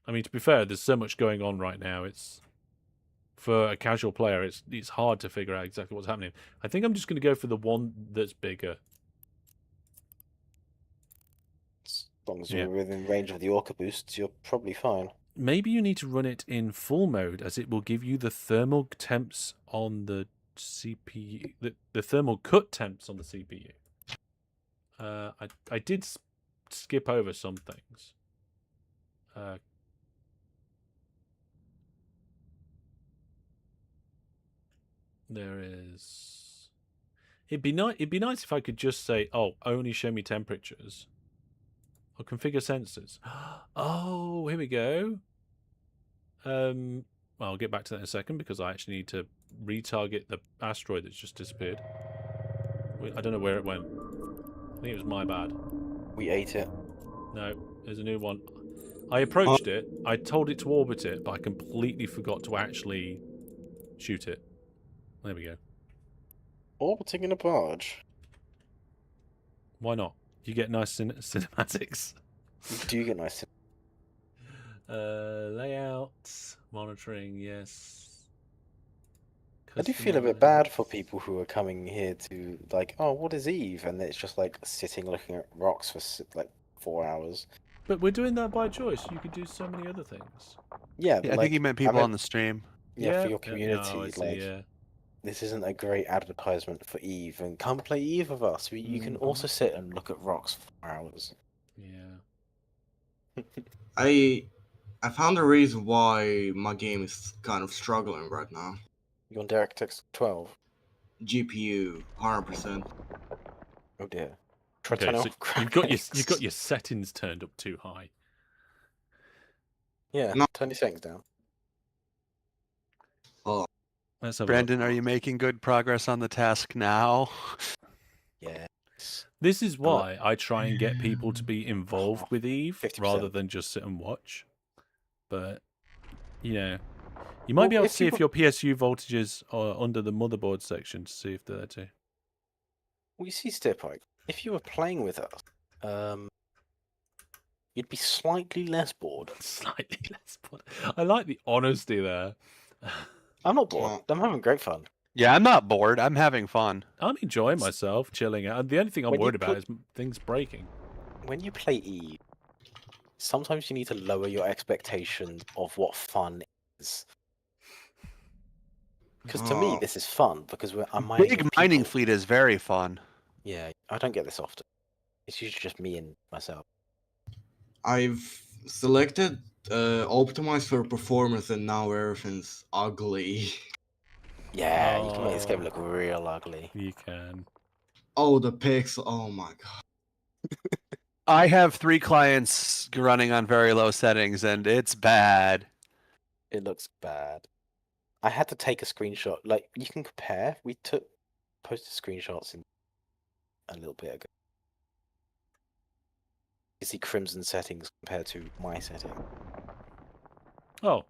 I mean, to be fair, there's so much going on right now. It's... For a casual player, it's hard to figure out exactly what's happening. I think I'm just going to go for the one that's bigger.
As long as you're within range of the Orca boosts, you're probably fine.
Maybe you need to run it in full mode, as it will give you the thermal temps on the CPU. The thermal cut temps on the CPU. I did skip over some things. There is. It'd be nice if I could just say, "Oh, only show me temperatures." Or configure sensors. Oh, here we go. Well, I'll get back to that in a second because I actually need to retarget the asteroid that's just disappeared. I don't know where it went. I think it was my bad.
We ate it.
No, there's a new one. I approached it. I told it to orbit it, but I completely forgot to actually shoot it. There we go.
Orbiting in a barge.
Why not? You get nice cinematics.
You do get nice.
Layout, monitoring, yes.
I do feel a bit bad for people who are coming here to like, oh, what is Eve? And it's just like sitting looking at rocks for like 4 hours.
But we're doing that by choice. You could do so many other things.
Yeah,
Yeah, I
like,
think he meant people
meant-
on the stream.
Yeah, for your
yeah,
community,
no, I see,
like
yeah.
this isn't a great advertisement for Eve, and come play Eve with us. You can also sit and look at rocks for 4 hours.
Yeah.
I found a reason why my game is kind of struggling right now.
You're on DirectX 12.
GPU, 100%.
Oh dear. Try
Okay,
turning
so
off
you've got your settings turned up too high.
Yeah,
No.
turn your settings down.
Let's have a look.
Brandon, are you making good progress on the task now?
Yeah.
This is why I try and get people to be involved with Eve
50%.
rather than just sit and watch. But, you know, you might be
Well,
able
if
to see
you
if your PSU voltages are under the motherboard section to see if they're there too.
Well, you see, Stipike, if you were playing with us, you'd be slightly less bored.
Slightly less bored. I like the honesty there.
I'm not bored. I'm having great fun.
Yeah, I'm not bored. I'm having fun.
I'm enjoying myself, chilling out. The only thing I'm
When you
worried about
put-
is things breaking.
When you play Eve, sometimes you need to lower your expectations of what fun is. Because to me,
Oh.
this is fun because I'm mining
Big
with
mining
people.
fleet is very fun.
Yeah, I don't get this often. It's usually just me and myself.
I've selected optimize for performance, and now everything's ugly.
Yeah, you can make this game
Oh.
look real ugly.
You can.
Oh, the pixel. Oh my god.
I have 3 clients running on very low settings, and it's bad.
It looks bad. I had to take a screenshot. Like, you can compare. We posted screenshots in a little bit ago. You see Crimson settings compared to my setting.
Oh.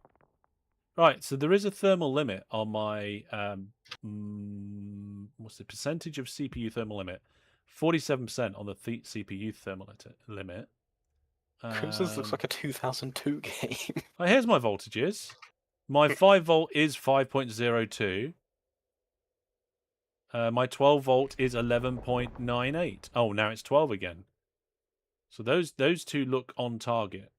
Right, so there is a thermal limit on my what's the percentage of CPU thermal limit? 47% on the CPU thermal limit.
Crimson's looks like a 2002 game.
Oh, here's my voltages. My 5 volt is 5.02. My 12 volt is 11.98. Oh, now it's 12 again. So those two look on target.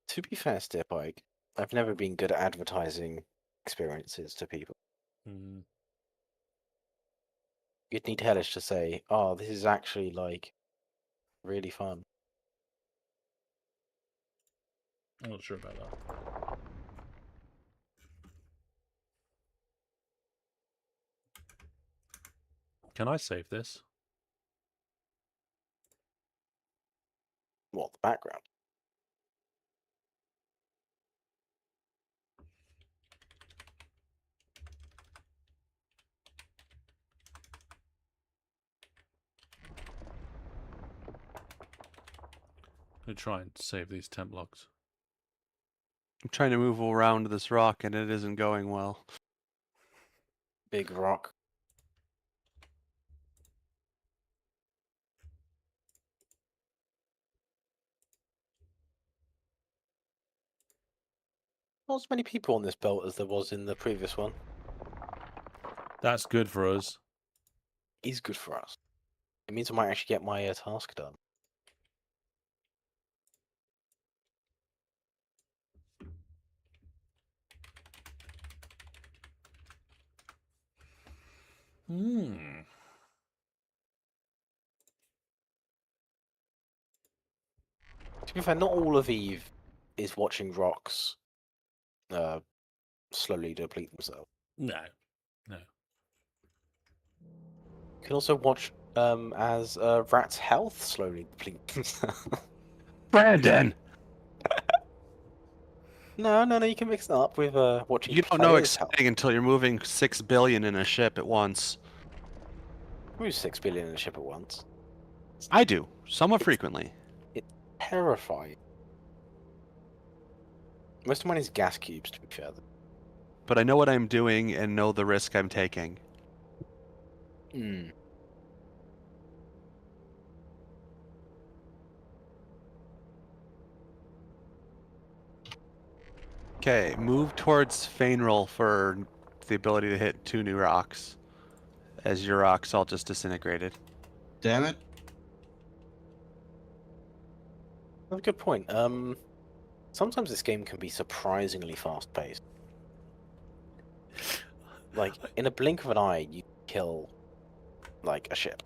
To be fair, Stipike, I've never been good at advertising experiences to people.
Mm.
You'd need Hellish to say, oh, this is actually, like, really fun.
I'm not sure about that. Can I save this?
What, the background?
I'm going to try and save these temp logs.
I'm trying to move around this rock, and it isn't going well.
Big rock. Not as many people on this belt as there was in the previous one.
That's good for us.
Is good for us. It means I might actually get my task done.
Hmm.
To be fair, not all of Eve is watching rocks slowly deplete themselves.
No. No.
You can also watch as Rat's health slowly deplete themselves.
Brandon!
No, you can mix it up with watching.
You don't know
players' health.
exciting until you're moving 6 billion in a ship at once.
Move 6 billion in a ship at once.
I do, somewhat frequently.
terrified. Most of mine is gas cubes, to be fair.
But I know what I'm doing and know the risk I'm taking.
Hmm.
Okay, move towards Fainroll for the ability to hit 2 new rocks, as your rocks all just disintegrated.
Damn it.
That's a good point. Sometimes this game can be surprisingly fast-paced. Like, in a blink of an eye, you kill, like, a ship.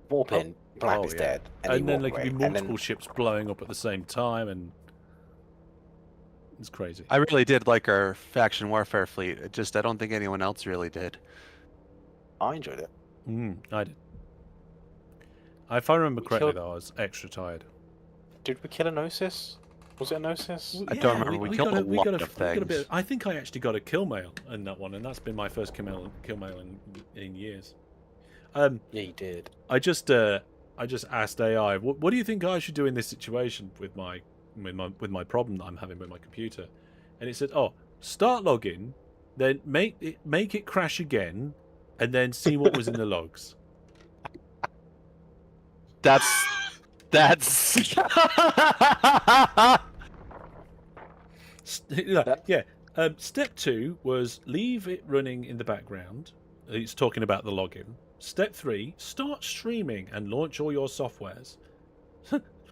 Warp in, Blap is
yeah.
dead, and,
And
you
then
walk
there could
away.
be
And
multiple
then
ships blowing up at the same time, and it's crazy.
I really did like our faction warfare fleet. I don't think anyone else really did.
I enjoyed it.
I did. If I remember
We
correctly,
killed-
though, I was extra tired.
Did we kill a Gnosis? Was it a Gnosis?
I don't remember. We killed a lot of things.
I think I actually got a kill mail in that one, and that's been my first kill mail in years.
Yeah, you did.
I just asked AI, what do you think I should do in this situation with my problem that I'm having with my computer? And it said, oh, start logging, then make it crash again, and then see what was in the logs.
That's
Yeah. Step 2 was leave it running in the background. It's talking about the login. Step 3, start streaming and launch all your softwares.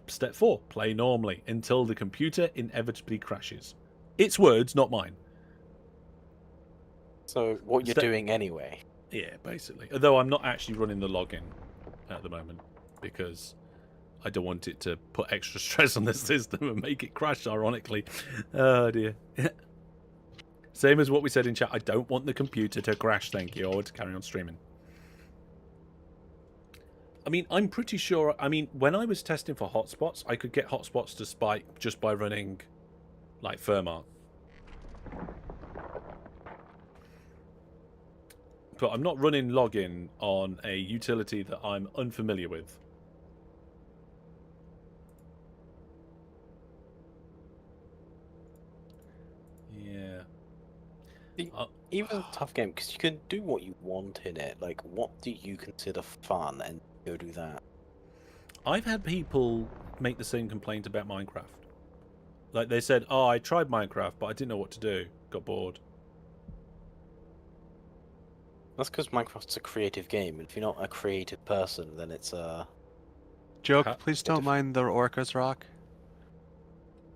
Step 4, play normally until the computer inevitably crashes. It's words, not mine.
So, what you're
Step-
doing anyway.
Yeah, basically. Although I'm not actually running the login at the moment because I don't want it to put extra stress on the system and make it crash, ironically. Oh, dear. Same as what we said in chat. I don't want the computer to crash, thank you. I want to carry on streaming. I mean, I'm pretty sure... I mean, when I was testing for hotspots, I could get hotspots to spike just by running, like, Firmart. But I'm not running login on a utility that I'm unfamiliar with. Yeah.
Even a tough game, because you can do what you want in it. Like, what do you consider fun, and go do that?
I've had people make the same complaint about Minecraft. Like, they said, oh, I tried Minecraft, but I didn't know what to do. Got bored.
That's because Minecraft's a creative game, and if you're not a creative person, then it's
Joke,
Ha-
please don't mind the Orca's rock.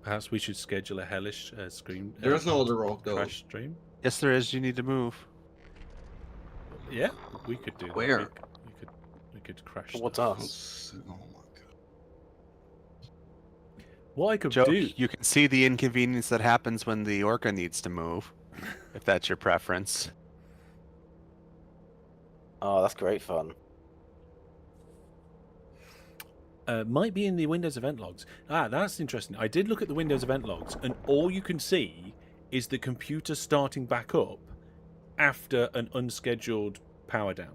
Perhaps we should schedule a hellish stream.
There's no other rock though.
Crash stream.
Yes, there is. You need to move.
Yeah, we could do that.
Where?
We could crash.
What's
stuff.
us?
Oh my god.
What I could
Joke,
do.
you can see the inconvenience that happens when the Orca needs to move, if that's your preference.
Oh, that's great fun.
Might be in the Windows event logs. Ah, that's interesting. I did look at the Windows event logs, and all you can see is the computer starting back up after an unscheduled power down.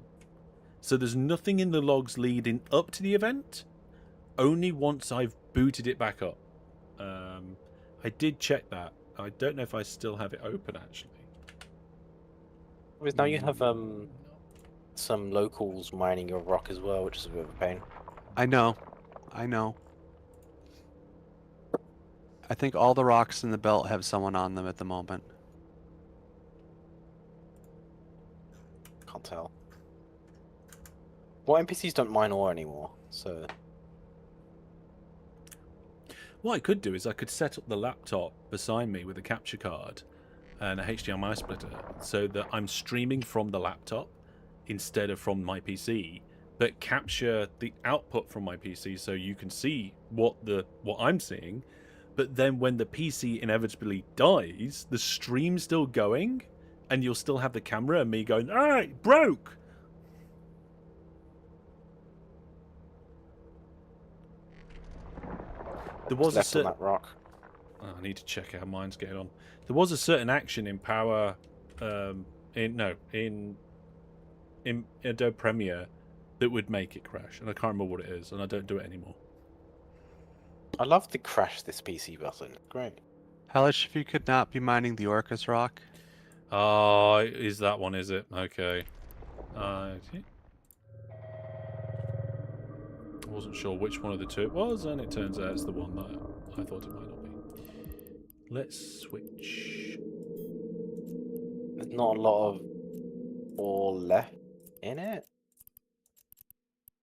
So there's nothing in the logs leading up to the event, only once I've booted it back up. I did check that. I don't know if I still have it open, actually.
Because now you have some locals mining your rock as well, which is a bit of a pain.
I know. I think all the rocks in the belt have someone on them at the moment.
Can't tell. Well, NPCs don't mine ore anymore, so...
What I could do is I could set up the laptop beside me with a capture card and a HDMI splitter so that I'm streaming from the laptop instead of from my PC, but capture the output from my PC so you can see what I'm seeing. But then when the PC inevitably dies, the stream's still going, and you'll still have the camera and me going, "Ah, it broke." There was
left on that rock.
Oh, I need to check how mine's getting on. There was a certain action in Power, in Adobe Premiere that would make it crash, and I can't remember what it is, and I don't do it anymore.
I love the crash this PC button. Great.
Hellish, if you could not be mining the Orcus rock.
Oh, is that one, is it? Okay. Okay. I wasn't sure which one of the two it was, and it turns out it's the one that I thought it might not be. Let's switch.
There's not a lot of ore left in it.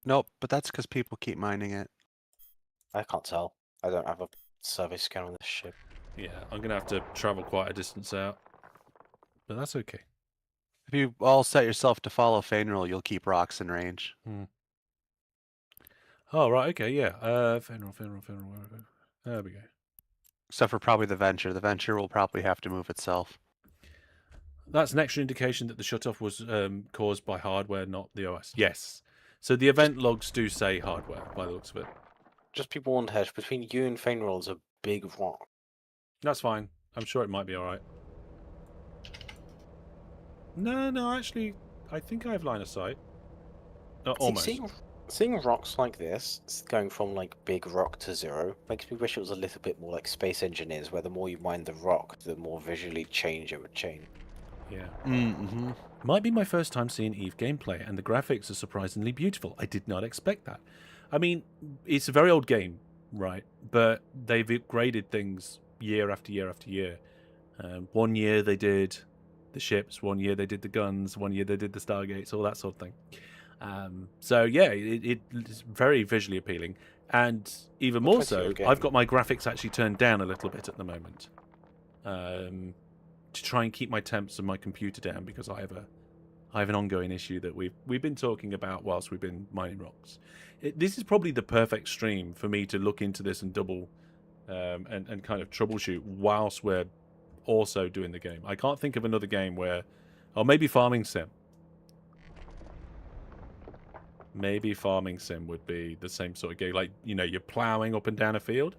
Nope, but that's because people keep mining it.
I can't tell. I don't have a survey scan on this ship.
Yeah, I'm going to have to travel quite a distance out. But that's okay.
If you all set yourself to follow Fainril, you'll keep rocks in range.
Oh, right, okay, yeah. Fenrir. There we go.
Except for probably the Venture. The Venture will probably have to move itself.
That's an extra indication that the shutoff was caused by hardware, not the OS. Yes. So the event logs do say hardware, by the looks of it.
Just be warned, Hedge, between you and Fainroll is a big rock.
That's fine. I'm sure it might be alright. No, actually, I think I have line of sight. Almost.
Seeing rocks like this, going from like big rock to zero, makes me wish it was a little bit more like Space Engineers, where the more you mine the rock, the more visually change it would change.
Yeah.
Mm-hmm.
Might be my first time seeing EVE gameplay, and the graphics are surprisingly beautiful. I did not expect that. I mean, it's a very old game, right? But they've upgraded things year after year after year. 1 year they did the ships, 1 year they did the guns, 1 year they did the Stargates, all that sort of thing. So yeah, it's very visually appealing, and even more so, I've got my graphics actually turned down a little bit at the moment, to try and keep my temps and my computer down, because I have an ongoing issue that we've been talking about whilst we've been mining rocks. This is probably the perfect stream for me to look into this and double and kind of troubleshoot whilst we're also doing the game. I can't think of another game where, or maybe Farming Sim. Maybe Farming Sim would be the same sort of game. Like, you know, you're ploughing up and down a field.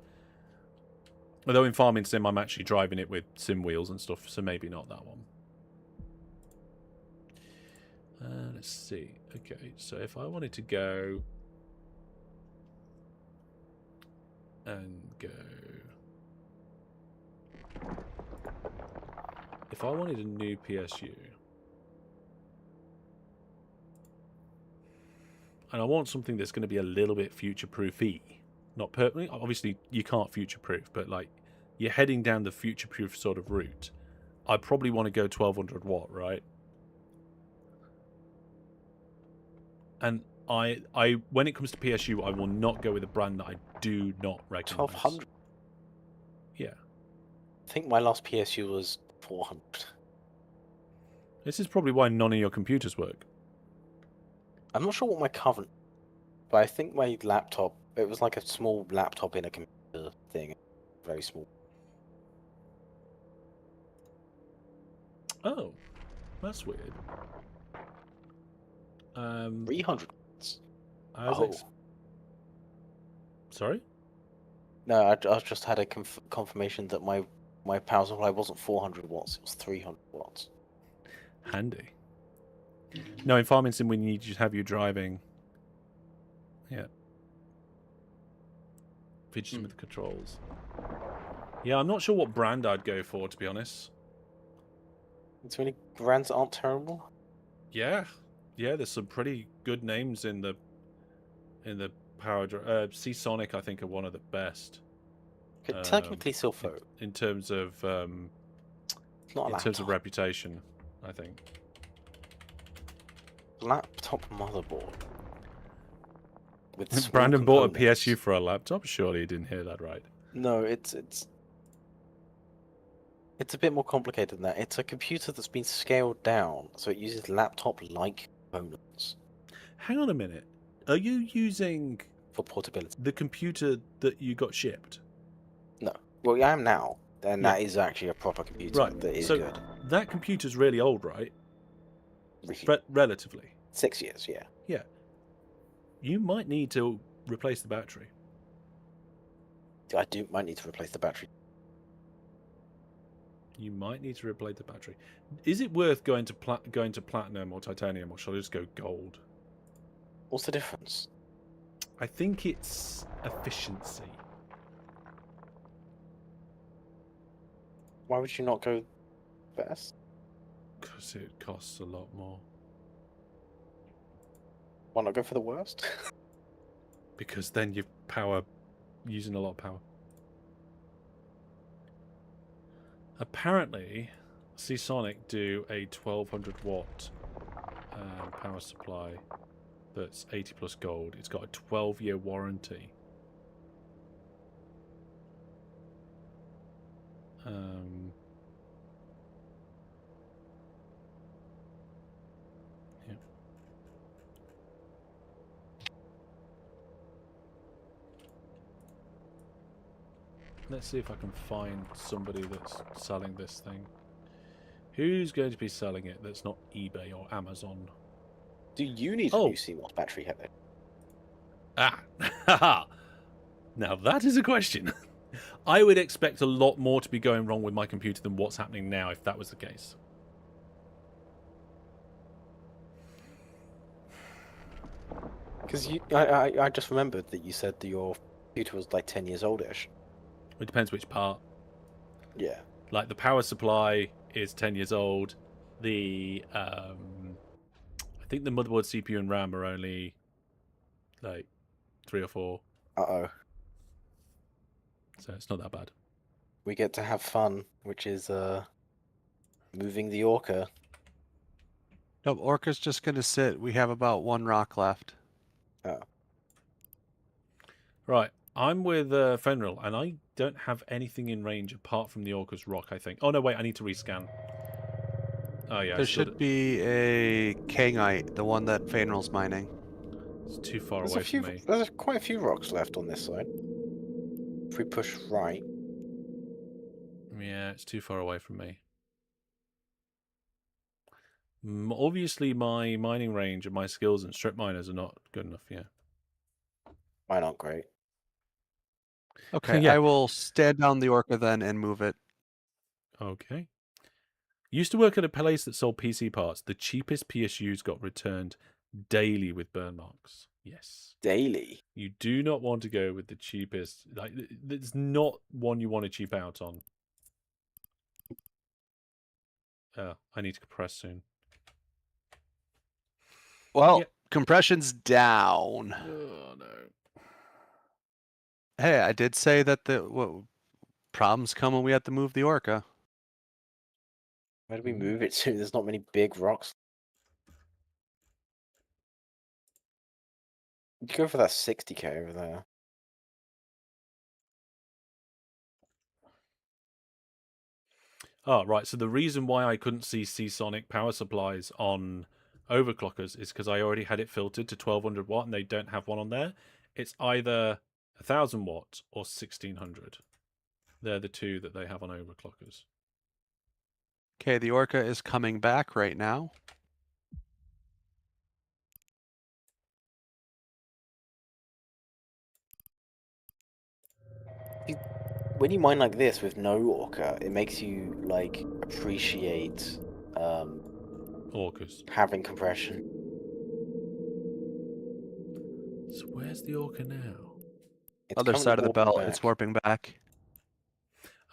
Although in Farming Sim, I'm actually driving it with sim wheels and stuff, so maybe not that one. Let's see. Okay, so if I wanted to go and go... If I wanted a new PSU... And I want something that's going to be a little bit future-proofy. Not permanently. Obviously, you can't future-proof, but like you're heading down the future-proof sort of route. I probably want to go 1200 watt, right? And I when it comes to PSU, I will not go with a brand that I do not recognise.
1200.
Yeah.
I think my last PSU was 400.
This is probably why none of your computers work.
I'm not sure what my current, but I think my laptop, it was like a small laptop in a computer thing. Very small.
Oh, that's weird.
300 watts.
Oh. Sorry?
No, I just had a confirmation that my power supply wasn't 400 watts, it was 300 watts.
Handy. No, in Farming Sim, we need you to have you driving. Yeah. Fidgeting with the controls. Yeah, I'm not sure what brand I'd go for, to be honest.
So many brands aren't terrible.
Yeah, there's some pretty good names in the power drive. Seasonic, I think, are one of the best.
Technically, Silpho.
In terms of reputation, I think.
Laptop motherboard. With
Brandon bought a PSU for a laptop. Surely you didn't hear that right.
No, it's a bit more complicated than that. It's a computer that's been scaled down, so it uses laptop-like components.
Hang on a minute. Are you using
for portability
the computer that you got shipped?
No. Well, I am now, and that is actually a proper computer that is good.
That computer's really old, right? Relatively.
6 years, yeah.
Yeah. You might need to replace the battery.
I might need to replace the battery.
You might need to replace the battery. Is it worth going to platinum or titanium, or shall I just go gold?
What's the difference?
I think it's efficiency.
Why would you not go best?
Because it costs a lot more.
Why not go for the worst?
Because then you're using a lot of power. Apparently, Seasonic do a 1200 watt power supply that's 80 plus gold. It's got a 12-year warranty. Yeah. Let's see if I can find somebody that's selling this thing. Who's going to be selling it that's not eBay or Amazon?
Do you need a new CMOS battery head?
Ah, now that is a question. I would expect a lot more to be going wrong with my computer than what's happening now if that was the case.
Because I just remembered that you said that your computer was like 10 years oldish.
It depends which part.
Yeah.
Like the power supply is 10 years old. The I think the motherboard, CPU, and RAM are only like 3 or 4.
Uh-oh.
So it's not that bad.
We get to have fun, which is moving the Orca.
Nope, Orca's just gonna sit. We have about 1 rock left.
Oh.
Right, I'm with Fenrir, and I don't have anything in range apart from the Orca's rock, I think. Oh, no, wait, I need to rescan. Oh, yeah.
There should be a Kangite, the one that Fainrill's mining.
It's too far away from me.
There's quite a few rocks left on this side. If we push right.
Yeah, it's too far away from me. Obviously, my mining range and my skills and strip miners are not good enough, yeah.
Mine aren't great.
Okay,
Yeah.
I will stand down the Orca then and move it.
Okay. Used to work at a place that sold PC parts. The cheapest PSUs got returned daily with burn marks. Yes.
Daily?
You do not want to go with the cheapest. Like, it's not one you want to cheap out on. I need to compress soon.
Well,
Yeah.
compression's down.
Oh, no.
Hey, I did say that the problems come when we have to move the Orca.
Where do we move it to? There's not many big rocks. You go for that 60k over there.
Oh, right. So the reason why I couldn't see Seasonic power supplies on overclockers is because I already had it filtered to 1200 watt and they don't have one on there. It's either 1000 watt or 1600. They're the two that they have on overclockers.
Okay, the Orca is coming back right now.
When you mine like this with no Orca, it makes you like appreciate
Orcas.
having compression.
So where's the Orca now?
It's
Other
currently
side of the
warping
belt,
back.
it's warping back.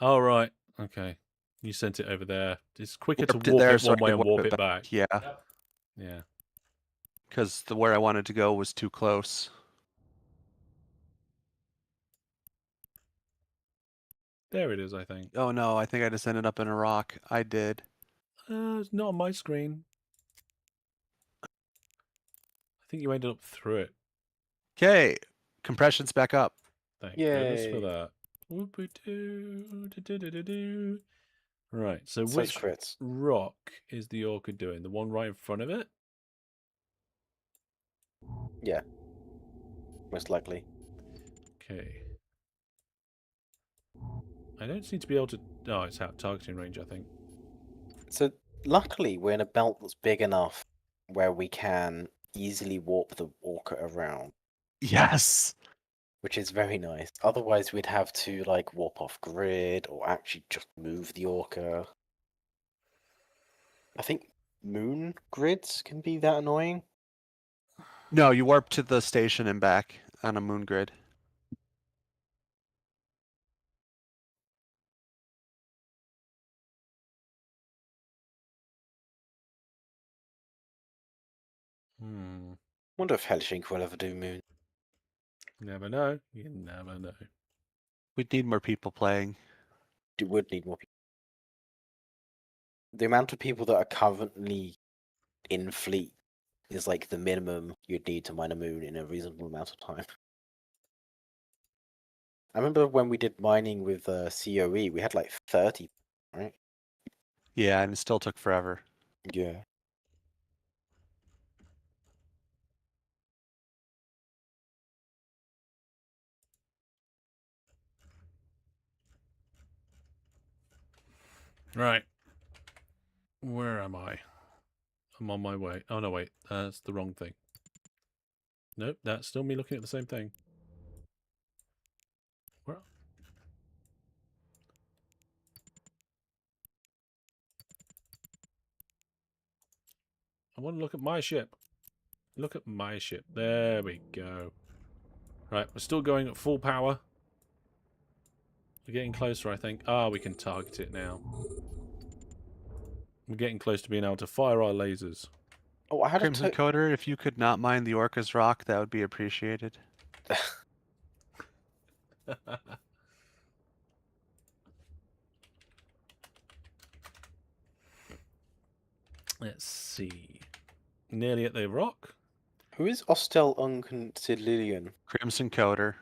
Oh, right. Okay. You sent it over there. It's quicker
Warped
to
it
warp
there
it
so I
one way
could
and
warp
warp
it
it back.
Yeah,
Yeah.
because where I wanted to go was too close.
There it is, I think.
Oh no, I think I just ended up in a rock. I did.
It's not on my screen. I think you ended up through it.
Okay, compression's back up.
Thank goodness for
Yay.
that. Whoop-a-doo, right, so
Says
which
crits.
rock is the Orca doing? The one right in front of it?
Yeah. Most likely.
Okay. I don't seem to be able to... Oh, it's out targeting range, I think.
So luckily we're in a belt that's big enough where we can easily warp the Orca around,
Yes.
which is very nice. Otherwise we'd have to like warp off grid or actually just move the Orca. I think moon grids can be that annoying.
No, you warp to the station and back on a moon grid.
Wonder if Hellshink will ever do Moon.
Never know. You never know.
We'd need more people playing.
You would need more people. The amount of people that are currently in fleet is like the minimum you'd need to mine a moon in a reasonable amount of time. I remember when we did mining with COE, we had like 30, right?
Yeah, and it still took forever.
Yeah.
Right. Where am I? I'm on my way. Oh, no, wait. That's the wrong thing. Nope, that's still me looking at the same thing. Where? I want to look at my ship. Look at my ship. There we go. Right, we're still going at full power. We're getting closer, I think. Ah, we can target it now. We're getting close to being able to fire our lasers.
Oh, I had
Crimson Coder, if you could not mine the Orca's rock, that would be appreciated.
Let's see. Nearly at the rock.
Who is Ostel Unconcilian?
Crimson Coder.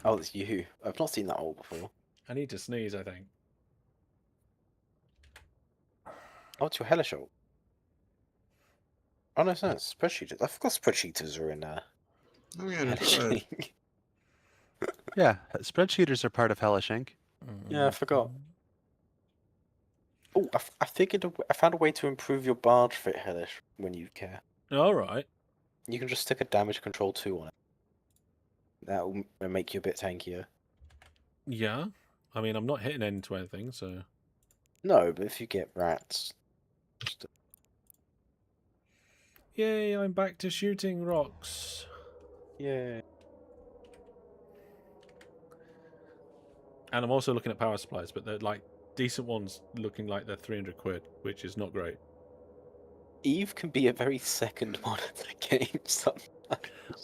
Oh, it's you. I've not seen that old before.
I need to sneeze, I think.
Oh, it's your Hellish ult. Oh, no, it's not. It's spreadsheeters. I forgot spreadsheeters are in
Oh yeah,
Hellish
good.
Link.
Yeah, spreadsheeters are part of Hellish Inc.
Yeah, I forgot. Oh, I figured I found a way to improve your barge fit, Hellish, when you care.
All right.
You can just stick a damage control 2 on it. That will make you a bit tankier.
Yeah. I mean, I'm not hitting into anything, so...
No, but if you get rats... Just...
Yay, I'm back to shooting rocks.
Yeah.
And I'm also looking at power supplies, but they're like decent ones looking like they're 300 quid, which is not great.
Eve can be a very second monitor game sometimes.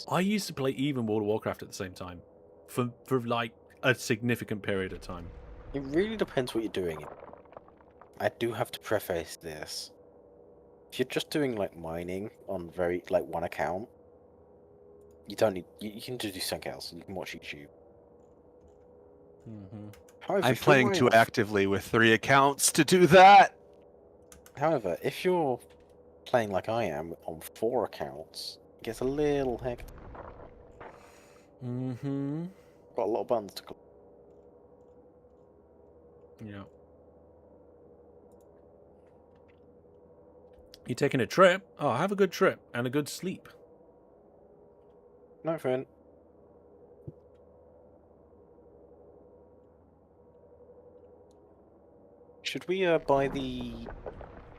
I used to play Eve and World of Warcraft at the same time. For like a significant period of time.
It really depends what you're doing. I do have to preface this. If you're just doing like mining on one account, you don't need. You can just do something else. You can watch YouTube. However,
I'm
if you're
playing
mining
too
off-
actively with 3 accounts to do that.
However, if you're playing like I am on 4 accounts, it gets a little hectic.
Mm-hmm.
Got a lot of buttons to click.
Yeah. You taking a trip? Oh, have a good trip and a good sleep.
No, friend. Should we buy the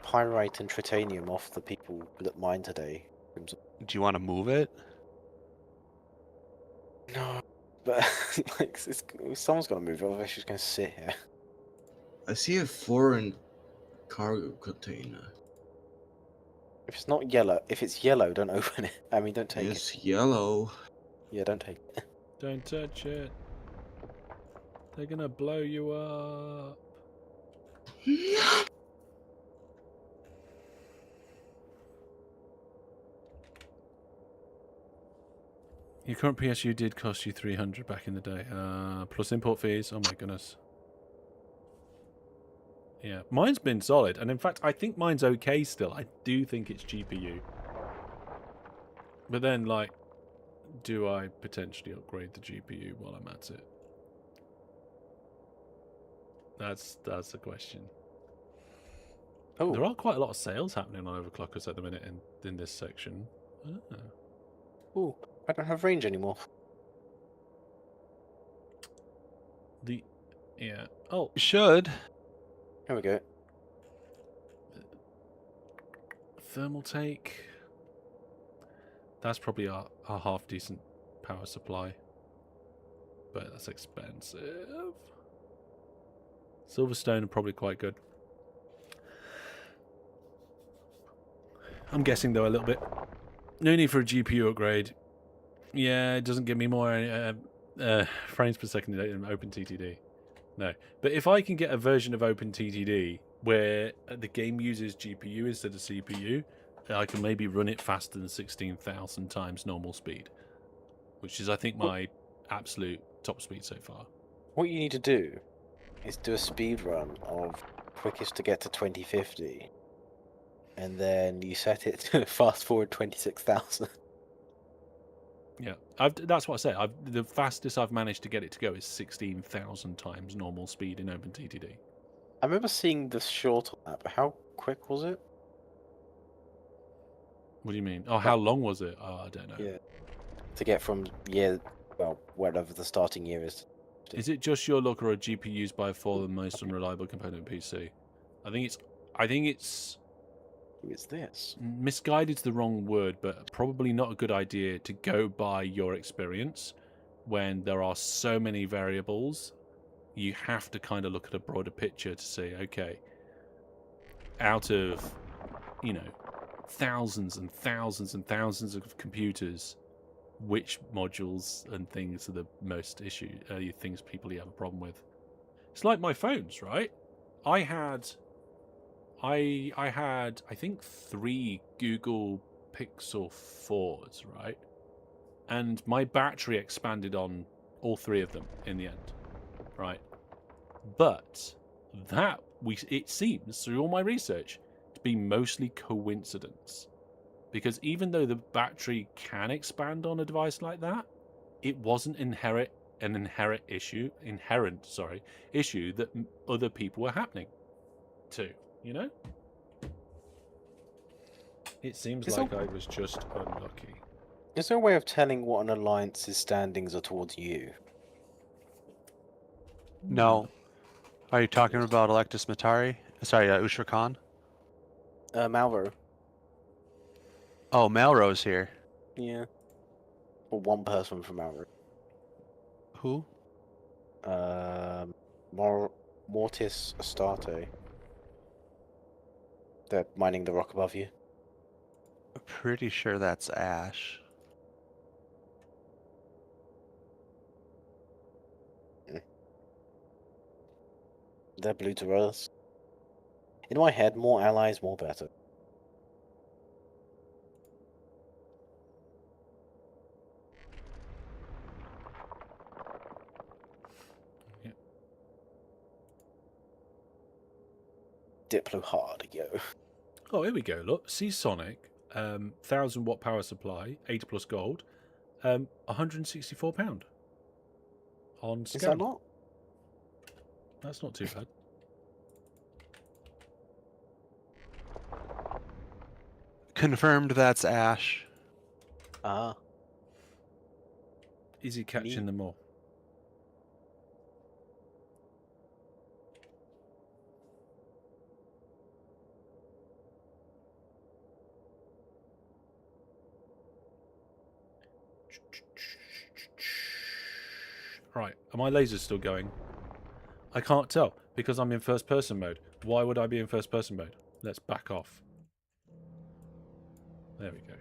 pyrite and tritanium off the people that mine today?
Do you want to move it?
No, but like someone's got to move it. Otherwise, she's going to sit here.
I see a foreign cargo container.
If it's not yellow, if it's yellow, don't open it. I mean, don't take it.
It's yellow.
Yeah, don't take it.
Don't touch it. They're gonna blow you up. Your current PSU did cost you 300 back in the day, plus import fees. Oh my goodness. Yeah, mine's been solid, and in fact, I think mine's okay still. I do think it's GPU, but then, like, do I potentially upgrade the GPU while I'm at it? That's the question.
Oh,
There are quite a lot of sales happening on overclockers at the minute in this section. Ah.
ooh, I don't have range anymore.
Yeah. Oh,
You should.
Here we go.
thermal take. That's probably our half decent power supply, but that's expensive. Silverstone are probably quite good. I'm guessing though a little bit. No need for a GPU upgrade. Yeah, it doesn't give me more frames per second in OpenTTD. No. But if I can get a version of OpenTTD where the game uses GPU instead of CPU, I can maybe run it faster than 16,000 times normal speed, which is, I think, my absolute top speed so far.
What you need to do is do a speed run of quickest to get to 2050, and then you set it to fast forward 26,000.
Yeah, that's what I said. The fastest I've managed to get it to go is 16,000 times normal speed in OpenTTD.
I remember seeing the shorter map. How quick was it?
What do you mean? Oh, how long was it? Oh, I don't know.
Yeah. To get from whatever the starting year is.
Is it just your luck or a GPU used by far the most unreliable component in PC? I think it's
Who is this?
misguided's the wrong word, but probably not a good idea to go by your experience when there are so many variables. You have to kind of look at a broader picture to say, okay, out of, thousands and thousands and thousands of computers, which modules and things are the most things people have a problem with. It's like my phones, right? I had, I think 3 Google Pixel 4s, right? And my battery expanded on all 3 of them in the end, right? But it seems through all my research to be mostly coincidence. Because even though the battery can expand on a device like that, it wasn't an inherent issue that other people were happening to, It seems like I was just unlucky.
Is there a way of telling what an alliance's standings are towards you?
No. Are you talking about Electus Matari? Sorry, Ushra Khan?
Malvo.
Oh, Melrose here.
Yeah. Or one person from Malvo.
Who?
Mortis Astarte. They're mining the rock above you.
Pretty sure that's Ash.
They're blue to us. In my head, more allies, more better.
Yeah.
Diplo hard, yo.
Oh, here we go. Look, Seasonic, 1,000-watt power supply, 80 plus gold, £164 on
Is that
scan.
not?
That's not too bad.
Confirmed that's Ash.
Ah.
Is he catching them all? Right, are my lasers still going? I can't tell because I'm in first person mode. Why would I be in first person mode? Let's back off. There we go.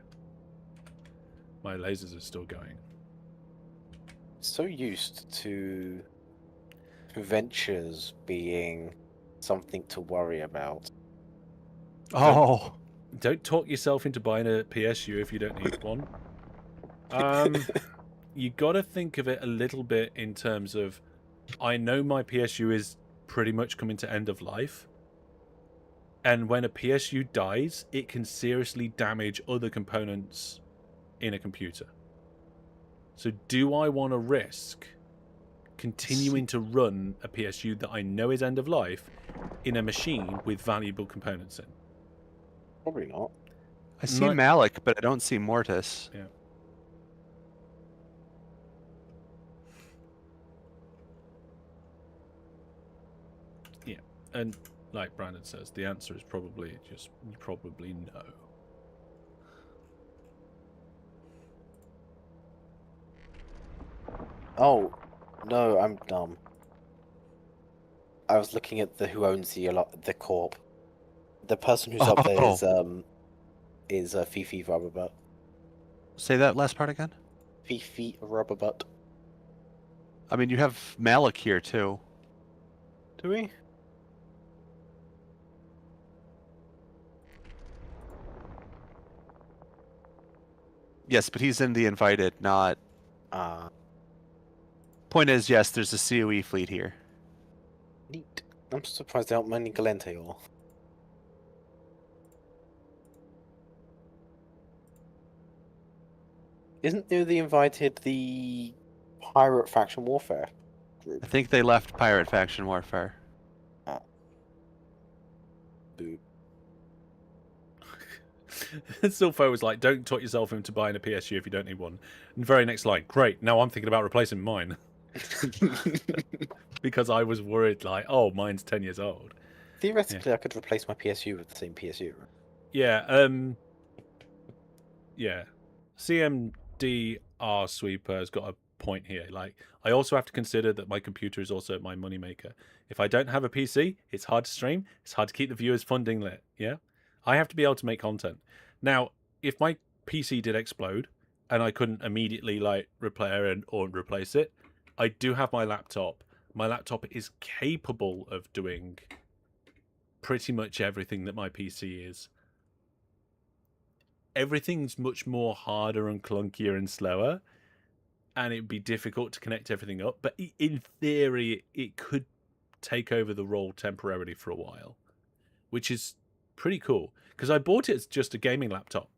My lasers are still going.
So used to ventures being something to worry about.
Oh,
Don't talk yourself into buying a PSU if you don't need one. You got to think of it a little bit in terms of, I know my PSU is pretty much coming to end of life. And when a PSU dies, it can seriously damage other components in a computer. So do I want to risk continuing to run a PSU that I know is end of life in a machine with valuable components in?
Probably not.
I see Malik, but I don't see Mortis.
Yeah. Yeah, and like Brandon says, the answer is probably no.
Oh, no, I'm dumb. I was looking at who owns the corp. The person who's up there is Fifi Rubberbutt.
Say that last part again.
Fifi rubber butt.
I mean, you have Malik here too.
Do we?
Yes, but he's in the invited, not.
Ah,
Point is, yes, there's a COE fleet here.
neat. I'm surprised there aren't many Galente or. Isn't there the invited the pirate faction warfare group?
I think they left Pirate Faction Warfare.
Boo.
Silfo was like, don't talk yourself into buying a PSU if you don't need one. And very next line, great, now I'm thinking about replacing mine. Because I was worried, like, oh, mine's 10 years old.
Theoretically, I could replace my PSU with the same PSU.
Yeah, yeah. CMDR Sweeper has got a point here. Like, I also have to consider that my computer is also my moneymaker. If I don't have a PC, it's hard to stream. It's hard to keep the viewers' funding lit. Yeah, I have to be able to make content. Now, if my PC did explode and I couldn't immediately like repair and or replace it, I do have my laptop. My laptop is capable of doing pretty much everything that my PC is. Everything's much more harder and clunkier and slower, and it'd be difficult to connect everything up. But in theory, it could take over the role temporarily for a while, which is pretty cool. Because I bought it as just a gaming laptop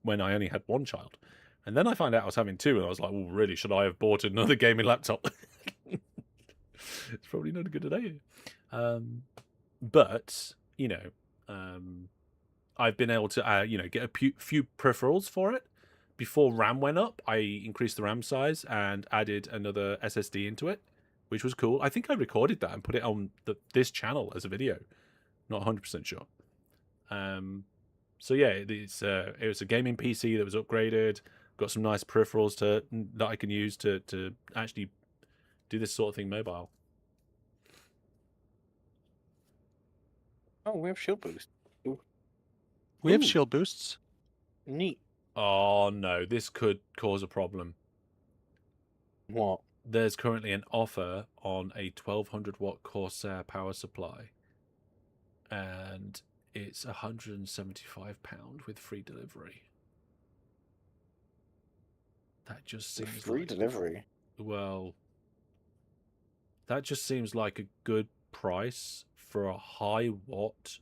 when I only had one child. And then I found out I was having two, and I was like, well, really, should I have bought another gaming laptop? It's probably not a good idea. But, you know, I've been able to, you know, get a few peripherals for it. Before RAM went up, I increased the RAM size and added another SSD into it, which was cool. I think I recorded that and put it on this channel as a video. Not 100% sure. So yeah, it was a gaming PC that was upgraded. Got some nice peripherals that I can use to actually do this sort of thing mobile.
Oh, we have shield boost. Ooh.
We have
Ooh.
shield boosts.
Neat.
Oh no, this could cause a problem.
What?
There's currently an offer on a 1200 watt Corsair power supply, and it's £175 with free delivery. That just seems
Free
like,
delivery.
well, that just seems like a good price for a high watt,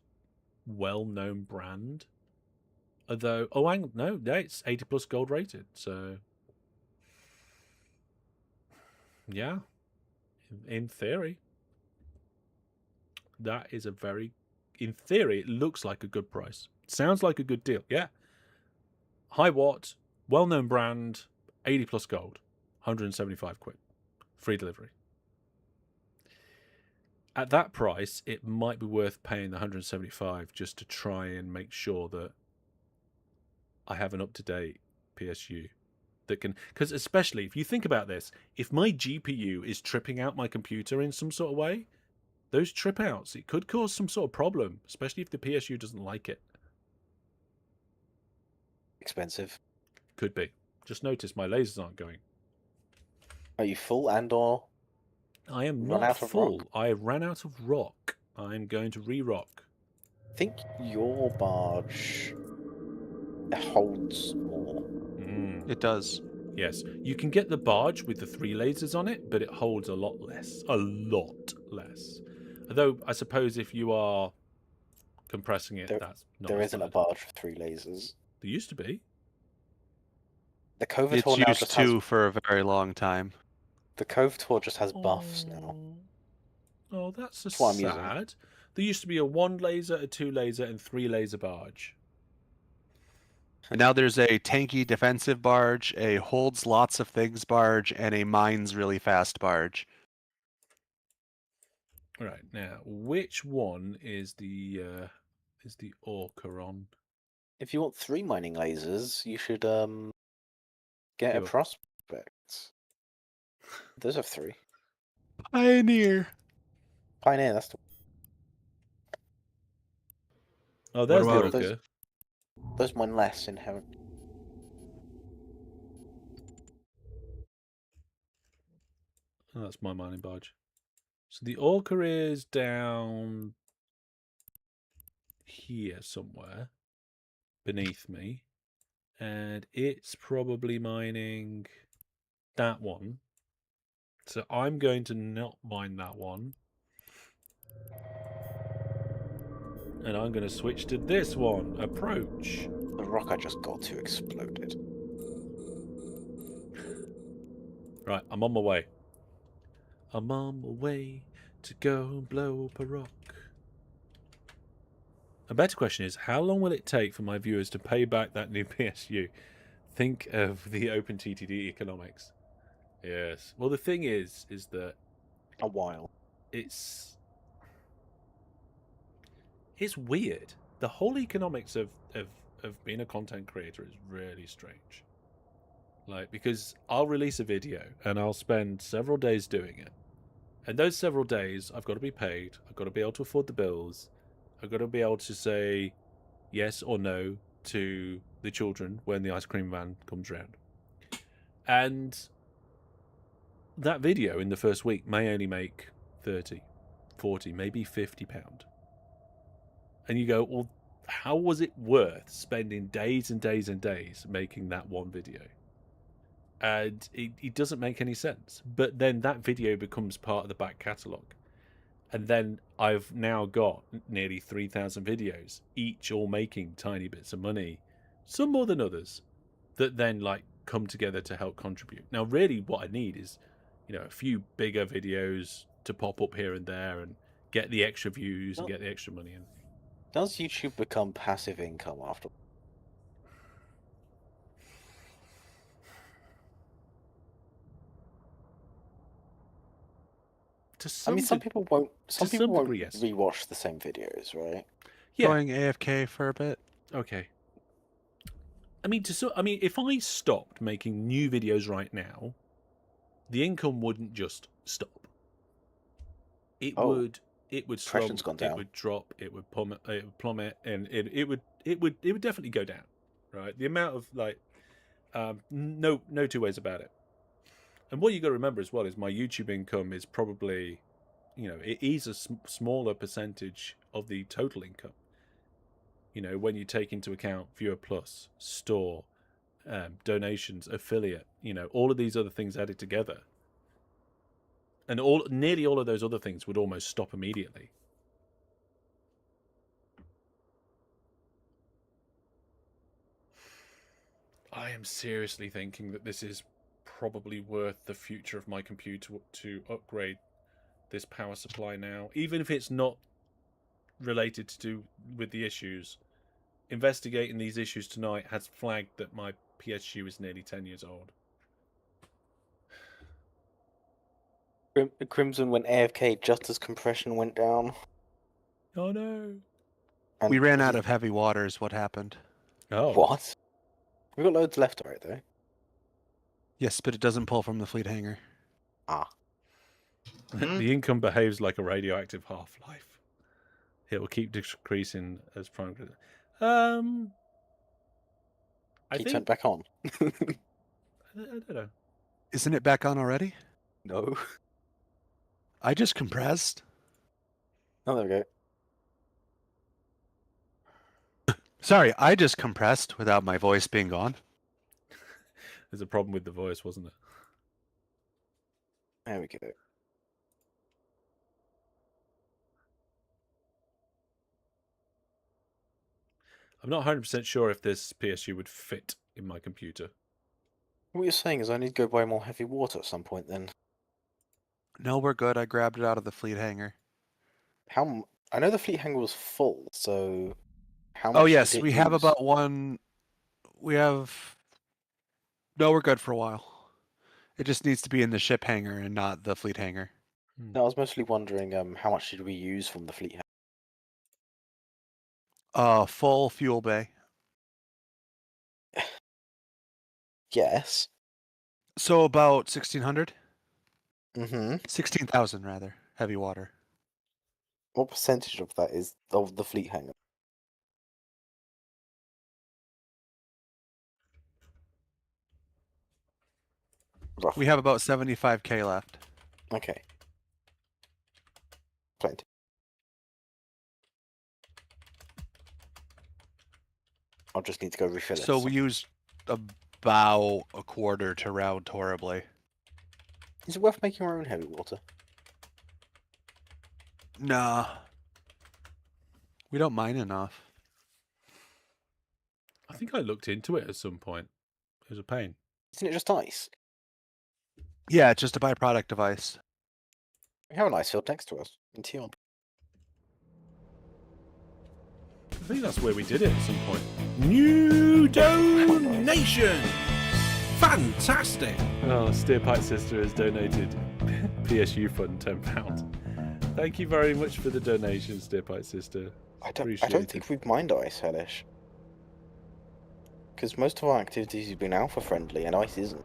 well-known brand. Although, oh, hang on, no, it's 80 plus gold rated, so yeah, in theory, that is a very, in theory, it looks like a good price. Sounds like a good deal, yeah. High watt, well-known brand, 80 plus gold, 175 quid, free delivery. At that price, it might be worth paying the 175 just to try and make sure that I have an up-to-date PSU that can, because especially if you think about this, if my GPU is tripping out my computer in some sort of way, those trip outs, it could cause some sort of problem, especially if the PSU doesn't like it.
Expensive.
Could be. Just notice my lasers aren't going.
Are you full and or?
I am
Run
not
out of
full.
rock?
I ran out of rock. I'm going to re-rock.
I think your barge holds more.
It does.
Yes, you can get the barge with the 3 lasers on it, but it holds a lot less. A lot less. Although, I suppose if you are compressing it, that's not
There
as
isn't a
bad.
barge with 3 lasers.
There used to be.
The Covitor
It's
now
used
just
to
has.
for a very long time.
The Covitor just has buffs now.
Oh, that's
That's what I'm using.
sad. There used to be a 1 laser, a 2 laser, and 3 laser barge.
And now there's a tanky defensive barge, a holds lots of things barge, and a mines really fast barge.
Right, now, which one is the Orca on?
If you want 3 mining lasers, you should get a
Give up.
prospect. Those are 3.
Pioneer.
Pioneer, that's the.
Oh, there's the
about
Orca.
those- Those mine less inherent.
Oh, that's my mining barge. So the Orca is down here somewhere beneath me. And it's probably mining that one. So I'm going to not mine that one. And I'm going to switch to this one. Approach.
The rock I just got to exploded.
Right, I'm on my way. I'm on my way to go and blow up a rock. A better question is, how long will it take for my viewers to pay back that new PSU? Think of the OpenTTD economics. Yes. Well, the thing is that
A while.
it's weird. The whole economics of being a content creator is really strange. Like, because I'll release a video and I'll spend several days doing it. And those several days, I've got to be paid. I've got to be able to afford the bills. I've got to be able to say yes or no to the children when the ice cream van comes round. And that video in the first week may only make 30, 40, maybe £50. And you go, well, how was it worth spending days and days and days making that one video? And it doesn't make any sense. But then that video becomes part of the back catalogue. And then I've now got nearly 3,000 videos, each all making tiny bits of money, some more than others, that then like come together to help contribute. Now, really what I need is, a few bigger videos to pop up here and there and get the extra views and get the extra money in.
Does YouTube become passive income after? Some people won't. Some people won't
degree, yes.
rewatch the same videos, right?
Yeah.
Going AFK for a bit.
Okay. I mean, if I stopped making new videos right now, the income wouldn't just stop. It would
Pressure's
slump,
gone down.
it would drop, it would plummet, and it would definitely go down. Right? The amount of no two ways about it. And what you got to remember as well is my YouTube income is probably, it is a smaller percentage of the total income. When you take into account Viewer Plus, store, donations, affiliate, all of these other things added together. And nearly all of those other things would almost stop immediately. I am seriously thinking that this is probably worth the future of my computer to upgrade this power supply now, even if it's not related with the issues. Investigating these issues tonight has flagged that my PSU is nearly 10 years old.
Crimson went AFK just as compression went down.
Oh no!
And
We ran out of heavy water is what happened.
Oh.
What? We've got loads left, right, though.
Yes, but it doesn't pull from the fleet hangar.
Ah.
The income behaves like a radioactive half-life. It will keep decreasing as prime. I
Can you
think
turn it back on?
I don't know.
Isn't it back on already?
No.
I just compressed.
Oh, there we go.
Sorry, I just compressed without my voice being gone.
There's a problem with the voice, wasn't it?
There we go.
I'm not 100% sure if this PSU would fit in my computer.
What you're saying is I need to go buy more heavy water at some point, then.
No, we're good. I grabbed it out of the fleet hangar.
I know the fleet hangar was full, so how much?
Oh yes,
did it
we have
use?
about one. We have. No, we're good for a while. It just needs to be in the ship hangar and not the fleet hangar.
No, I was mostly wondering how much did we use from the fleet hangar?
Full fuel bay.
Yes.
So about 1,600.
Mm-hmm.
16,000 rather. Heavy water.
What percentage of that is of the fleet hangar? Roughly.
We have about 75k left.
Okay. Plenty. I'll just need to go refill it.
So we used about a quarter to round horribly.
Is it worth making our own heavy water?
Nah. We don't mine enough.
I think I looked into it at some point. It was a pain.
Isn't it just ice?
Yeah, it's just a byproduct of ice.
We have an ice field next to us in Tion.
I think that's where we did it at some point. New donation! Fantastic! Oh, Steerpipe Sister has donated PSU Fund £10. Thank you very much for the donation, Steerpipe Sister.
I don't
Appreciated.
think we've mined ice, Hellish. Because most of our activities have been alpha friendly and ice isn't.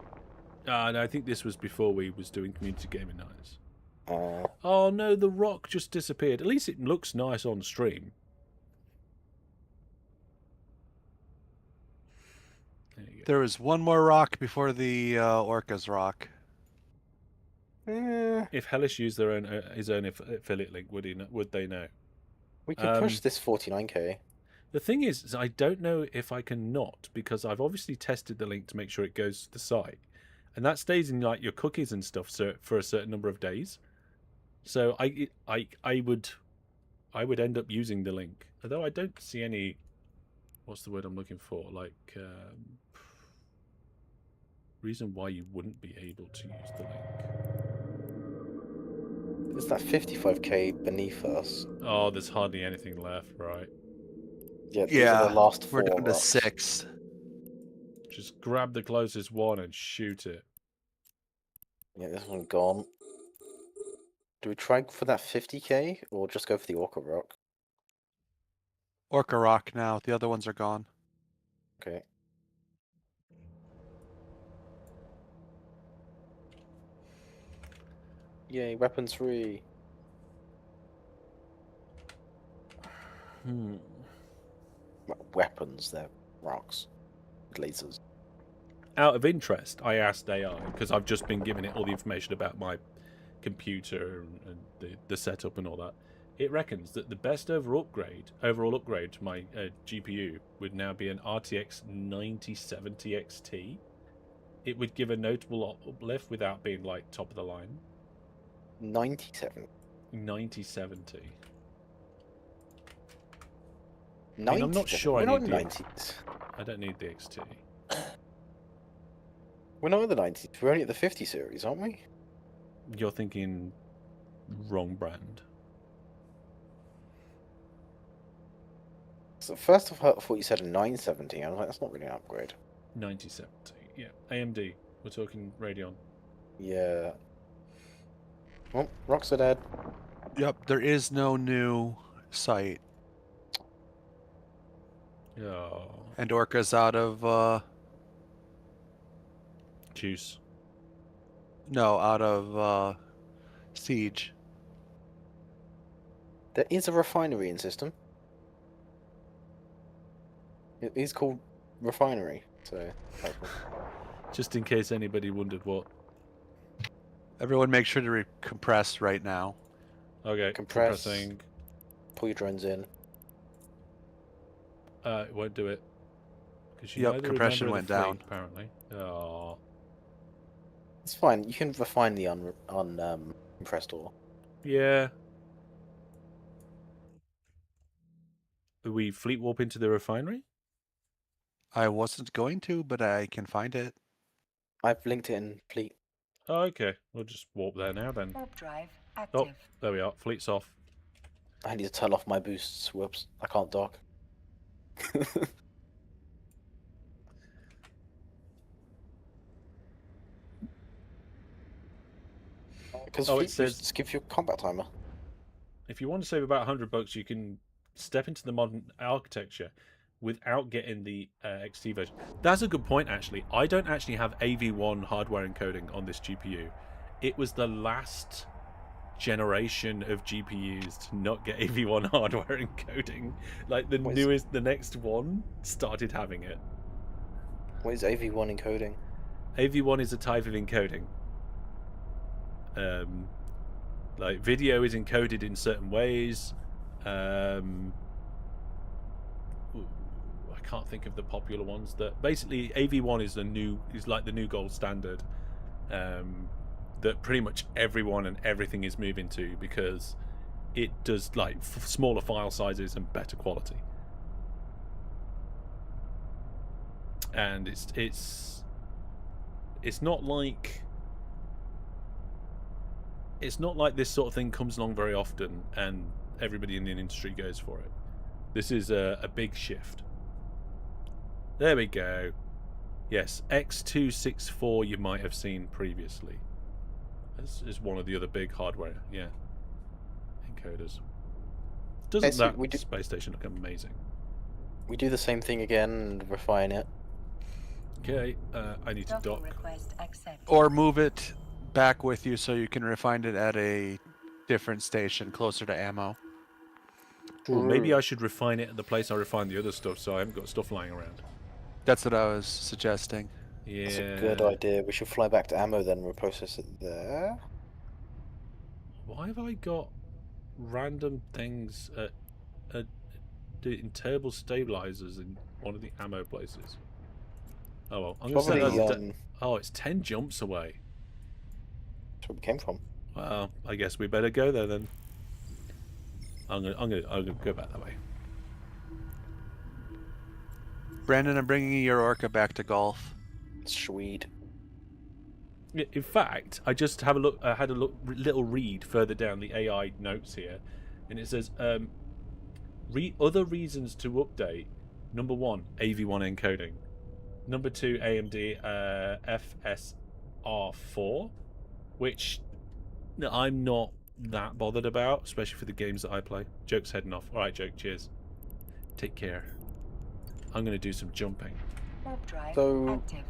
No, I think this was before we was doing community gaming nights.
Uh,
Oh no, the rock just disappeared. At least it looks nice on stream. There you go.
There was one more rock before the Orca's rock.
If Hellish used their own his own affiliate link, would they know?
we could push this 49k.
The thing is I don't know if I can not, because I've obviously tested the link to make sure it goes to the site, and that stays in like your cookies and stuff for a certain number of days. So I would end up using the link, although I don't see any. What's the word I'm looking for? Like reason why you wouldn't be able to use the link.
There's that 55k beneath us.
Oh, there's hardly anything left, right?
Yeah, these are the last 4
we're down to
rocks.
6.
Just grab the closest one and shoot it.
Yeah, this one's gone. Do we try for that 50k or just go for the Orca rock?
Orca rock now. The other ones are gone.
Okay. Yay, weapons free. Weapons, they're rocks. Lasers.
Out of interest, I asked AI, because I've just been giving it all the information about my computer and the setup and all that. It reckons that the best overall upgrade to my GPU would now be an RTX 9070 XT. It would give a notable uplift without being like top of the line.
97.
9070. I
90.
mean, I'm not sure
We're
I
not
need
in
the.
90s.
I don't need the XT.
We're not in the 90s. We're only at the 50 series, aren't we?
You're thinking wrong brand.
So first of all, I thought you said a 970. I was like, that's not really an upgrade.
9070. Yeah, AMD. We're talking Radeon.
Yeah. Well, rocks are dead.
Yep, there is no new site.
Oh,
And Orca's out of
juice.
no, out of Siege.
There is a refinery in system. It is called Refinery, so...
Just in case anybody wondered what.
Everyone make sure to compress right now.
Okay,
Compress.
compressing.
Pull your drones in.
It won't do it. 'Cause you
Yep,
know the
compression
remember of the
went
fleet,
down.
apparently. Oh,
It's fine. You can refine the compressed ore.
yeah. Are we fleet warp into the refinery?
I wasn't going to, but I can find it.
I've linked it in fleet.
Oh, okay. We'll just warp there now then.
Warp drive
Oh,
active.
there we are. Fleet's off.
I need to turn off my boosts. Whoops. I can't dock. Because
Oh, it
fleet
says-
boosts give you a combat timer.
If you want to save about $100, you can step into the modern architecture without getting the XT version. That's a good point, actually. I don't actually have AV1 hardware encoding on this GPU. It was the last generation of GPUs to not get AV1 hardware encoding. Like the
What is-
newest, the next one started having it.
What is AV1 encoding?
AV1 is a type of encoding. Like video is encoded in certain ways. I can't think of the popular ones. That basically AV1 is like the new gold standard. That pretty much everyone and everything is moving to because it does like smaller file sizes and better quality. And it's not like this sort of thing comes along very often and everybody in the industry goes for it. This is a big shift. There we go. Yes, X264 you might have seen previously. This is one of the other big hardware, yeah, encoders. Doesn't
so
that space station look amazing?
We do the same thing again and refine it.
Okay, I need to
Docking
dock.
request accepted.
Or move it back with you so you can refine it at a different station closer to ammo.
Well, maybe I should refine it at the place I refine the other stuff so I haven't got stuff lying around.
That's what I was suggesting.
Yeah.
That's a good idea. We should fly back to ammo then and reprocess it there.
Why have I got random things in table stabilizers in one of the ammo places? Oh well, I'm gonna
Probably,
say that's oh, it's 10 jumps away.
That's where we came from.
Well, I guess we better go there then. I'm gonna go back that way.
Brandon, I'm bringing your orca back to golf.
Sweet.
In fact, I just had a little read further down the AI notes here, and it says other reasons to update. Number 1, AV1 encoding. Number 2, AMD FSR4, which I'm not that bothered about, especially for the games that I play. Joke's heading off. All right, Joke. Cheers. Take care. I'm going to do some jumping.
Warp drive
So-
active.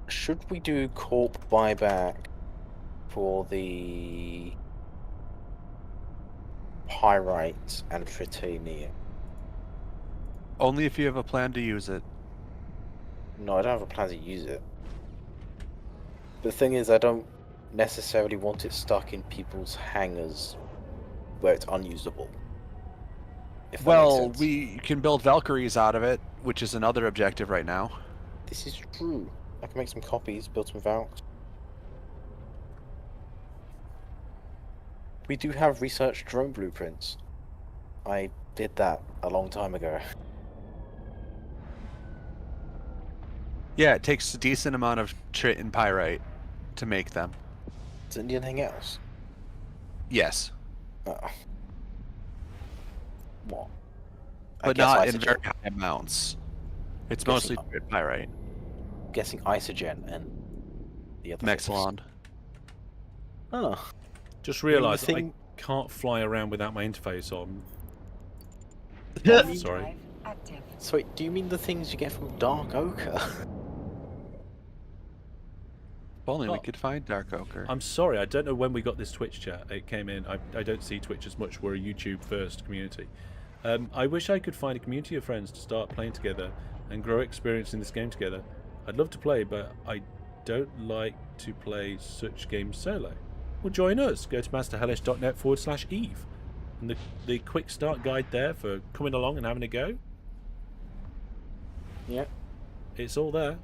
Should we do corp buyback for the pyrite and tritanium?
Only if you have a plan to use it.
No, I don't have a plan to use it. The thing is, I don't necessarily want it stuck in people's hangars where it's unusable. If that makes
Well,
sense.
we can build Valkyries out of it, which is another objective right now.
This is true. I can make some copies, build some Valks. We do have research drone blueprints. I did that a long time ago.
Yeah, it takes a decent amount of trit and pyrite to make them.
Does it need anything else?
Yes,
Oh. What?
but not in very high amounts. It's
Guessing-
mostly trit pyrite.
Guessing isogen and the other things.
MacLeod.
Oh.
Just realised that
thing-
I can't fly around without my interface on.
Warp
Sorry.
drive active.
So wait, do you mean the things you get from Dark Ochre?
If only we
Oh.
could find Dark Ochre.
I'm sorry, I don't know when we got this Twitch chat. It came in. I don't see Twitch as much. We're a YouTube first community. I wish I could find a community of friends to start playing together and grow experience in this game together. I'd love to play, but I don't like to play such games solo. Well, join us. Go to masterhellish.net/Eve. And the quick start guide there for coming along and having a go.
Yeah.
It's all there.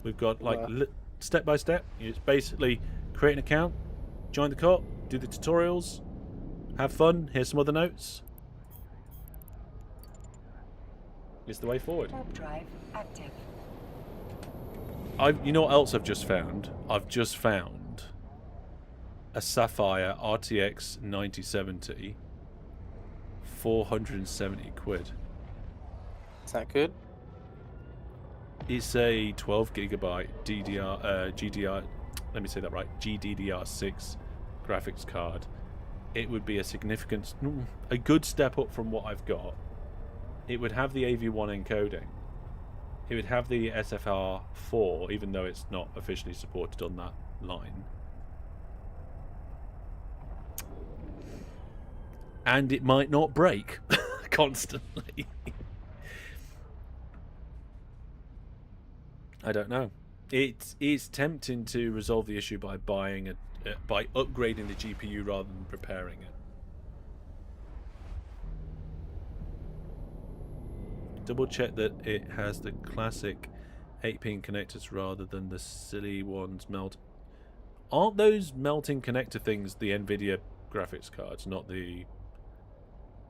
We've got like
Well,
step by step. It's basically create an account, join the co-op, do the tutorials, have fun. Here's some other notes. It's the way forward.
Warp drive active.
You know what else I've just found? I've just found a Sapphire RTX 9070, 470 quid.
Is that good?
It's a 12 gigabyte GDR. Let me say that right. GDDR6 graphics card. It would be a good step up from what I've got. It would have the AV1 encoding. It would have the SFR4, even though it's not officially supported on that line. And it might not break constantly. I don't know. It's tempting to resolve the issue by buying by upgrading the GPU rather than repairing it. Double check that it has the classic 8-pin connectors rather than the silly ones Aren't those melting connector things the Nvidia graphics cards, not the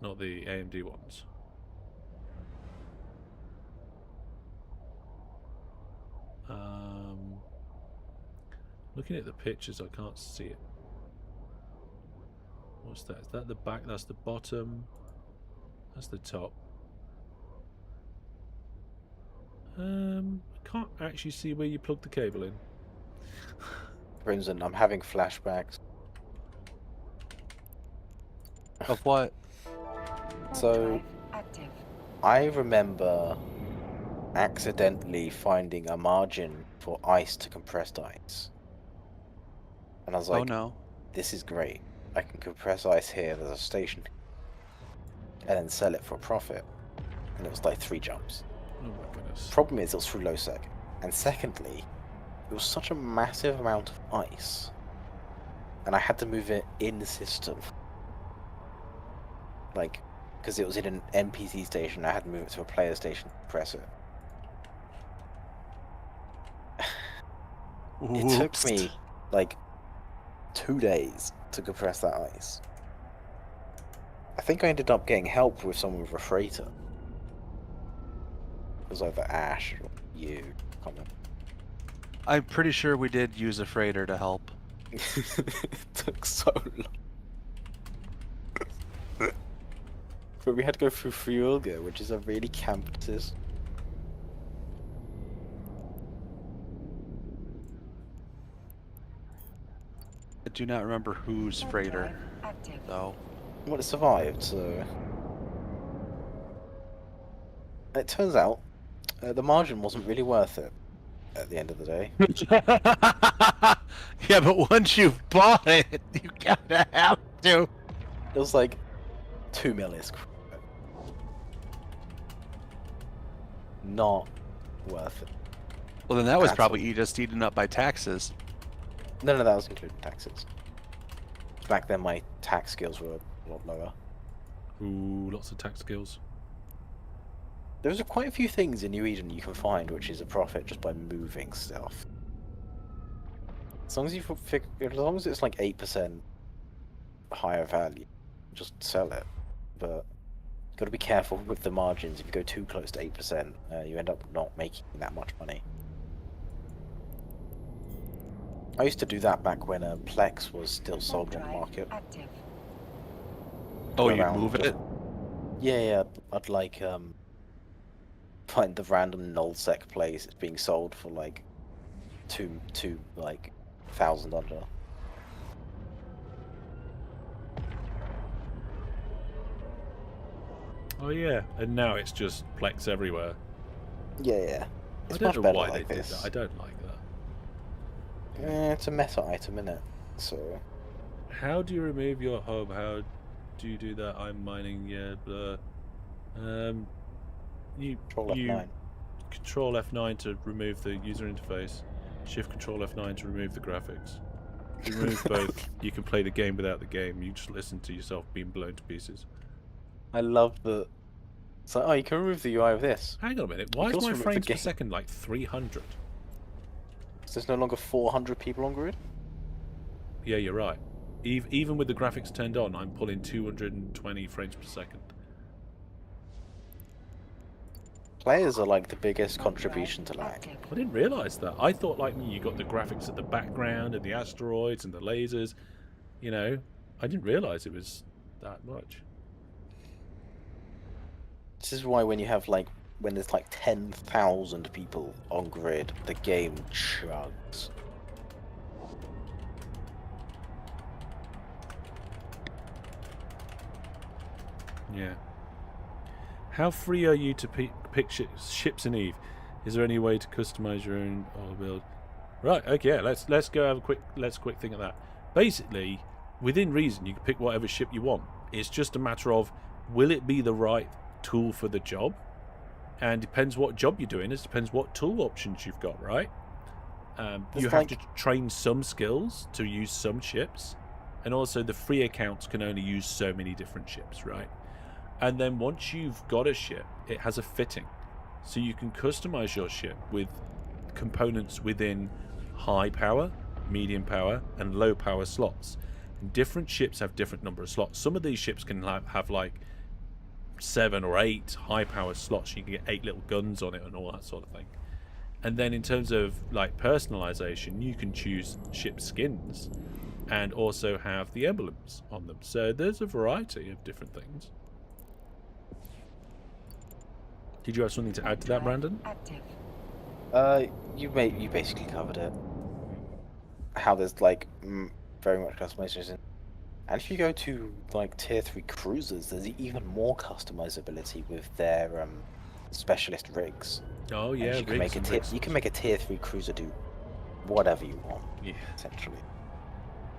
AMD ones? Looking at the pictures, I can't see it. What's that? Is that the back? That's the bottom. That's the top. I can't actually see where you plug the cable in.
Crimson, I'm having flashbacks.
Of what?
So,
Active.
I remember accidentally finding a margin for ice to compressed ice. And I was like,
Oh no.
this is great. I can compress ice here, there's a station. And then sell it for a profit. And it was like 3 jumps.
Oh my goodness.
Problem is, it was through low sec. And secondly, it was such a massive amount of ice. And I had to move it in the system. Like, because it was in an NPC station, I had to move it to a player station to compress it. It took
Oops.
me, like, 2 days to compress that ice. I think I ended up getting help with someone with a freighter. It was either Ash or you. I can't remember.
I'm pretty sure we did use a freighter to help.
It took so long. But we had to go through Friulga, which is a really camped system.
I do not remember whose
Warp
freighter,
drive active.
though.
Well, it survived, so... It turns out, the margin wasn't really worth it at the end of the day.
Yeah, but once you've bought it, you gotta have to.
It was like 2 millis. Not worth it.
Well, then that was
That's
probably just eaten up by taxes.
No, that was including taxes. Back then, my tax skills were a lot lower.
Ooh, lots of tax skills.
There's quite a few things in New Eden you can find which is a profit just by moving stuff. As long as it's like 8% higher value, just sell it. But got to be careful with the margins. If you go too close to 8%, you end up not making that much money. I used to do that back when Plex was still sold on the market.
Active.
Oh, you
Around-
move it?
Yeah, I'd like find the random nullsec place it's being sold for like two like $1,000 under.
Oh yeah, and now it's just Plex everywhere.
Yeah. It's
I don't
much
know
better
why
like
they did
this.
that. I don't like that.
It's a meta item, innit? So
How do you remove your hub? How do you do that? I'm mining. Yeah, blah.
control
you
F9.
Control F9 to remove the user interface. Shift Control F9 to remove the graphics. If you remove both, you can play the game without the game. You just listen to yourself being blown to pieces.
I love the. It's like, oh, you can remove the UI of this.
Hang on a minute. Why
can
is
also
my
remove the
frames per
game.
second like 300?
So there's no longer 400 people on grid.
Yeah, you're right. Even with the graphics turned on, I'm pulling 220 frames per second.
Players are like the biggest contribution to lag.
Active.
I didn't realise that. I thought like you got the graphics at the background and the asteroids and the lasers. You know, I didn't realise it was that much.
This is why when you have like when there's like 10,000 people on grid, the game chugs.
Yeah. How free are you to pick ships in Eve? Is there any way to customize your own build? Right. Okay. Yeah, let's go have a quick think of that. Basically, within reason, you can pick whatever ship you want. It's just a matter of will it be the right tool for the job, and depends what job you're doing. It depends what tool options you've got. Right. You
There's
have to train some skills to use some ships, and also the free accounts can only use so many different ships, right? And then once you've got a ship, it has a fitting, so you can customize your ship with components within high power, medium power, and low power slots. And different ships have different number of slots. Some of these ships can have like 7 or 8 high power slots. You can get 8 little guns on it and all that sort of thing. And then in terms of like personalization, you can choose ship skins and also have the emblems on them. So there's a variety of different things. Did you have something to add to that, Brandon?
Active.
You basically covered it. How there's like very much customization, and if you go to like tier 3 cruisers, there's even more customizability with their specialist rigs.
Oh
And
yeah,
you can make a tier 3 cruiser do whatever you want.
Yeah.
Essentially.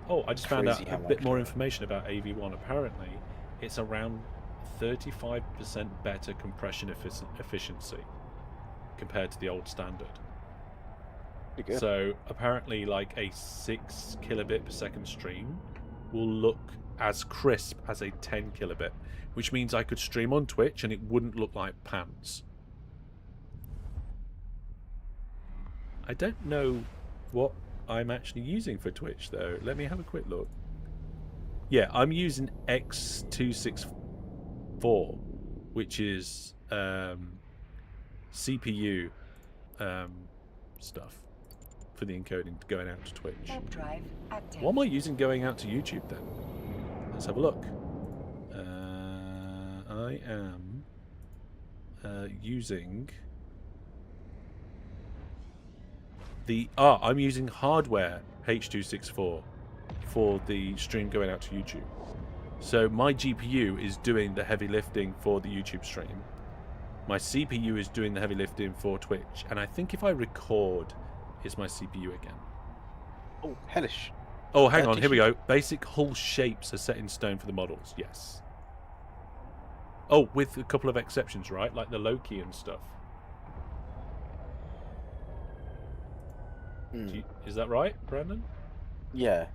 Oh, I just found out
Crazy
a
how
bit
much-
more information about AV1. Apparently, it's around 35% better compression efficiency compared to the old standard.
Pretty good.
So apparently, like a 6 kilobit per second stream will look as crisp as a 10 kilobit, which means I could stream on Twitch and it wouldn't look like pants. I don't know what I'm actually using for Twitch though. Let me have a quick look. Yeah, I'm using X264, which is CPU stuff for the encoding going out to Twitch.
Warp drive active.
What am I using going out to YouTube then? Let's have a look. I am using I'm using hardware H264 for the stream going out to YouTube. So my GPU is doing the heavy lifting for the YouTube stream. My CPU is doing the heavy lifting for Twitch, and I think if I record, it's my CPU again.
Oh, hellish.
Oh, hang on,
did
here we
you-
go. Basic hull shapes are set in stone for the models, yes. Oh, with a couple of exceptions, right? Like the Loki and stuff. Is that right, Brandon?
Yeah,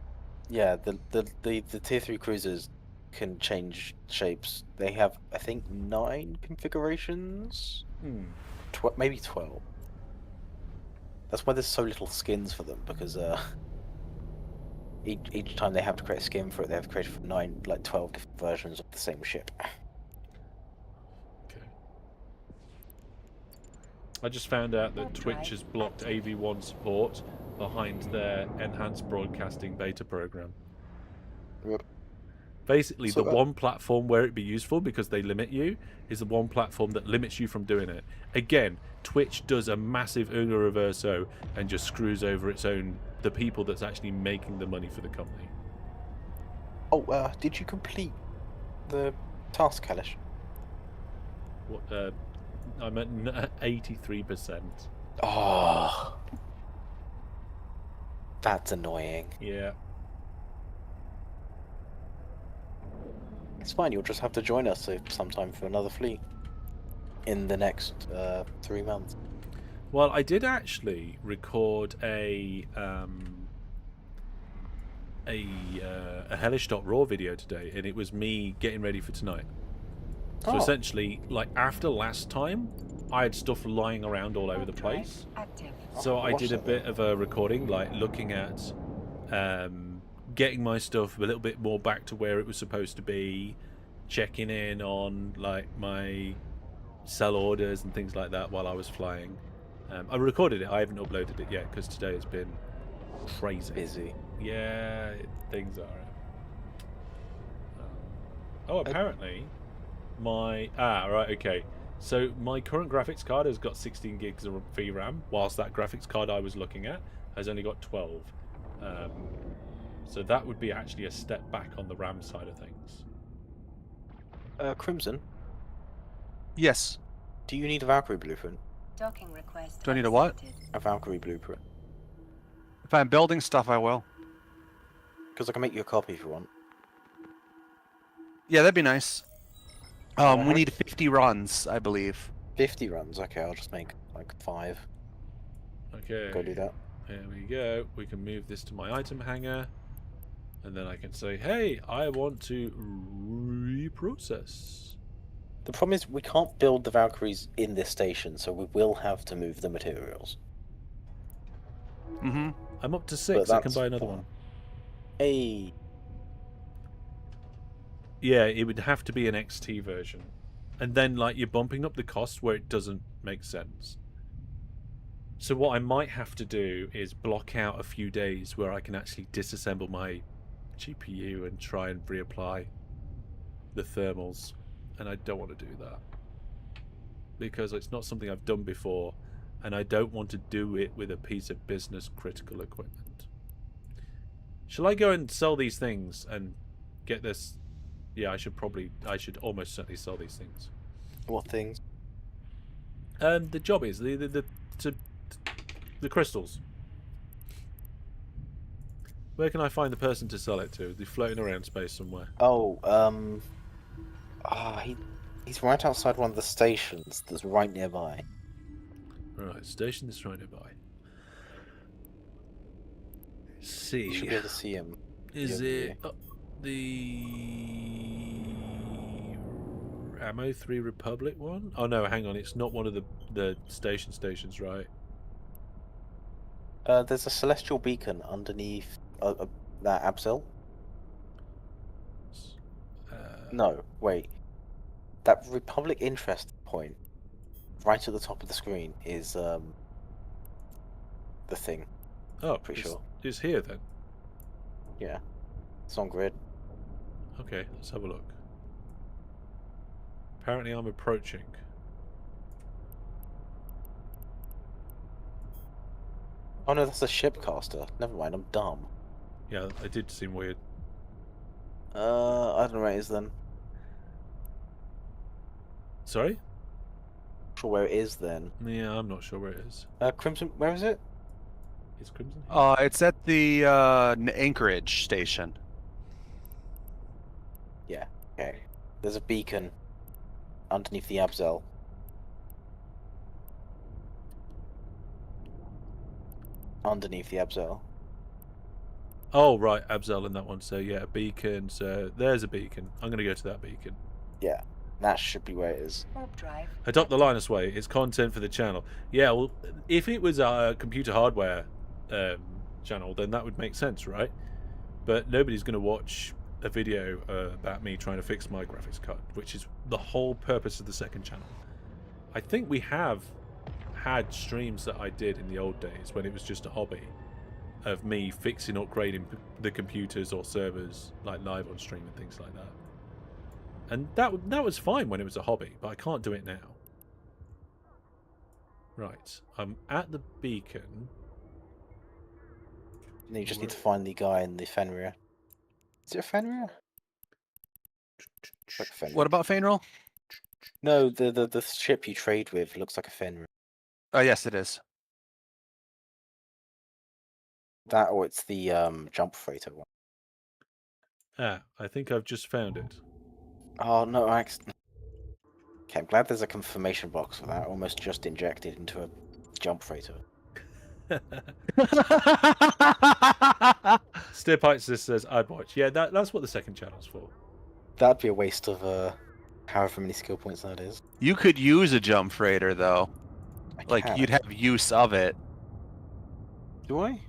the tier 3 cruisers can change shapes. They have, I think, 9 configurations, maybe 12. That's why there's so little skins for them, because each time they have to create a skin for it, they have to create 12 different versions of the same ship.
Okay. I just found out that Twitch has blocked AV1 support behind their enhanced broadcasting beta program.
Yep.
Basically,
So,
the one platform where it'd be useful because they limit you is the one platform that limits you from doing it. Again, Twitch does a massive Uno Reverso and just screws over the people that's actually making the money for the company.
Oh, did you complete the task, Hellish?
What? I'm at 83%.
Oh, that's annoying.
Yeah.
It's fine, you'll just have to join us sometime for another fleet in the next 3 months.
Well, I did actually record a hellish.raw video today, and it was me getting ready for tonight. So
Oh.
essentially, like after last time, I had stuff lying around all over the
Warp drive
place.
active.
So I
watch
did a
that
bit of a recording, like looking at getting my stuff a little bit more back to where it was supposed to be, checking in on like my sell orders and things like that while I was flying. I recorded it. I haven't uploaded it yet because today has been crazy.
Busy.
Yeah, things are. Oh, apparently my right, okay. So my current graphics card has got 16 gigs of VRAM, whilst that graphics card I was looking at has only got 12. So that would be actually a step back on the RAM side of things.
Crimson,
Yes.
do you need a Valkyrie blueprint?
Docking request.
Do I need a what?
accepted.
A Valkyrie blueprint.
If I'm building stuff, I will.
Because I can make you a copy if you want.
Yeah, that'd be nice. We
how-
need 50 runs, I believe.
50 runs, okay, I'll just make like 5.
Okay.
Go do that.
There we go. We can move this to my item hanger. And then I can say, hey, I want to reprocess.
The problem is we can't build the Valkyries in this station, so we will have to move the materials.
Mm-hmm.
I'm up to 6. I can buy another one.
Hey.
Yeah, it would have to be an XT version. And then, like, you're bumping up the cost where it doesn't make sense. So what I might have to do is block out a few days where I can actually disassemble my GPU and try and reapply the thermals. And I don't want to do that. Because it's not something I've done before. And I don't want to do it with a piece of business critical equipment. Shall I go and sell these things and get this? Yeah, I should almost certainly sell these things.
What things?
The job is the crystals. Where can I find the person to sell it to? They're floating around space somewhere.
Oh, he's right outside one of the stations that's right nearby.
Right, station that's right nearby. Let's see.
You should be able to see him.
Is
Yeah,
it the Ammo 3 Republic one? Oh no, hang on, it's not one of the stations, right?
There's a celestial beacon underneath that Absil. No, wait. That Republic interest point, right at the top of the screen, is the thing.
Oh,
Pretty
it's,
sure.
It's here then.
Yeah, it's on grid.
Okay, let's have a look. Apparently I'm approaching.
Oh no, that's a shipcaster. Never mind, I'm dumb.
Yeah, it did seem weird.
I don't know where it is then.
Sorry?
Not sure where it is then.
Yeah, I'm not sure where it is.
Crimson, where is it?
Is Crimson here?
It's at the Anchorage station.
Yeah, okay. There's a beacon underneath the Abzel. Underneath the Abzel.
Oh, right, Abzel in that one. So, yeah, a beacon. So, there's a beacon. I'm going to go to that beacon.
Yeah, that should be where it is.
Warp drive.
Adopt the Linus way. It's content for the channel. Yeah, well, if it was a computer hardware channel, then that would make sense, right? But nobody's going to watch a video about me trying to fix my graphics card, which is the whole purpose of the second channel. I think we have had streams that I did in the old days when it was just a hobby of me fixing, upgrading the computers or servers, like live on stream and things like that. And that was fine when it was a hobby, but I can't do it now. Right, I'm at the beacon.
And you just need to find the guy in the Fenrir. Is it a Fenrir? Like a Fenrir.
What about Fainroll?
No, the ship you trade with looks like a Fenrir.
Oh, yes, it is.
That or it's the jump freighter one.
Ah, I think I've just found it.
Oh no, I okay, I'm glad there's a confirmation box for that. Almost just injected into a jump freighter.
Steerpipes just says I'd watch. Yeah, that's what the second channel's for.
That'd be a waste of however many skill points that is.
You could use a jump freighter, though.
I
Like,
can.
you'd have use of it.
Do I?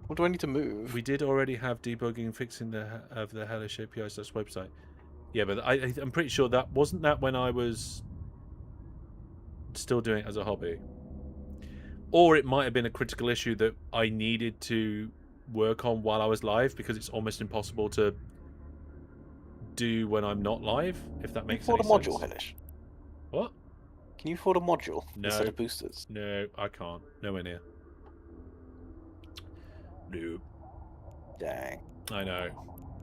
What do I need to move?
We did already have debugging and fixing of the hellish API slash website. Yeah, but I'm pretty sure that wasn't that when I was still doing it as a hobby. Or it might have been a critical issue that I needed to work on while I was live, because it's almost impossible to do when I'm not live, if that makes any
Can you afford a module,
sense.
Hellish?
What?
Can you afford a module
No.
instead of boosters?
No, I can't. Nowhere near. No.
Dang.
I know.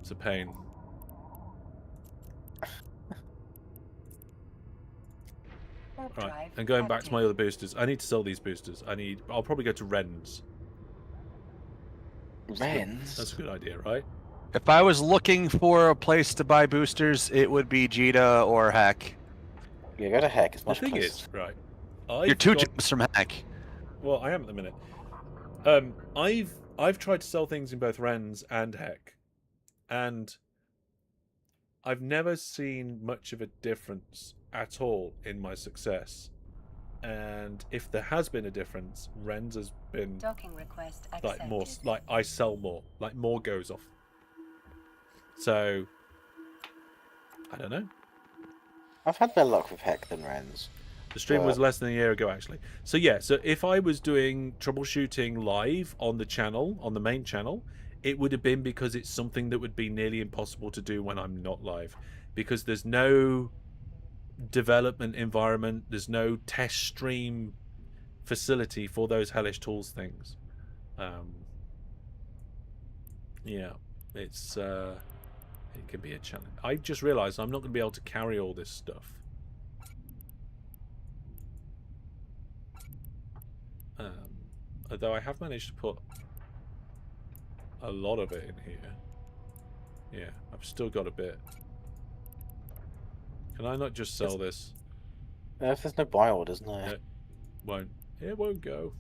It's a pain.
Warp
Right,
drive.
and going back to
active.
my other boosters, I need to sell these boosters. I'll probably go to Ren's.
Rens?
That's a good idea, right?
If I was looking for a place to buy boosters, it would be Jita or Heck.
Yeah, go to Heck. It's
The
much
thing
closer.
is, right.
You're two jumps from Heck.
Well, I am at the minute. I've tried to sell things in both Rens and Heck, and I've never seen much of a difference at all in my success. And if there has been a difference, Rens has been
Docking request
like more,
accepted.
like I sell more, like more goes off. So I don't know.
I've had better luck with Heck than Rens.
The stream was less than a year ago, actually. So yeah, so if I was doing troubleshooting live on the channel, on the main channel, it would have been because it's something that would be nearly impossible to do when I'm not live, because there's no development environment, there's no test stream facility for those hellish tools things. Yeah, it's it can be a challenge. I just realized I'm not going to be able to carry all this stuff. Although I have managed to put a lot of it in here. Yeah, I've still got a bit. Can I not just sell this?
If there's no buy orders, no.
It won't go.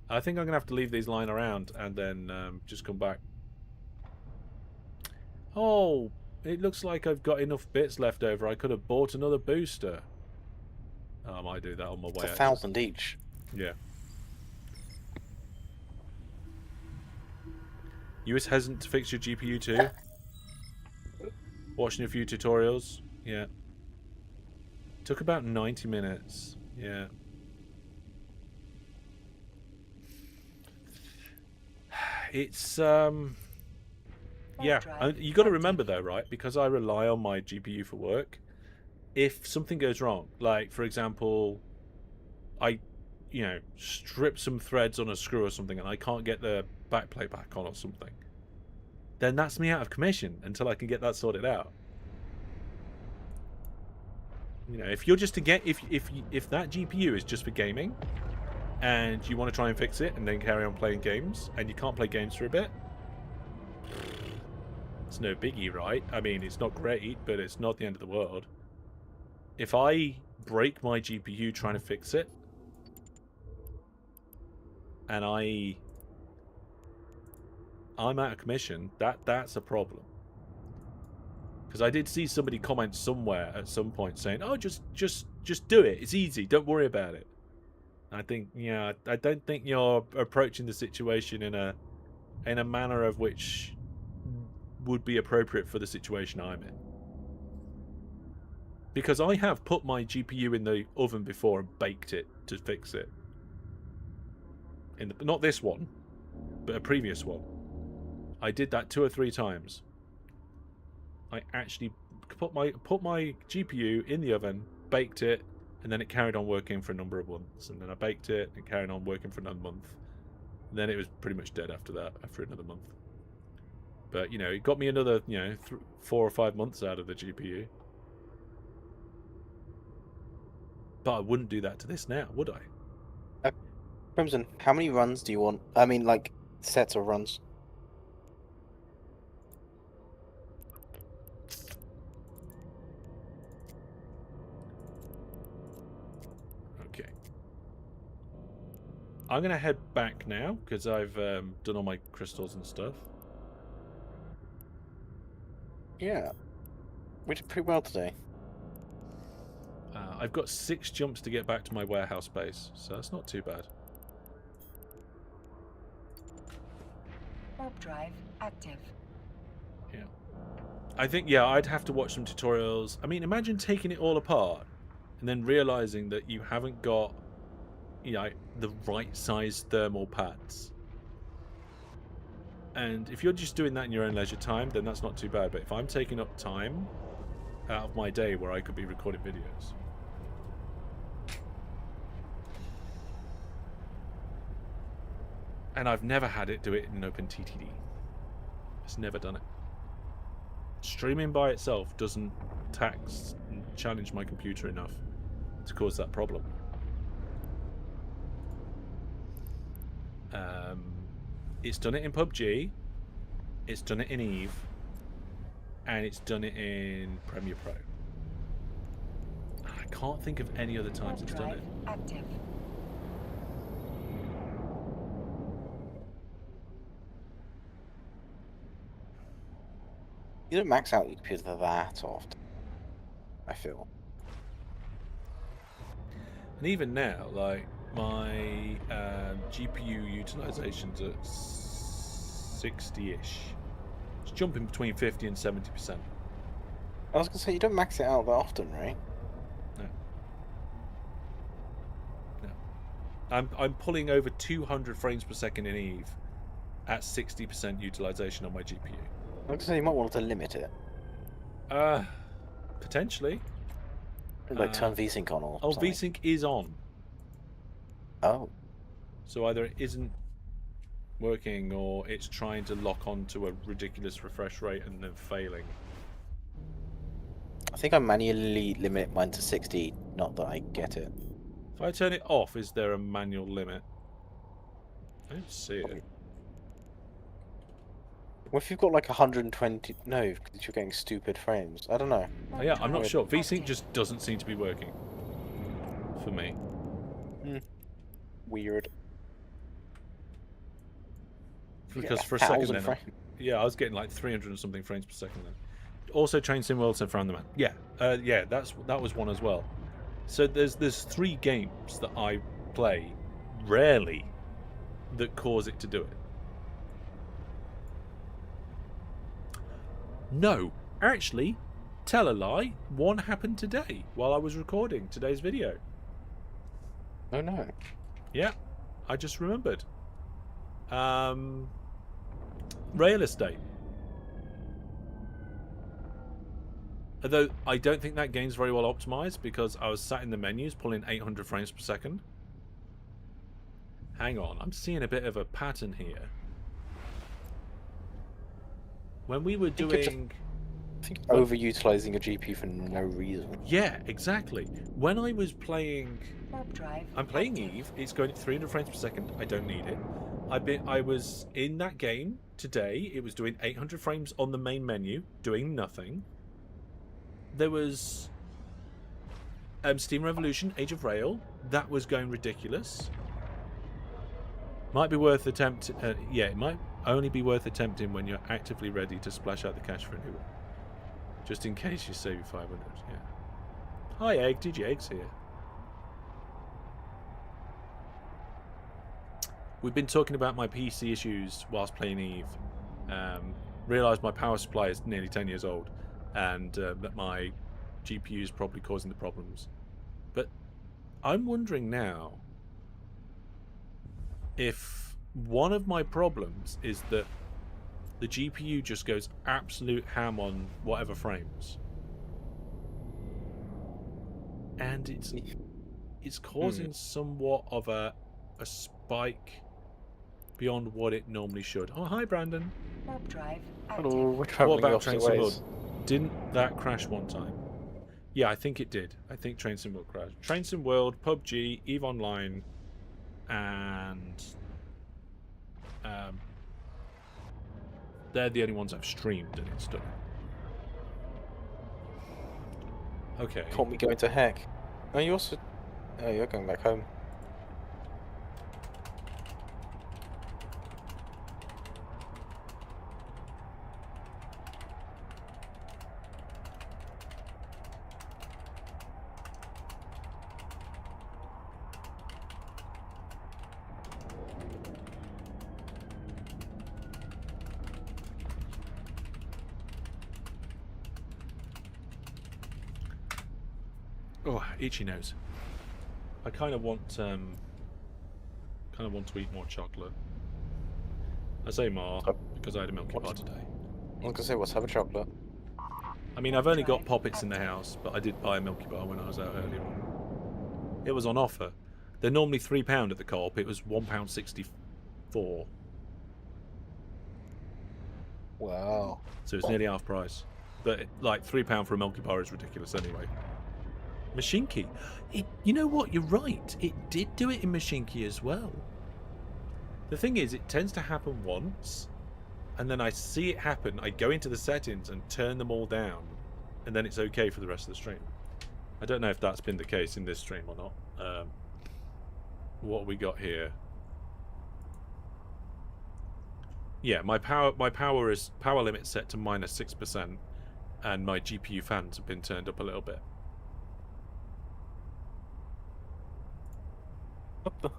I think I'm gonna have to leave these lying around and then just come back. Oh, it looks like I've got enough bits left over. I could have bought another booster. Oh, I might do that on my way
It's
out.
1,000 each.
Yeah. You was hesitant to fix your GPU too? Watching a few tutorials? Yeah. Took about 90 minutes. Yeah. It's yeah, you got to remember though, right? Because I rely on my GPU for work. If something goes wrong, like for example, I, strip some threads on a screw or something, and I can't get the backplate back on or something, then that's me out of commission until I can get that sorted out. If you're just to get if that GPU is just for gaming, and you want to try and fix it and then carry on playing games, and you can't play games for a bit, it's no biggie, right? I mean, it's not great, but it's not the end of the world. If I break my GPU trying to fix it, and I'm out of commission, that's a problem. Because I did see somebody comment somewhere at some point saying, "Oh, just do it. It's easy. Don't worry about it." I think, yeah, I don't think you're approaching the situation in a manner of which would be appropriate for the situation I'm in. Because I have put my GPU in the oven before and baked it to fix it. Not this one, but a previous one. I did that 2 or 3 times. I actually put my GPU in the oven, baked it, and then it carried on working for a number of months. And then I baked it and carried on working for another month. And then it was pretty much dead after that, after another month. But, it got me another, 4 or 5 months out of the GPU. But I wouldn't do that to this now, would I?
Crimson, how many runs do you want? I mean, like, sets of runs.
Okay. I'm going to head back now, because I've done all my crystals and stuff.
Yeah. We did pretty well today.
I've got 6 jumps to get back to my warehouse base, so that's not too bad.
Warp drive active.
Yeah. I think, yeah, I'd have to watch some tutorials. I mean, imagine taking it all apart and then realizing that you haven't got, the right size thermal pads. And if you're just doing that in your own leisure time, then that's not too bad. But if I'm taking up time out of my day where I could be recording videos, and I've never had it do it in OpenTTD. It's never done it. Streaming by itself doesn't tax and challenge my computer enough to cause that problem. It's done it in PUBG, it's done it in Eve, and it's done it in Premiere Pro. I can't think of any other times it's done it.
Active.
You don't max out your computer that often, I feel.
And even now, like my GPU utilization's at 60-ish. It's jumping between 50 and 70%.
I was gonna say, you don't max it out that often, right?
No. I'm pulling over 200 frames per second in Eve at 60% utilization on my GPU.
I was gonna say, you might want to limit it.
Potentially.
Like turn VSync on or something.
VSync is on.
Oh.
So either it isn't working or it's trying to lock on to a ridiculous refresh rate and then failing.
I think I manually limit mine to 60, not that I get it.
If I turn it off, is there a manual limit? I don't see it.
Well, if you've got like 120... No, because you're getting stupid frames. I don't know.
Oh, yeah, I'm not
Weird.
sure. VSync just doesn't seem to be working for me.
Weird.
Because for a second then, yeah, I was getting like 300 and something frames per second then. Also, Train Sim World said Found the Man. Yeah, yeah, that was one as well. So there's 3 games that I play rarely that cause it to do it. No, actually, tell a lie. One happened today while I was recording today's video.
Oh no.
Yeah, I just remembered. Rail Estate. Although I don't think that game's very well optimized because I was sat in the menus pulling 800 frames per second. Hang on, I'm seeing a bit of a pattern here. When we were doing...
I think overutilizing a GPU for no reason.
Yeah, exactly. When I was playing...
Warp drive.
I'm playing
active.
Eve. It's going at 300 frames per second. I don't need it. I was in that game today. It was doing 800 frames on the main menu, doing nothing. There was Steam Revolution, Age of Rail. That was going ridiculous. Might be worth attempting. Yeah, it might only be worth attempting when you're actively ready to splash out the cash for a new one. Just in case you save 500. Yeah. Hi, Egg. DJ Egg's here. We've been talking about my PC issues whilst playing Eve. Realised my power supply is nearly 10 years old, and that my GPU is probably causing the problems. But I'm wondering now if one of my problems is that the GPU just goes absolute ham on whatever frames, and it's causing somewhat of a spike beyond what it normally should. Oh, hi, Brandon.
Warp drive. Active.
Hello, we're
What
traveling the
about
opposite
Train Sim
ways.
World? Didn't that crash one time? Yeah, I think it did. I think Train Sim World crashed. Train Sim World, PUBG, EVE Online, and they're the only ones I've streamed and it's done. Okay.
Caught me going to heck. Oh, you also... Oh, you're going back home.
Oh, itchy nose. I kind of want to eat more chocolate. I say more because I had a Milky Bar today.
I was gonna say, let's have a chocolate.
I mean, I've only got Poppets in the house, but I did buy a Milky Bar when I was out earlier on. It was on offer. They're normally £3 at the Co-op. It was £1.64.
Wow.
So it's nearly half price. But like £3 for a Milky Bar is ridiculous anyway. Machinki. You know what? You're right. It did do it in Machinki as well. The thing is, it tends to happen once, and then I see it happen. I go into the settings and turn them all down, and then it's okay for the rest of the stream. I don't know if that's been the case in this stream or not. What we got here? Yeah, my power limit set to -6%, and my GPU fans have been turned up a little bit.
What the?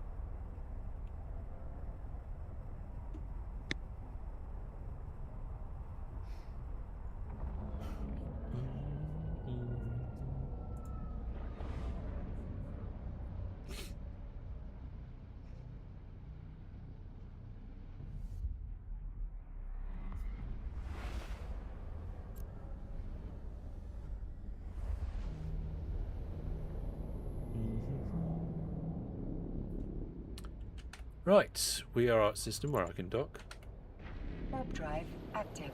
Right, we are at system where I can dock.
Warp drive active.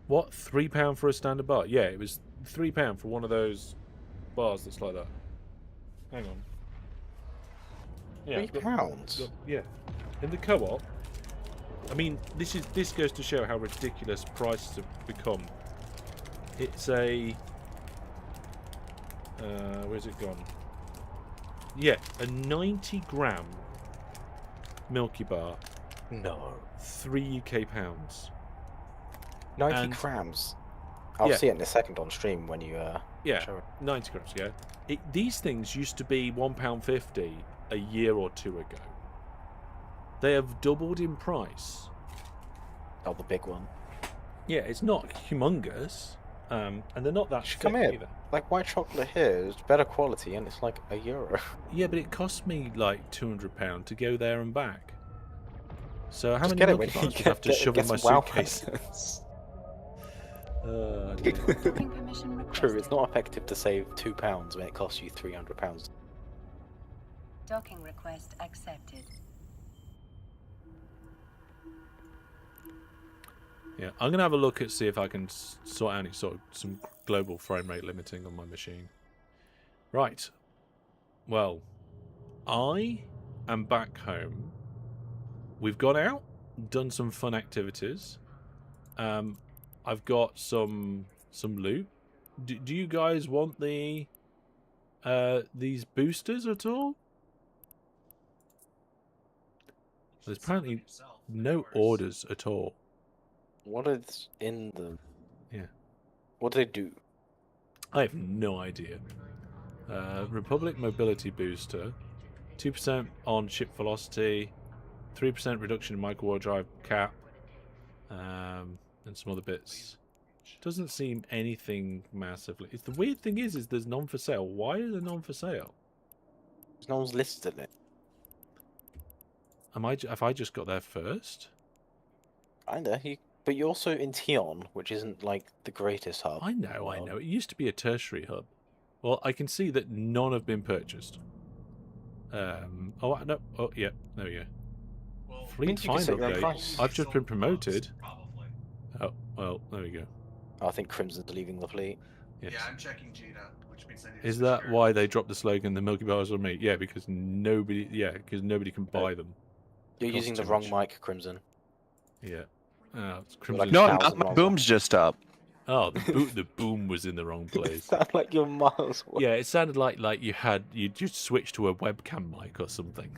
What, £3 for a standard bar? Yeah, it was £3 for one of those bars that's like that. Hang on. Yeah,
£3?
yeah, in the co-op. I mean, this goes to show how ridiculous prices have become. It's a where's it gone? Yeah, a 90-gram Milky Bar,
No.
£3 UK pounds.
90
And-
grams. I'll
Yeah.
see it in a second on stream when you
Yeah,
show it.
90 grams. Yeah, these things used to be £1.50 a year or two ago. They have doubled in price.
Oh, the big one.
Yeah, it's not humongous, and they're not that
Should
thick
come in.
either.
Like white chocolate here is better quality and it's like €1.
Yeah, but it cost me like £200 to go there and back. So how
Just
many
get it
Milky
when you
Bars do I have to shove in my
some wow
suitcase?
presents.
Dear.
Docking permission requested.
True, it's not effective to save £2 when it costs you £300.
Docking request accepted.
Yeah, I'm gonna have a look at see if I can sort out any sort of some global frame rate limiting on my machine. Right. Well, I am back home. We've gone out, done some fun activities. I've got some loot. Do you guys want these boosters at all? There's apparently no orders at all.
What is in them?
Yeah.
What do they do?
I have no idea. Republic Mobility Booster, 2% on ship velocity, 3% reduction in micro drive cap, and some other bits. Doesn't seem anything massively. The weird thing is there's none for sale. Why are there none for sale?
No one's listed it.
Have I just got there first?
Kinda. But you're also in Tion, which isn't like the greatest hub.
I know. It used to be a tertiary hub. Well, I can see that none have been purchased. Oh no. Oh yeah. There we go. Fleet
you can set
find
your own
update.
price.
I've just been promoted. Oh well. There we go.
I think Crimson's leaving the fleet.
Yes.
Yeah, I'm checking Gina, which means I need to
Is
switch
that
characters.
why they dropped the slogan "The Milky Bars are me"? Yeah, because nobody. Yeah, because nobody can buy them.
You're
Costs
using the
too
wrong
much.
mic, Crimson.
Yeah. It's
like
Crimson.
a
No,
thousand
my
miles
boom's just up.
Oh, the boom was in the wrong place.
Sound like you're miles away.
Yeah, it sounded like you just switched to a webcam mic or something.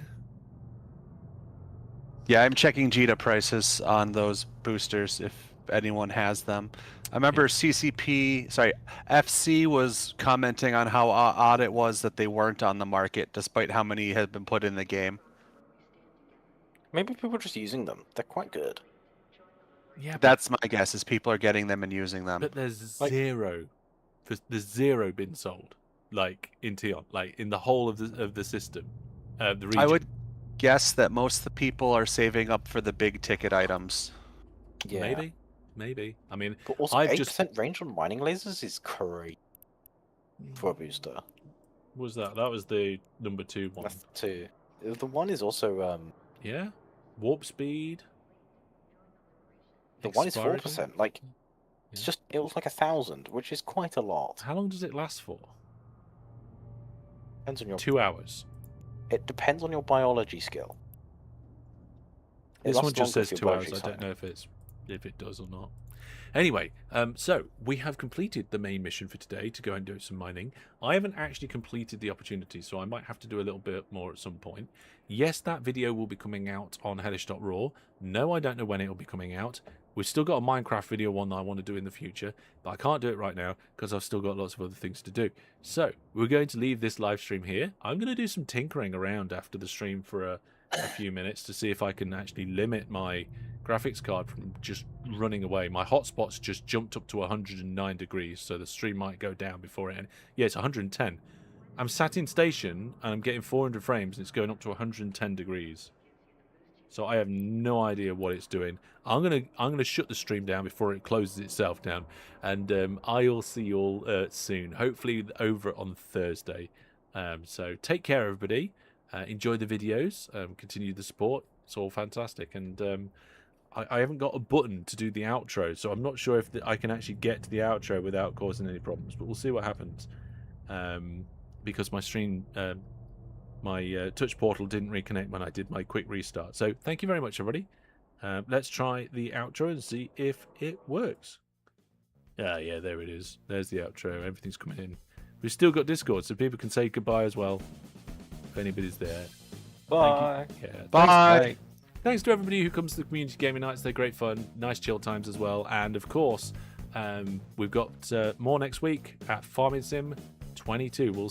Yeah, I'm checking Gita prices on those boosters if anyone has them. I remember FC was commenting on how odd it was that they weren't on the market despite how many had been put in the game.
Maybe people are just using them. They're quite good.
Yeah,
That's my guess, is people are getting them and using them.
but there's
Like-
zero. There's zero been sold, like in Tion, like in the whole of the system, the region.
I would guess that most of the people are saving up for the big ticket items.
Yeah.
Maybe. I mean,
But also,
I've
8% range on mining lasers is crazy for a booster.
was that was the number 2 one?
That's the 2. The 1 is also
Yeah, warp speed.
the 1 is
expiry
4%. Like it's
Yeah.
just it was like 1,000, which is quite a lot.
How long does it last for?
Depends on your.
2 hours.
It depends on your biology skill. It
This one
lasts
just
longer
says
if
2
your
hours. I
biology's
don't
high.
know if it's if it does or not. Anyway, so we have completed the main mission for today to go and do some mining. I haven't actually completed the opportunity, so I might have to do a little bit more at some point. Yes, that video will be coming out on hellish.raw. No, I don't know when it will be coming out. We've still got a Minecraft video one that I want to do in the future, but I can't do it right now because I've still got lots of other things to do. So we're going to leave this live stream here. I'm going to do some tinkering around after the stream for a few minutes to see if I can actually limit my graphics card from just running away. My hotspot's just jumped up to 109 degrees, so the stream might go down before it. Yeah, it's 110. I'm sat in station and I'm getting 400 frames and it's going up to 110 degrees. So I have no idea what it's doing. I'm gonna shut the stream down before it closes itself down, and I'll see you all soon. Hopefully over on Thursday. So take care, everybody. Enjoy the videos. Continue the support. It's all fantastic, and I haven't got a button to do the outro, so I'm not sure if I can actually get to the outro without causing any problems. But we'll see what happens. Because my stream. My touch portal didn't reconnect when I did my quick restart. So thank you very much, everybody. Let's try the outro and see if it works. Yeah, there it is. There's the outro. Everything's coming in. We've still got Discord, so people can say goodbye as well, if anybody's there.
Bye.
Thank you. Yeah,
Bye.
Thanks to everybody who comes to the community gaming nights. They're great fun. Nice chill times as well. And of course, we've got more next week at Farming Sim 22. We'll